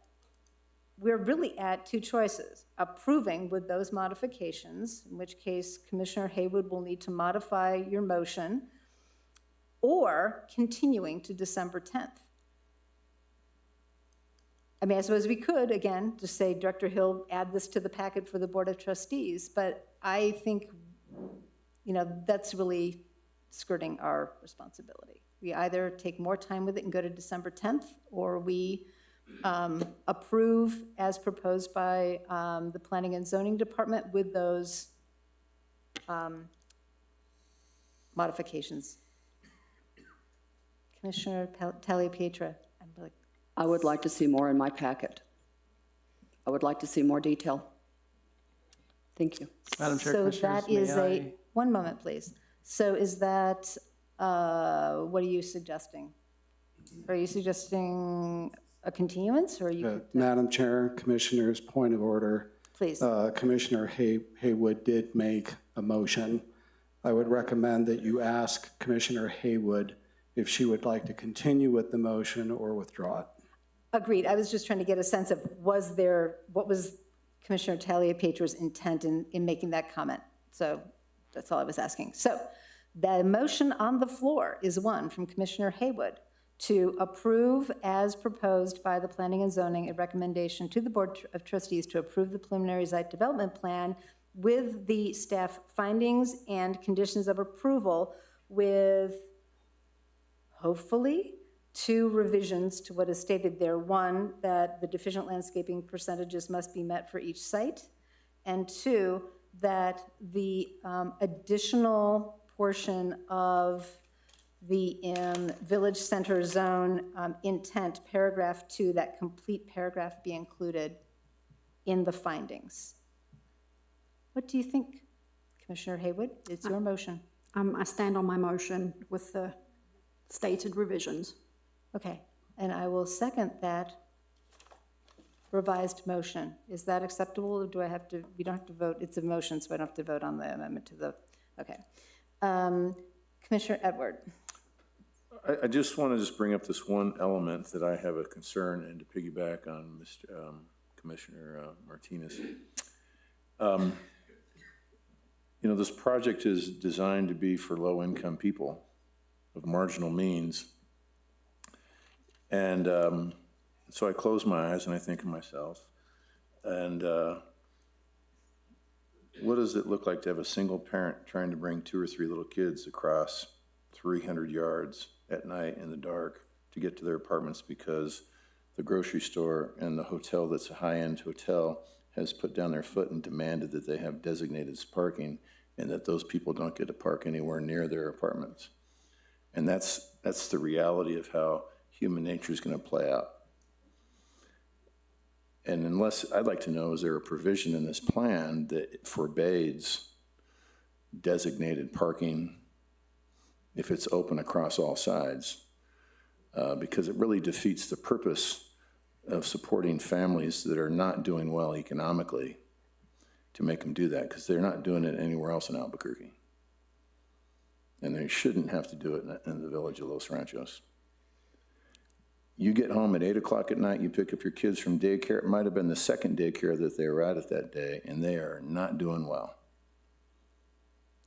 we're really at 2 choices: approving with those modifications, in which case Commissioner Haywood will need to modify your motion, or continuing to December 10th. I suppose we could, again, just say, Director Hill, add this to the packet for the Board of Trustees, but I think, that's really skirting our responsibility. We either take more time with it and go to December 10th, or we approve as proposed by the Planning and Zoning Department with those modifications. Commissioner Talley-Pietra, I would like to see more in my packet. I would like to see more detail. Thank you. Madam Chair, So Commissioners, that is may one moment, please. So is that, what are you suggesting? Are you suggesting a continuance, or you? Madam Chair, Commissioners, point of order. Please. Commissioner Haywood did make a motion. I would recommend that you ask Commissioner Haywood if she would like to continue with the motion or withdraw it. Agreed. I was just trying to get a sense of, what was Commissioner Talia-Patra's intent in making that comment? So that's all I was asking. So the motion on the floor is one from Commissioner Haywood to approve as proposed by the Planning and Zoning, a recommendation to the Board of Trustees to approve the preliminary site development plan with the staff findings and conditions of approval, with hopefully 2 revisions to what is stated there. 1, that the deficient landscaping percentages must be met for each site, and 2, that the additional portion of the Village Center Zone intent, paragraph 2, that complete paragraph be included in the findings. What do you think, Commissioner Haywood? It's your motion. I stand on my motion with the stated revisions. Okay, and I will second that revised motion. Is that acceptable, or do I have to, we don't have to vote, it's a motion, so I don't have to vote on the amendment to the, okay. Commissioner Edward. I just want to just bring up this one element that I have a concern, and to piggyback on Mr. Commissioner Martinez. You know, this project is designed to be for low-income people of marginal means. And so I close my eyes and I think of myself, and what does it look like to have a single parent trying to bring 2 or 3 little kids across 300 yards at night in the dark to get to their apartments because the grocery store and the hotel that's a high-end hotel has put down their foot and demanded that they have designated parking and that those people don't get to park anywhere near their apartments. And that's the reality of how human nature is going to play out. And unless, I'd like to know, is there a provision in this plan that forbids designated parking if it's open across all sides? Because it really defeats the purpose of supporting families that are not doing well economically to make them do that, because they're not doing it anywhere else in Albuquerque. And they shouldn't have to do it in the village of Los Ranchos. You get home at 8 o'clock at night, you pick up your kids from daycare. It might have been the second daycare that they were at that day, and they are not doing well.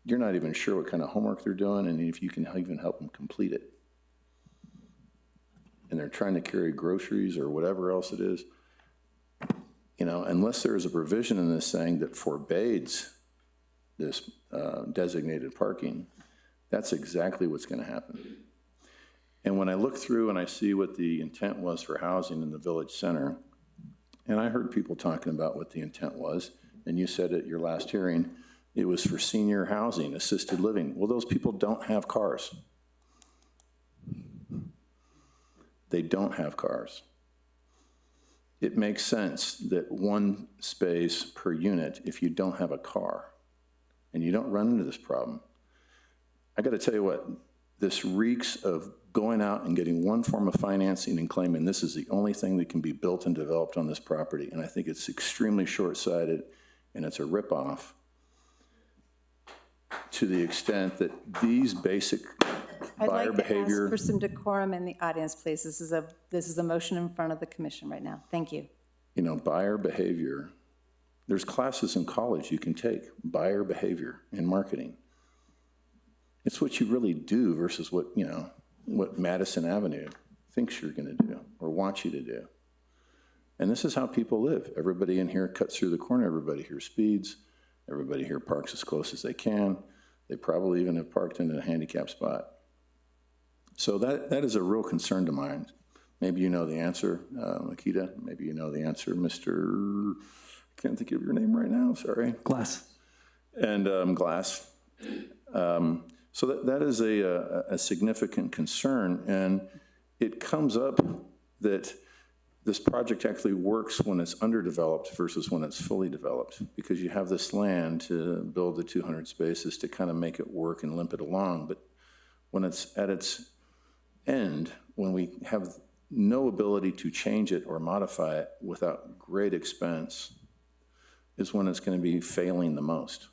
You're not even sure what kind of homework they're doing, and if you can even help them complete it. And they're trying to carry groceries or whatever else it is. You know, unless there is a provision in this thing that forbids this designated parking, that's exactly what's going to happen. And when I look through and I see what the intent was for housing in the village center, and I heard people talking about what the intent was, and you said at your last hearing, it was for senior housing, assisted living. Well, those people don't have cars. They don't have cars. It makes sense that 1 space per unit if you don't have a car, and you don't run into this problem. I got to tell you what, this reeks of going out and getting one form of financing and claiming this is the only thing that can be built and developed on this property. And I think it's extremely short-sighted, and it's a ripoff to the extent that these basic buyer behavior. I'd like to ask for some decorum in the audience, please. This is a motion in front of the commission right now. Thank you. You know, buyer behavior, there's classes in college you can take, buyer behavior in marketing. It's what you really do versus what, you know, what Madison Avenue thinks you're going to do or wants you to do. And this is how people live. Everybody in here cuts through the corner. Everybody here speeds. Everybody here parks as close as they can. They probably even have parked in a handicapped spot. So that is a real concern to mine. Maybe you know the answer, Makita. Maybe you know the answer, Mr. Can't think of your name right now, sorry. Glass. And Glass. So that is a significant concern, and it comes up that this project actually works when it's underdeveloped versus when it's fully developed, because you have this land to build the 200 spaces to kind of make it work and limp it along. But when it's at its end, when we have no ability to change it or modify it without great expense is when it's going to be failing the most.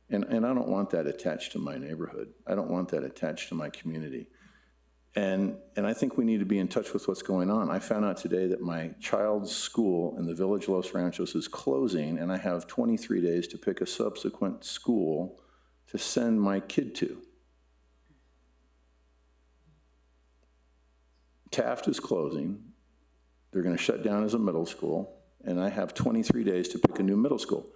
And I don't want that attached to my neighborhood. I don't want that attached to my community. And I think we need to be in touch with what's going on. I found out today that my child's school in the village of Los Ranchos is closing, and I have 23 days to pick a subsequent school to send my kid to. Taft is closing. They're going to shut down as a middle school, and I have 23 days to pick a new middle school.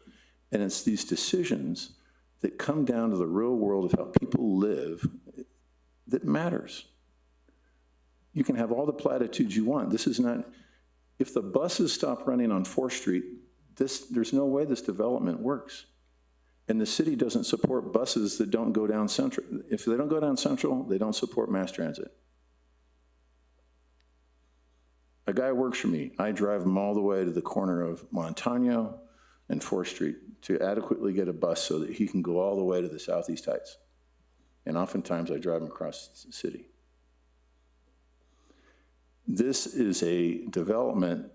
And it's these decisions that come down to the real world of how people live that matters. You can have all the platitudes you want. This is not, if the buses stop running on 4th Street, there's no way this development works. And the city doesn't support buses that don't go down Central. If they don't go down Central, they don't support mass transit. A guy works for me. I drive him all the way to the corner of Montano and 4th Street to adequately get a bus so that he can go all the way to the Southeast Heights. And oftentimes I drive him across the city. This is a development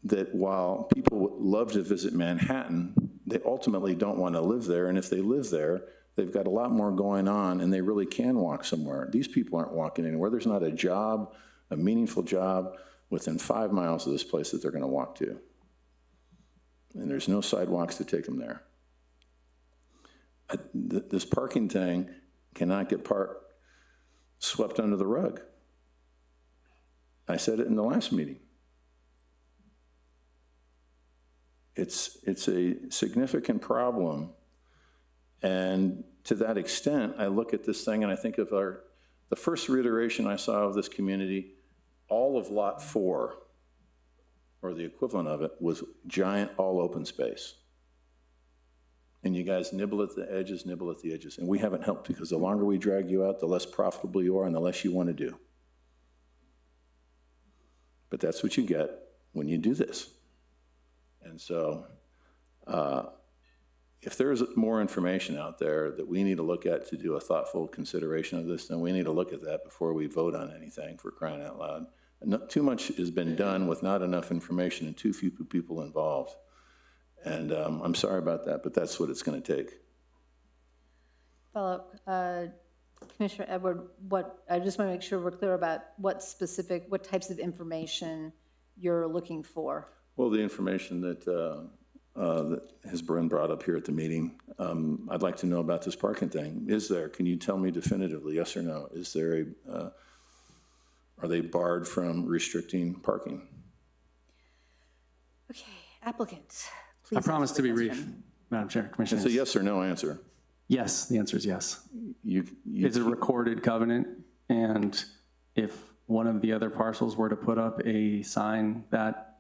that while people love to visit Manhattan, they ultimately don't want to live there. And if they live there, they've got a lot more going on and they really can walk somewhere. These people aren't walking anywhere. There's not a job, a meaningful job within 5 miles of this place that they're going to walk to. And there's no sidewalks to take them there. This parking thing cannot get swept under the rug. I said it in the last meeting. It's a significant problem. And to that extent, I look at this thing and I think of the first reiteration I saw of this community, all of Lot 4, or the equivalent of it, was giant all open space. And you guys nibble at the edges, and we haven't helped because the longer we drag you out, the less profitable you are and the less you want to do. But that's what you get when you do this. And so if there's more information out there that we need to look at to do a thoughtful consideration of this, then we need to look at that before we vote on anything, for crying out loud. Too much has been done with not enough information and too few people involved. And I'm sorry about that, but that's what it's going to take. Follow-up, Commissioner Edward, I just want to make sure we're clear about what types of information you're looking for. Well, the information that has been brought up here at the meeting, I'd like to know about this parking thing. Can you tell me definitively, yes or no? Is there are they barred from restricting parking? Okay, applicants, please. I promise answer to the be question. brief, Madam Chair, Commissioners. It's a yes or no answer. Yes, the answer is yes. It's a recorded covenant, and if one of the other parcels were to put up a sign that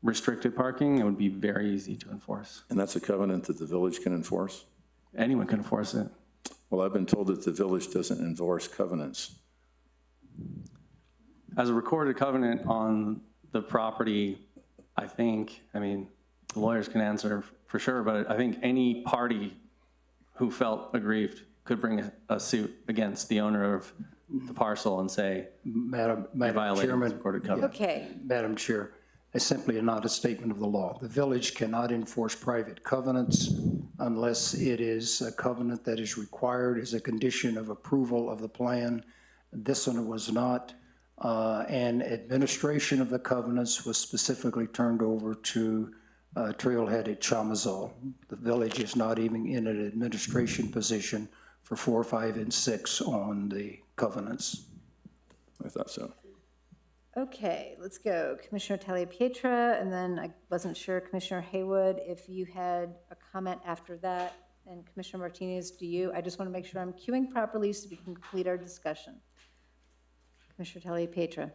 restricted parking, it would be very easy to enforce. And that's a covenant that the village can enforce? Anyone can enforce it. Well, I've been told that the village doesn't enforce covenants. As a recorded covenant on the property, the lawyers can answer for sure, but I think any party who felt aggrieved could bring a suit against the owner of the parcel and say, Madam violated Chairman. the recorded covenant. Okay, Madam Chair, it's simply not a statement of the law. The village cannot enforce private covenants unless it is a covenant that is required as a condition of approval of the plan. This one was not. And administration of the covenants was specifically turned over to Trailhead at Chamizal. The village is not even in an administration position for 4, 5, and 6 on the covenants. I thought so. okay, let's go. Commissioner Tagliapietra, and then I wasn't sure, Commissioner Haywood, if you had a comment after that, and Commissioner Martinez, do you? I just want to make sure I'm queuing properly so we can complete our discussion. Commissioner Tagliapietra.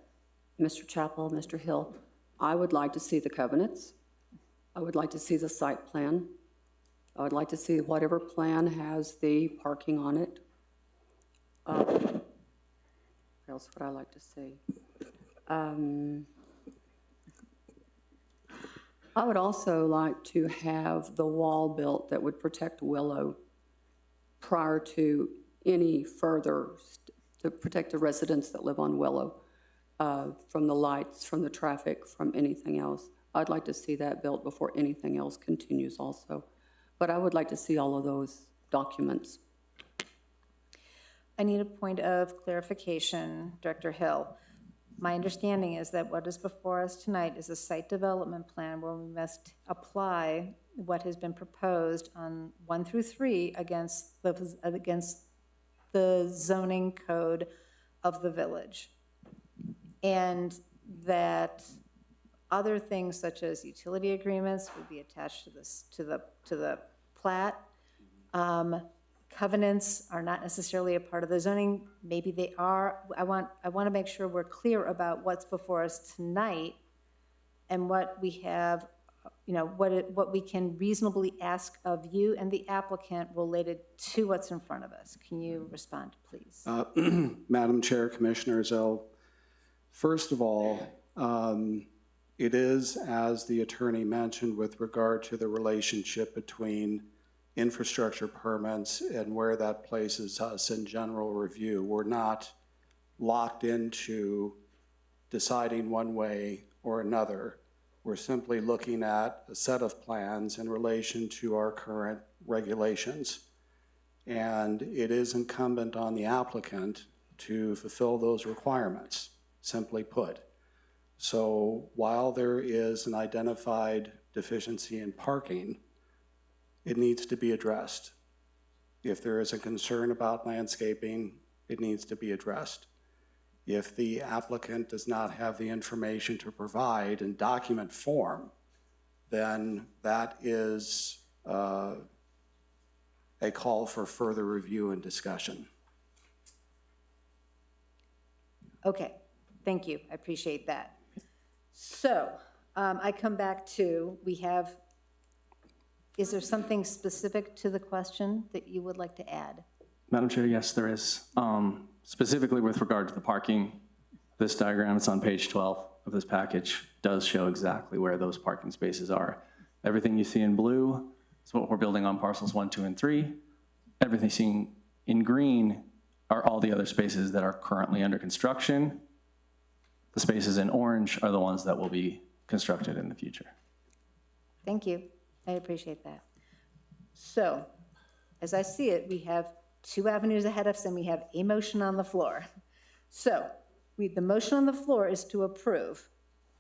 Mr. Chappell, Mr. Hill, I would like to see the covenants. I would like to see the site plan. I would like to see whatever plan has the parking on it. What else would I like to see? I would also like to have the wall built that would protect Willow prior to any further to protect the residents that live on Willow from the lights, from the traffic, from anything else. I'd like to see that built before anything else continues also. But I would like to see all of those documents. I need a point of clarification, Director Hill. My understanding is that what is before us tonight is a site development plan where we must apply what has been proposed on 1 through 3 against the zoning code of the village. And that other things such as utility agreements would be attached to this, to the plat. Covenants are not necessarily a part of the zoning. Maybe they are. I want to make sure we're clear about what's before us tonight and what we have, what we can reasonably ask of you and the applicant related to what's in front of us. Can you respond, please? Madam Chair, Commissioners, first of all, it is, as the attorney mentioned, with regard to the relationship between infrastructure permits and where that places us in general review. We're not locked into deciding one way or another. We're simply looking at a set of plans in relation to our current regulations. And it is incumbent on the applicant to fulfill those requirements, simply put. So while there is an identified deficiency in parking, it needs to be addressed. If there is a concern about landscaping, it needs to be addressed. If the applicant does not have the information to provide in document form, then that is a call for further review and discussion. Okay, thank you. I appreciate that. So I come back to, is there something specific to the question that you would like to add? Madam Chair, yes, there is. Specifically with regard to the parking, this diagram, it's on page 12 of this package, does show exactly where those parking spaces are. Everything you see in blue is what we're building on parcels 1, 2, and 3. Everything seen in green are all the other spaces that are currently under construction. The spaces in orange are the ones that will be constructed in the future. Thank you. I appreciate that. So, as I see it, we have 2 avenues ahead of us and we have a motion on the floor. So, the motion on the floor is to approve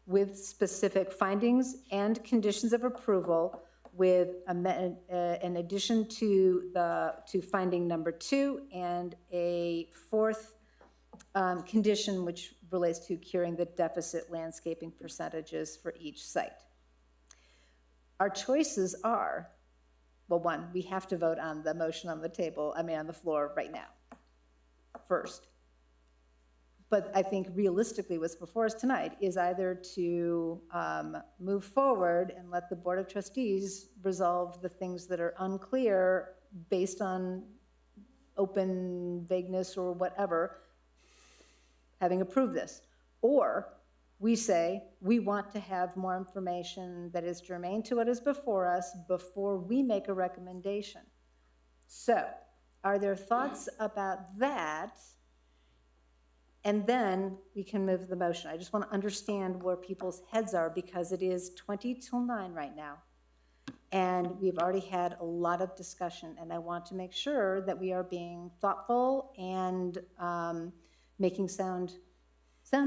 with specific findings and conditions of approval with an addition to finding number 2 and a 4th condition which relates to curing the deficit landscaping percentages for each site. Our choices are, well, 1, we have to vote on the motion on the table, on the floor right now, first. But I think realistically what's before us tonight is either to move forward and let the Board of Trustees resolve the things that are unclear based on open vagueness or whatever, having approved this. Or we say we want to have more information that is germane to what is before us before we make a recommendation. So, are there thoughts about that? And then we can move the motion. I just want to understand where people's heads are because it is 20 till 9 right now. And we've already had a lot of discussion, and I want to make sure that we are being thoughtful and making sound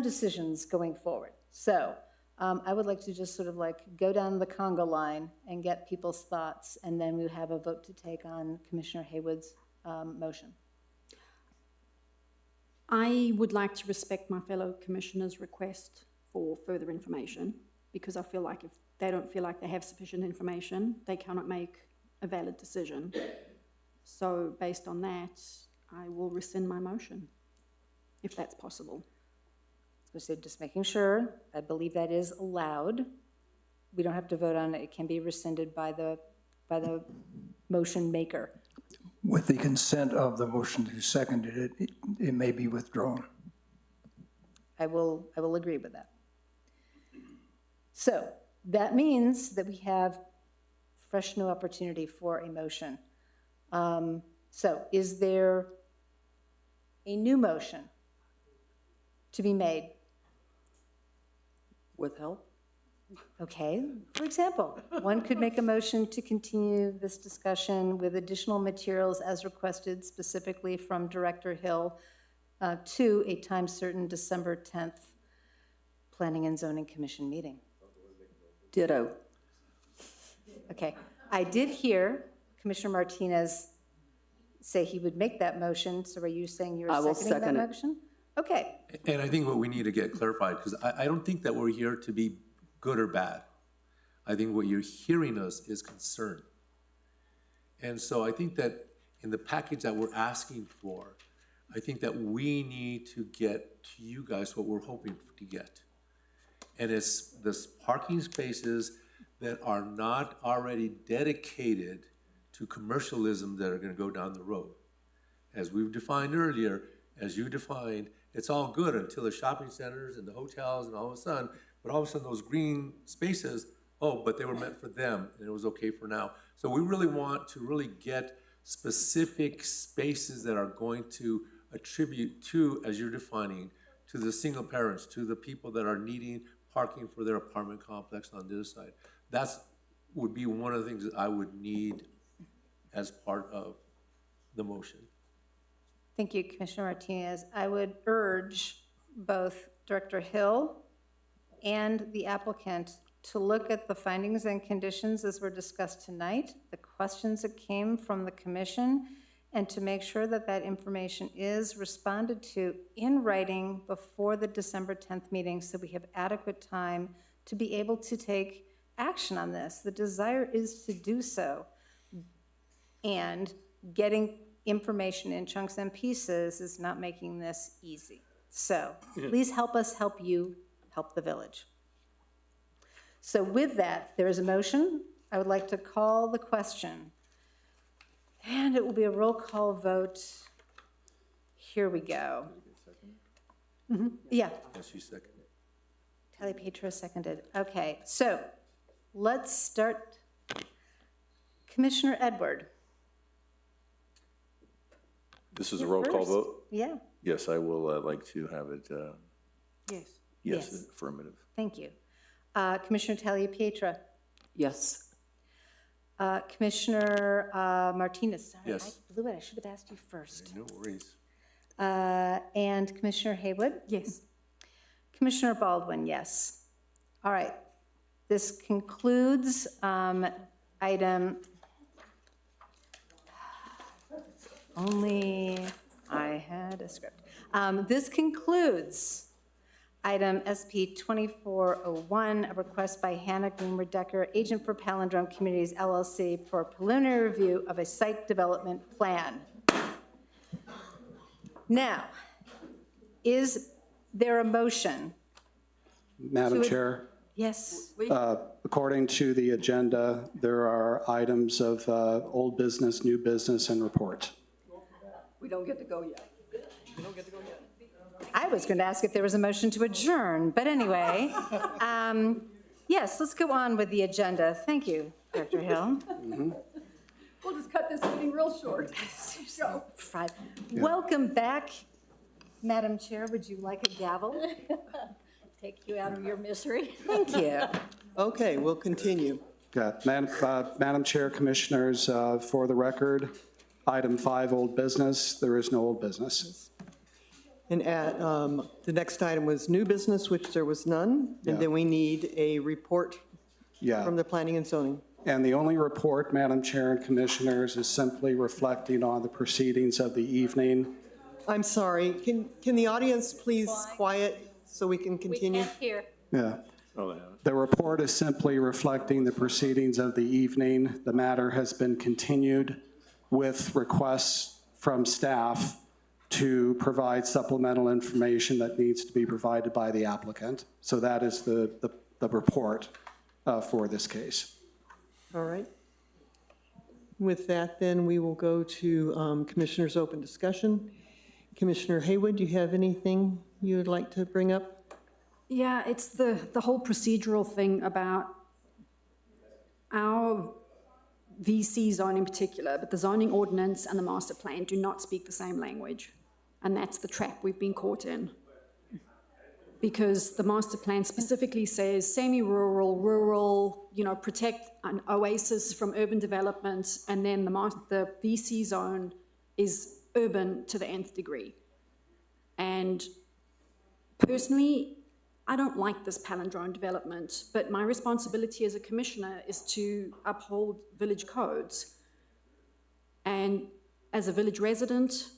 decisions going forward. So I would like to just sort of go down the conga line and get people's thoughts, and then we have a vote to take on Commissioner Haywood's motion. I would like to respect my fellow commissioners' request for further information because I feel like if they don't feel like they have sufficient information, they cannot make a valid decision. So based on that, I will rescind my motion, if that's possible. So just making sure, I believe that is allowed. We don't have to vote on it. It can be rescinded by the motion maker. With the consent of the motion who seconded it, it may be withdrawn. I will agree with that. So that means that we have fresh new opportunity for a motion. So is there a new motion to be made? With help? Okay, for example, one could make a motion to continue this discussion with additional materials as requested specifically from Director Hill to a time certain December 10th Planning and Zoning Commission meeting. Ditto. Okay, I did hear Commissioner Martinez say he would make that motion, so are you saying you're I will seconding that second it. motion? Okay, And I think what we need to get clarified, because I don't think that we're here to be good or bad. I think what you're hearing us is concern. And so I think that in the package that we're asking for, I think that we need to get to you guys what we're hoping to get. And it's this parking spaces that are not already dedicated to commercialism that are gonna go down the road. As we've defined earlier, as you defined, it's all good until the shopping centers and the hotels and all of a sudden, but all of a sudden those green spaces, oh, but they were meant for them and it was okay for now. So we really want to really get specific spaces that are going to attribute to, as you're defining, to the single parents, to the people that are needing parking for their apartment complex on this side. That's would be one of the things that I would need as part of the motion. thank you, Commissioner Martinez. I would urge both Director Hill and the applicant to look at the findings and conditions as were discussed tonight, the questions that came from the commission, and to make sure that that information is responded to in writing before the December 10th meeting so we have adequate time to be able to take action on this. The desire is to do so. And getting information in chunks and pieces is not making this easy. So please help us help you help the village. So with that, there is a motion. I would like to call the question. And it will be a roll call vote. Here we go. Yeah, Yes, you second it. Tally Pietro seconded. Okay, so let's start. Commissioner Edward. This is a You're roll call first. vote? Yeah, Yes, I will like to have it, Yes. yes, Yes. affirmative. thank you. Commissioner Talia Pietra. Yes. Commissioner Martinez. Sorry, Yes. I blew it. I should have asked you first. No worries. And Commissioner Haywood? Yes. Commissioner Baldwin, yes. All right. This concludes item, only I had a script. This concludes item SP 2401, a request by Hannah Greenwood Decker, agent for Palindrome Communities LLC, for a preliminary review of a site development plan. Now, is there a motion? Madam Chair, Yes. according to the agenda, there are items of old business, new business, and report. We don't get to go yet. We don't get to go yet. I was going to ask if there was a motion to adjourn, but anyway, yes, let's go on with the agenda. Thank you, Director Hill. We'll just cut this meeting real short. Go. Five. Welcome back, Madam Chair. Would you like a gavel? Take you out of your misery. Thank you. Okay, we'll continue. Yeah, Madam Chair, Commissioners, for the record, item 5, old business, there is no old business. And at, the next item was new business, which there was none. And Yeah. then we need a report Yeah. from the planning and zoning. And the only report, Madam Chair and Commissioners, is simply reflecting on the proceedings of the evening. I'm sorry, can the audience please quiet so we can continue? Hear. Yeah. The report is simply reflecting the proceedings of the evening. The matter has been continued with requests from staff to provide supplemental information that needs to be provided by the applicant. So that is the report for this case. All right. With that, then, we will go to Commissioners' open discussion. Commissioner Haywood, do you have anything you would like to bring up? Yeah, it's the whole procedural thing about our VC zone in particular, but the zoning ordinance and the master plan do not speak the same language. And that's the trap we've been caught in. Because the master plan specifically says semi-rural, rural, protect an oasis from urban development, and then the VC zone is urban to the nth degree. And personally, I don't like this palindrome development, but my responsibility as a commissioner is to uphold village codes. And as a village resident,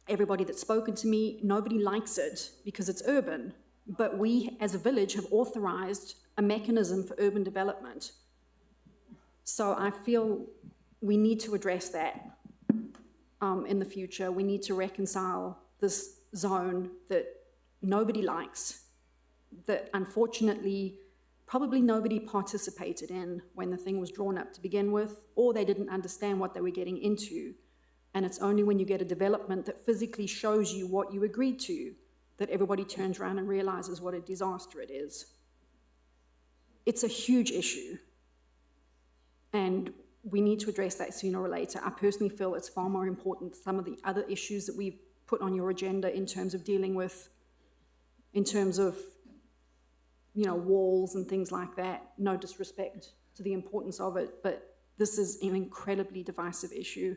everybody that's spoken to me, nobody likes it because it's urban. But we, as a village, have authorized a mechanism for urban development. So I feel we need to address that in the future. We need to reconcile this zone that nobody likes, that unfortunately probably nobody participated in when the thing was drawn up to begin with, or they didn't understand what they were getting into. And it's only when you get a development that physically shows you what you agreed to that everybody turns around and realizes what a disaster it is. It's a huge issue. And we need to address that sooner or later. I personally feel it's far more important than some of the other issues that we've put on your agenda in terms of dealing with, in terms of, walls and things like that. No disrespect to the importance of it, but this is an incredibly divisive issue.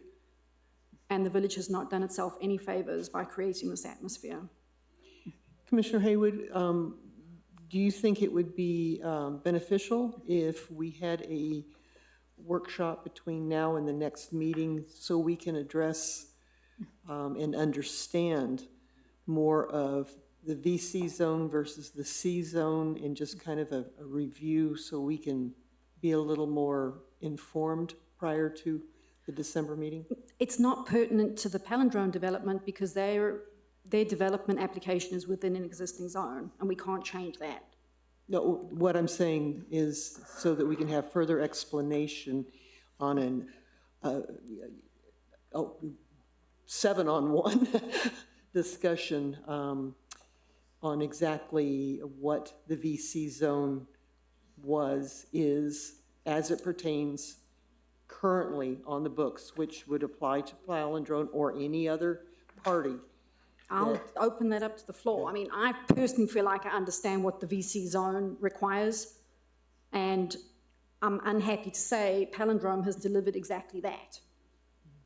And the village has not done itself any favors by creating this atmosphere. Commissioner Haywood, do you think it would be beneficial if we had a workshop between now and the next meeting so we can address and understand more of the VC zone versus the C zone and just kind of a review so we can be a little more informed prior to the December meeting? It's not pertinent to the palindrome development because their development application is within an existing zone, and we can't change that. No, what I'm saying is so that we can have further explanation on an 7-on-1 discussion on exactly what the VC zone is, as it pertains currently on the books, which would apply to palindrome or any other party. I'll open that up to the floor. I mean, I personally feel like I understand what the VC zone requires, and I'm unhappy to say palindrome has delivered exactly that.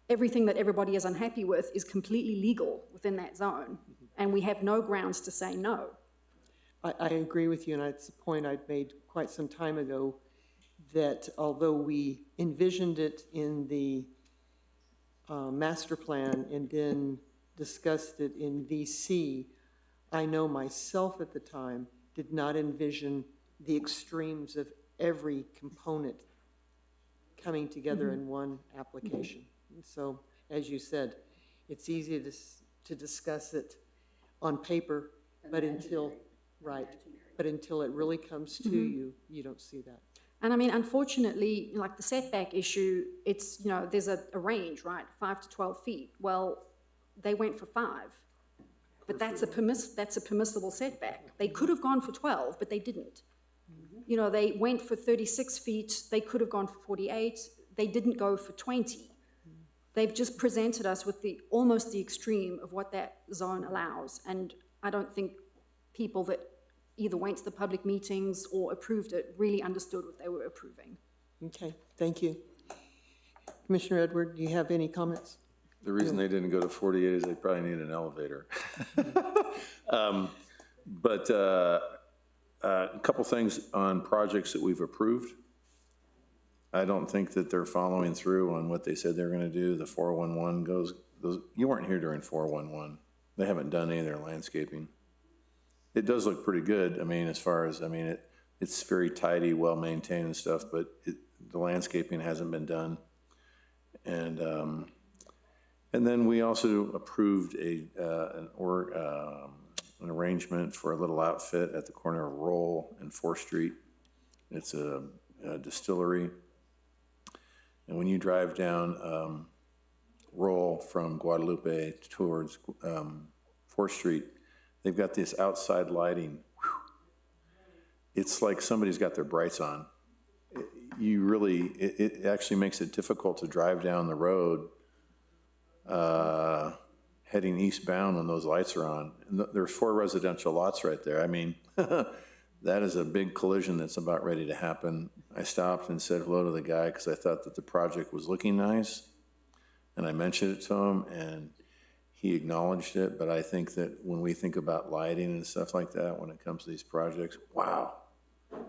Everything that everybody is unhappy with is completely legal within that zone, and we have no grounds to say no. I agree with you, and it's a point I'd made quite some time ago, that although we envisioned it in the master plan and then discussed it in VC, I know myself at the time did not envision the extremes of every component coming together in one application. And so, as you said, it's easy to discuss it on paper, but until it really comes to you, you don't see that. And I mean, unfortunately, like the setback issue, it's, there's a range, right? 5 to 12 feet. Well, they went for 5, but that's a permissible setback. They could have gone for 12, but they didn't. They went for 36 feet. They could have gone for 48. They didn't go for 20. They've just presented us with almost the extreme of what that zone allows. And I don't think people that either went to the public meetings or approved it really understood what they were approving. Okay, thank you. Commissioner Edward, do you have any comments? The reason they didn't go to 48 is they probably need an elevator. But a couple things on projects that we've approved. I don't think that they're following through on what they said they were going to do. The 411 you weren't here during 411. They haven't done any of their landscaping. It does look pretty good. I mean, it's very tidy, well-maintained and stuff, but the landscaping hasn't been done. And then we also approved an arrangement for a little outfit at the corner of Roll and 4th Street. It's a distillery. And when you drive down Roll from Guadalupe towards 4th Street, they've got this outside lighting. It's like somebody's got their brights on. It actually makes it difficult to drive down the road heading eastbound when those lights are on. And there's 4 residential lots right there. I mean, that is a big collision that's about ready to happen. I stopped and said hello to the guy because I thought that the project was looking nice. And I mentioned it to him, and he acknowledged it. But I think that when we think about lighting and stuff like that, when it comes to these projects, wow.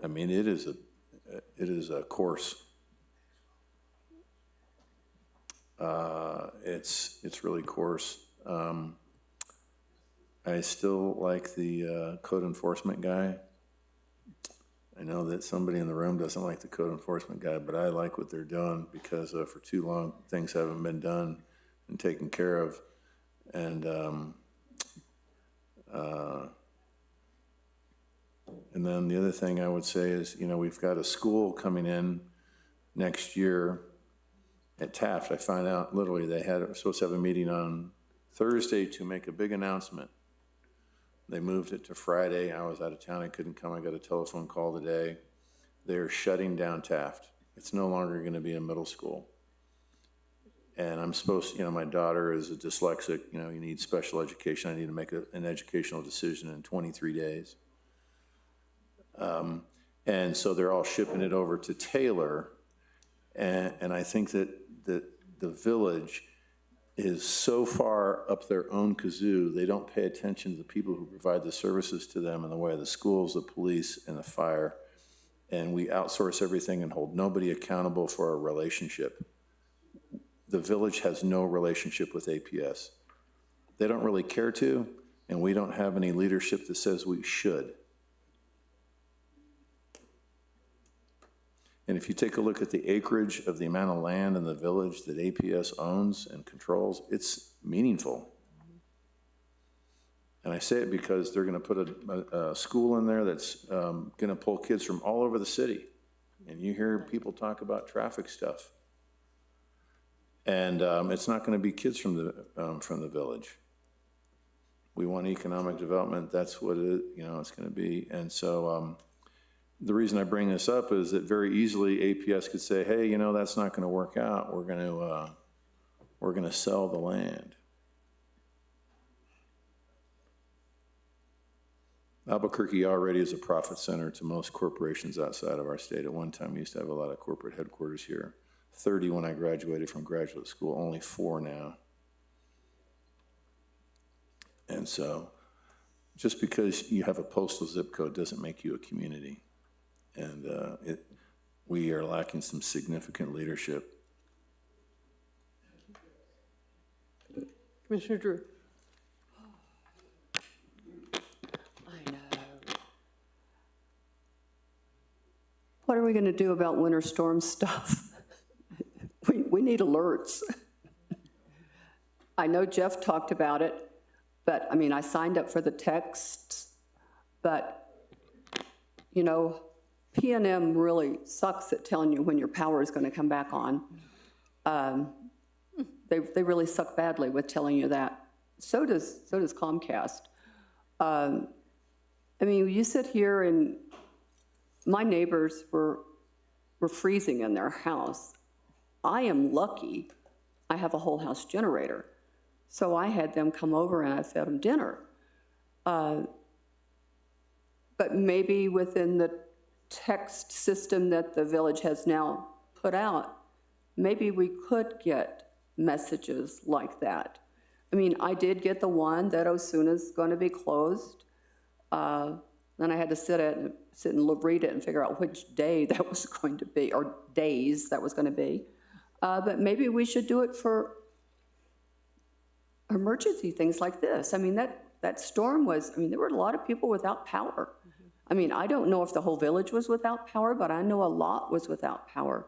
I mean, it is a course. It's really coarse. I still like the code enforcement guy. I know that somebody in the room doesn't like the code enforcement guy, but I like what they're doing because for too long, things haven't been done and taken care of. And then the other thing I would say is, we've got a school coming in next year at Taft. I found out literally they were supposed to have a meeting on Thursday to make a big announcement. They moved it to Friday. I was out of town. I couldn't come. I got a telephone call today. They're shutting down Taft. It's no longer going to be a middle school. And I'm supposed, my daughter is a dyslexic. You need special education. I need to make an educational decision in 23 days. And so they're all shipping it over to Taylor. And I think that the village is so far up their own kazoo, they don't pay attention to the people who provide the services to them in the way of the schools, the police, and the fire. And we outsource everything and hold nobody accountable for our relationship. The village has no relationship with APS. They don't really care to, and we don't have any leadership that says we should. And if you take a look at the acreage of the amount of land in the village that APS owns and controls, it's meaningful. And I say it because they're going to put a school in there that's going to pull kids from all over the city. And you hear people talk about traffic stuff. And it's not going to be kids from the village. We want economic development. That's what it's going to be. And so the reason I bring this up is that very easily APS could say, hey, that's not going to work out. We're going to sell the land. Albuquerque already is a profit center to most corporations outside of our state. At one time, we used to have a lot of corporate headquarters here. 30 when I graduated from graduate school, only 4 now. And so just because you have a postal zip code doesn't make you a community. And we are lacking some significant leadership. Commissioner Drew. I know. What are we going to do about winter storm stuff? We need alerts. I know Jeff talked about it, but I signed up for the texts, but PNM really sucks at telling you when your power is going to come back on. They really suck badly with telling you that. So does Comcast. You sit here and my neighbors were freezing in their house. I am lucky I have a whole house generator. So I had them come over and I fed them dinner. But maybe within the text system that the village has now put out, maybe we could get messages like that. I did get the one that Osuna's going to be closed. Then I had to sit and read it and figure out which day that was going to be, or days that was going to be. But maybe we should do it for emergency things like this. That storm was, there were a lot of people without power. I don't know if the whole village was without power, but I know a lot was without power.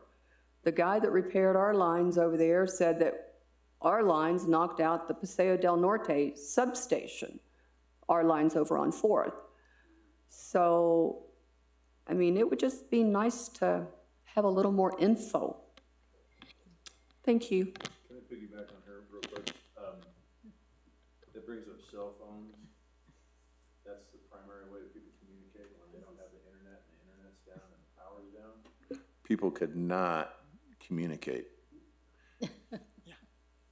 The guy that repaired our lines over there said that our lines knocked out the Paseo del Norte substation, our lines over on 4th. So, it would just be nice to have a little more info. Thank you. Can I piggyback on her real quick? That brings up cell phones. That's the primary way that people communicate when they don't have the internet and the internet's down and the power's down. People could not communicate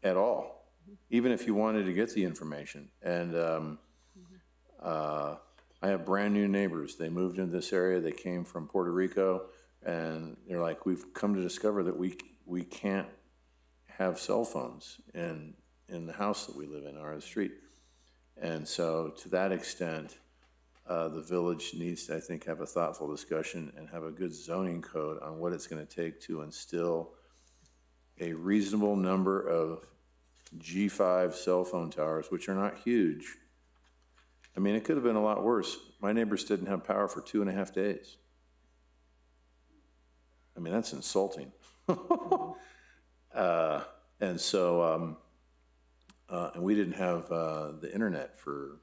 at all. even if you wanted to get the information. And I have brand-new neighbors. They moved into this area. They came from Puerto Rico, and they're like, we've come to discover that we can't have cell phones in the house that we live in or the street. And so to that extent, the village needs to, I think, have a thoughtful discussion and have a good zoning code on what it's going to take to instill a reasonable number of G5 cell phone towers, which are not huge. I mean, it could have been a lot worse. My neighbors didn't have power for 2.5 days. I mean, that's insulting. And so, and we didn't have the internet for,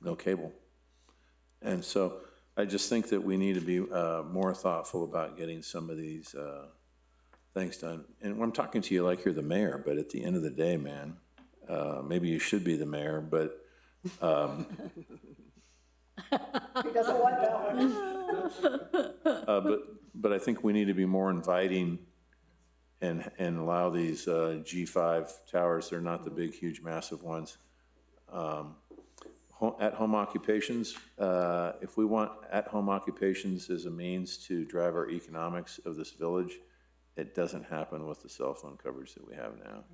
no cable. And so I just think that we need to be more thoughtful about getting some of these things done. And I'm talking to you like you're the mayor, but at the end of the day, man, maybe you should be the mayor, but He doesn't want that. but I think we need to be more inviting and allow these G5 towers. They're not the big, huge, massive ones. At-home occupations, if we want at-home occupations as a means to drive our economics of this village, it doesn't happen with the cell phone coverage that we have now.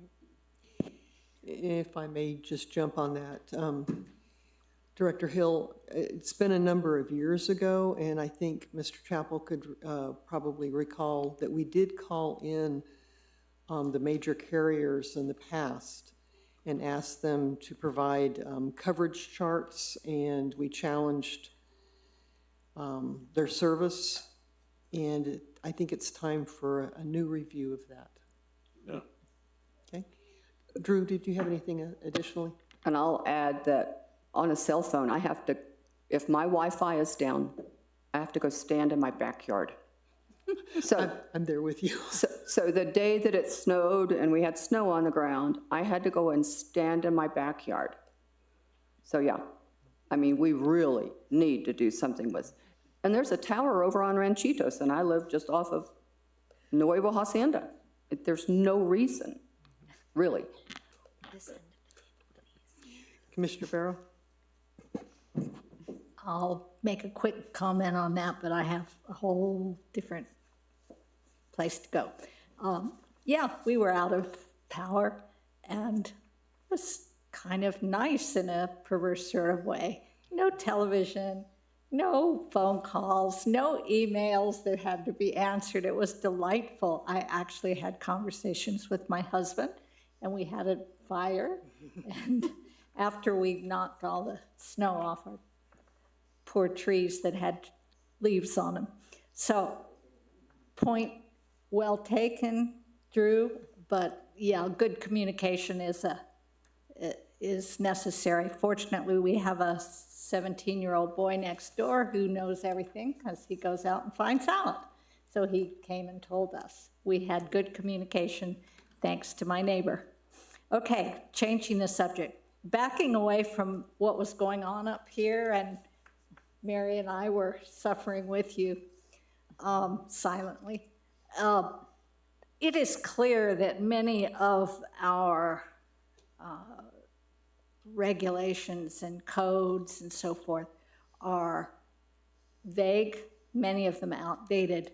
If I may just jump on that. Director Hill, it's been a number of years ago, and I think Mr. Chappell could probably recall that we did call in the major carriers in the past and asked them to provide coverage charts, and we challenged their service, and I think it's time for a new review of that. Yeah. Okay. Drew, did you have anything additionally? And I'll add that on a cell phone, I have to, if my Wi-Fi is down, I have to go stand in my backyard. So I'm there with you. So the day that it snowed and we had snow on the ground, I had to go and stand in my backyard. So yeah, I mean, we really need to do something with, and there's a tower over on Ranchitos, and I live just off of Nuevo Hacienda. There's no reason, really. Commissioner Barrow? I'll make a quick comment on that, but I have a whole different place to go. Yeah, we were out of power, and it was kind of nice in a perverse sort of way. No television, no phone calls, no emails that had to be answered. It was delightful. I actually had conversations with my husband, and we had a fire, and after we knocked all the snow off our poor trees that had leaves on them. So, point well taken, Drew, but yeah, good communication is necessary. Fortunately, we have a 17-year-old boy next door who knows everything because he goes out and finds out. So he came and told us. We had good communication thanks to my neighbor. Okay, changing the subject. Backing away from what was going on up here, and Mary and I were suffering with you silently. It is clear that many of our regulations and codes and so forth are vague, many of them outdated.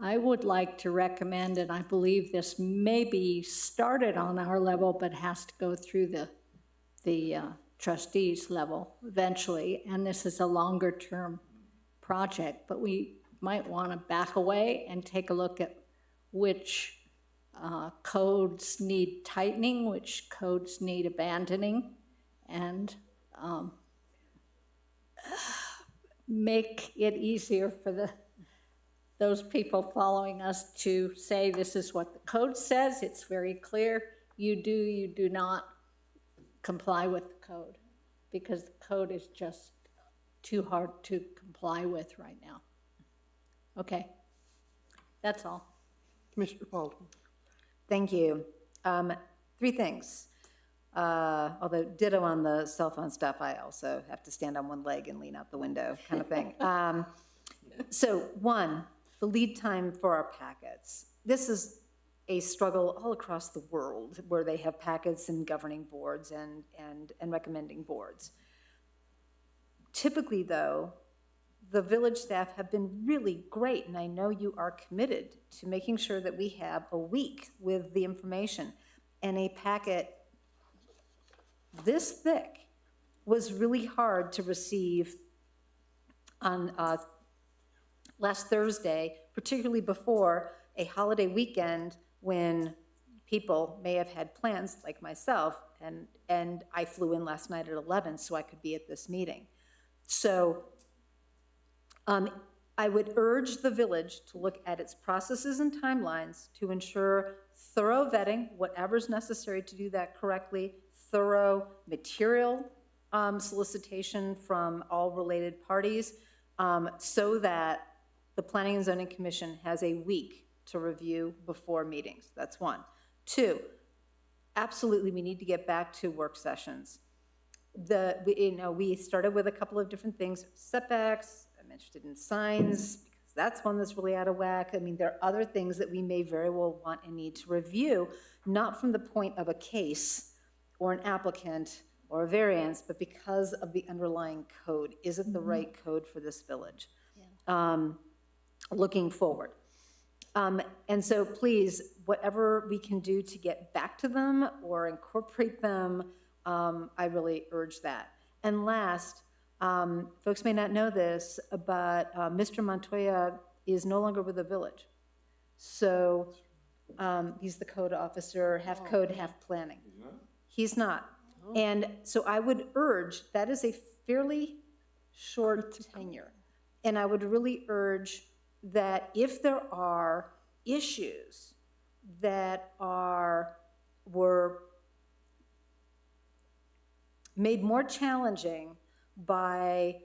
I would like to recommend, and I believe this may be started on our level, but has to go through the trustees level eventually, and this is a longer term project, but we might want to back away and take a look at which codes need tightening, which codes need abandoning, and make it easier for those people following us to say, this is what the code says, it's very clear, you do not comply with the code, because the code is just too hard to comply with right now. Okay, that's all. Commissioner Baldwin. Thank you. 3 things. Although ditto on the cell phone stuff, I also have to stand on one leg and lean out the window kind of thing. So 1, the lead time for our packets. This is a struggle all across the world where they have packets and governing boards and recommending boards. Typically, though, the village staff have been really great, and I know you are committed to making sure that we have a week with the information. And a packet this thick was really hard to receive on last Thursday, particularly before a holiday weekend when people may have had plans like myself, and I flew in last night at 11 so I could be at this meeting. So I would urge the village to look at its processes and timelines to ensure thorough vetting, whatever's necessary to do that correctly, thorough material solicitation from all related parties, so that the Planning and Zoning Commission has a week to review before meetings. That's one. Two, absolutely, we need to get back to work sessions. We started with a couple of different things, setbacks. I'm interested in signs, because that's one that's really out of whack. I mean, there are other things that we may very well want and need to review, not from the point of a case or an applicant or a variance, but because of the underlying code. Is it the right code for this village? Looking forward. And so please, whatever we can do to get back to them or incorporate them, I really urge that. And last, folks may not know this, but Mr. Montoya is no longer with the village. So he's the code officer, half code, half planning. He's not. And so I would urge, that is a fairly short tenure. And I would really urge that if there are issues that were made more challenging by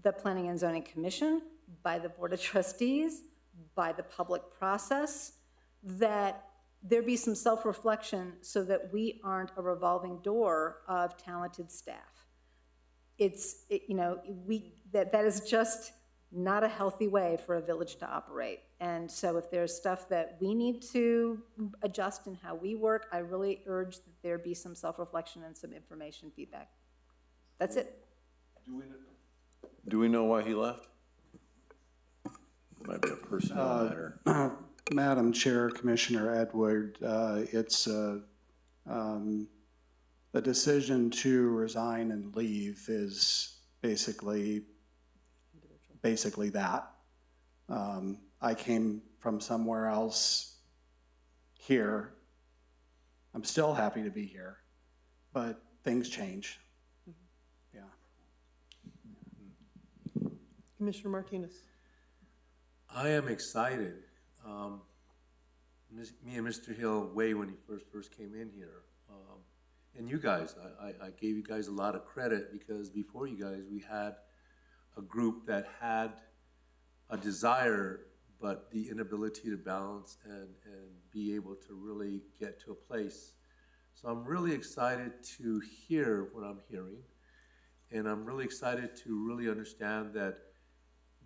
the Planning and Zoning Commission, by the Board of Trustees, by the public process, that there be some self-reflection so that we aren't a revolving door of talented staff. That is just not a healthy way for a village to operate. And so if there's stuff that we need to adjust in how we work, I really urge that there be some self-reflection and some information feedback. That's it. Do we know why he left? Might be a personnel matter. Madam Chair, Commissioner Edward, it's the decision to resign and leave is basically that. I came from somewhere else here. I'm still happy to be here, but things change. Yeah. Commissioner Martinez. I am excited. Me and Mr. Hill, way when he first came in here, and you guys, I gave you guys a lot of credit because before you guys, we had a group that had a desire, but the inability to balance and be able to really get to a place. So I'm really excited to hear what I'm hearing, and I'm really excited to really understand that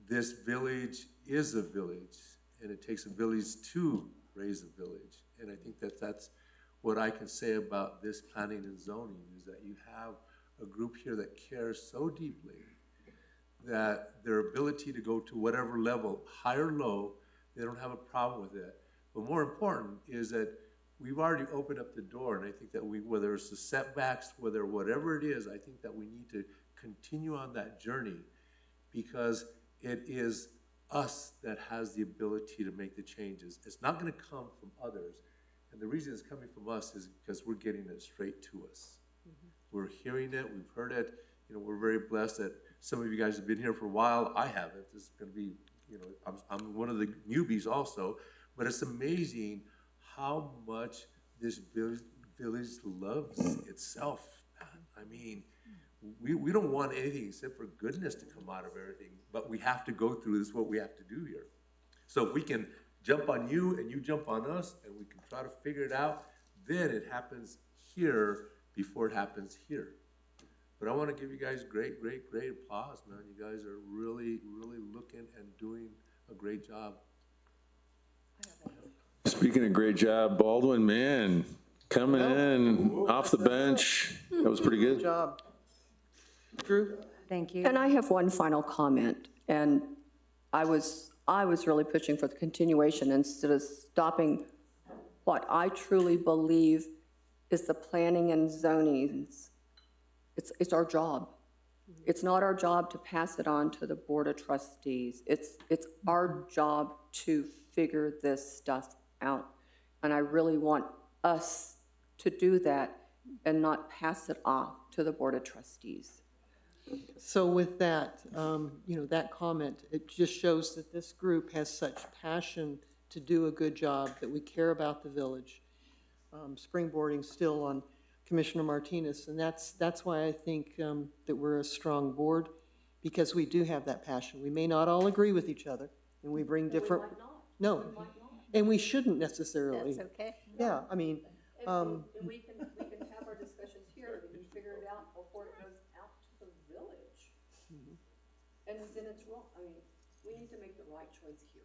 this village is a village, and it takes a village to raise a village. And I think that that's what I can say about this planning and zoning, is that you have a group here that cares so deeply that their ability to go to whatever level, high or low, they don't have a problem with it. But more important is that we've already opened up the door, and I think that whether it's the setbacks, whatever it is, I think that we need to continue on that journey, because it is us that has the ability to make the changes. It's not going to come from others. And the reason it's coming from us is because we're getting it straight to us. We're hearing it, we've heard it. We're very blessed that some of you guys have been here for a while. I haven't. This is going to be, I'm one of the newbies also. But it's amazing how much this village loves itself. I mean, we don't want anything except for goodness to come out of everything, but we have to go through this, what we have to do here. So if we can jump on you and you jump on us and we can try to figure it out, then it happens here before it happens here. But I want to give you guys great applause, man. You guys are really looking and doing a great job. Speaking of great job, Baldwin, man, coming in off the bench. That was pretty Good good. job. Drew? Thank you. And I have one final comment, and I was really pushing for the continuation instead of stopping what I truly believe is the planning and zonings. It's our job. It's not our job to pass it on to the Board of Trustees. It's our job to figure this stuff out. And I really want us to do that and not pass it off to the Board of Trustees. So with that, that comment, it just shows that this group has such passion to do a good job, that we care about the village. Springboarding still on Commissioner Martinez, and that's why I think that we're a strong board, because we do have that passion. We may not all agree with each other, and we bring different. No, and we shouldn't necessarily. That's okay. Yeah, I mean. And we can have our discussions here, and we can figure it out before it goes out to the village. And then it's wrong, I mean, we need to make the right choice here.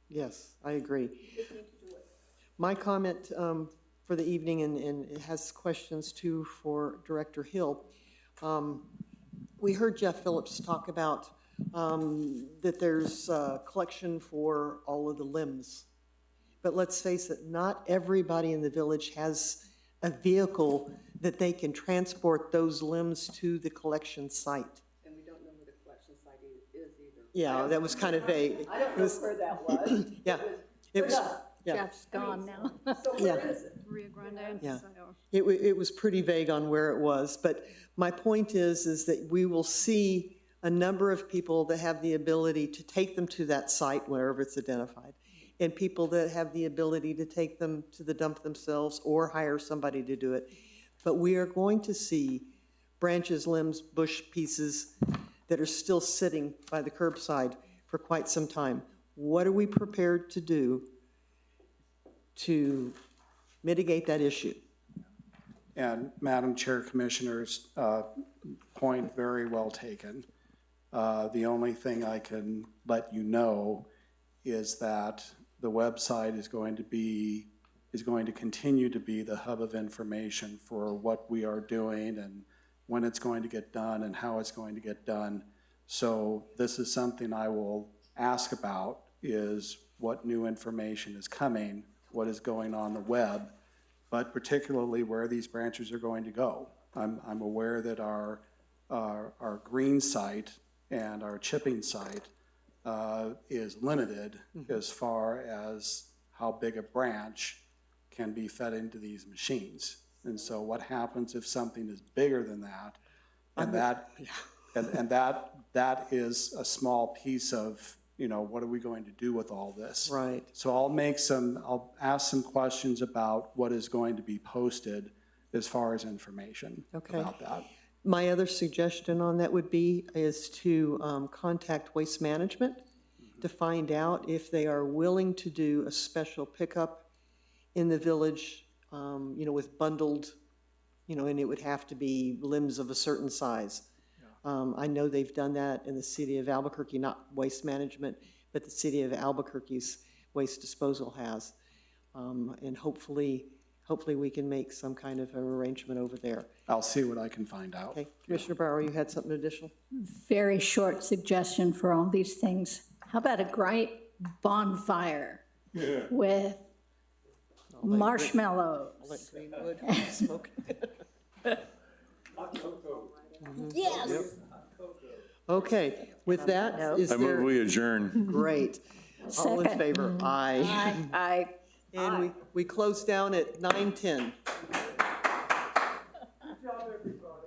Yes, I agree. We just need to do it. My comment for the evening, and it has questions too for Director Hill. We heard Jeff Phillips talk about that there's a collection for all of the limbs. But let's face it, not everybody in the village has a vehicle that they can transport those limbs to the collection site. And we don't know where the collection site is either. Yeah, that was kind of vague. I don't know where that was. Yeah, it was, yeah. Jeff's gone now. So Yeah. where is it? Rio Grande. Yeah. So- It was pretty vague on where it was, but my point is that we will see a number of people that have the ability to take them to that site wherever it's identified, and people that have the ability to take them to the dump themselves or hire somebody to do it. But we are going to see branches, limbs, bush pieces that are still sitting by the curbside for quite some time. What are we prepared to do to mitigate that issue? And Madam Chair, Commissioners, point very well taken. The only thing I can let you know is that the website is going to continue to be the hub of information for what we are doing and when it's going to get done and how it's going to get done. So this is something I will ask about, is what new information is coming, what is going on the web, but particularly where these branches are going to go. I'm aware that our green site and our chipping site is limited as far as how big a branch can be fed into these machines. And so what happens if something is bigger than that? And that is a small piece of, what are we going to do with all this? Right. So I'll ask some questions about what is going to be posted as far as information about that. My other suggestion on that would be is to contact Waste Management to find out if they are willing to do a special pickup in the village, with bundled, and it would have to be limbs of a certain size. I know they've done that in the city of Albuquerque, not Waste Management, but the city of Albuquerque's waste disposal has. And hopefully we can make some kind of an arrangement over there. I'll see what I can find out. Okay, Commissioner Bauer, you had something additional? Very short suggestion for all these things. How about a great bonfire with marshmallows? I'll let Greenwood smoke. Yes. Okay, with that, is I move there, we adjourn. great. All in Second. favor? Aye. Aye. And we close down at 9:10. Good job, everybody.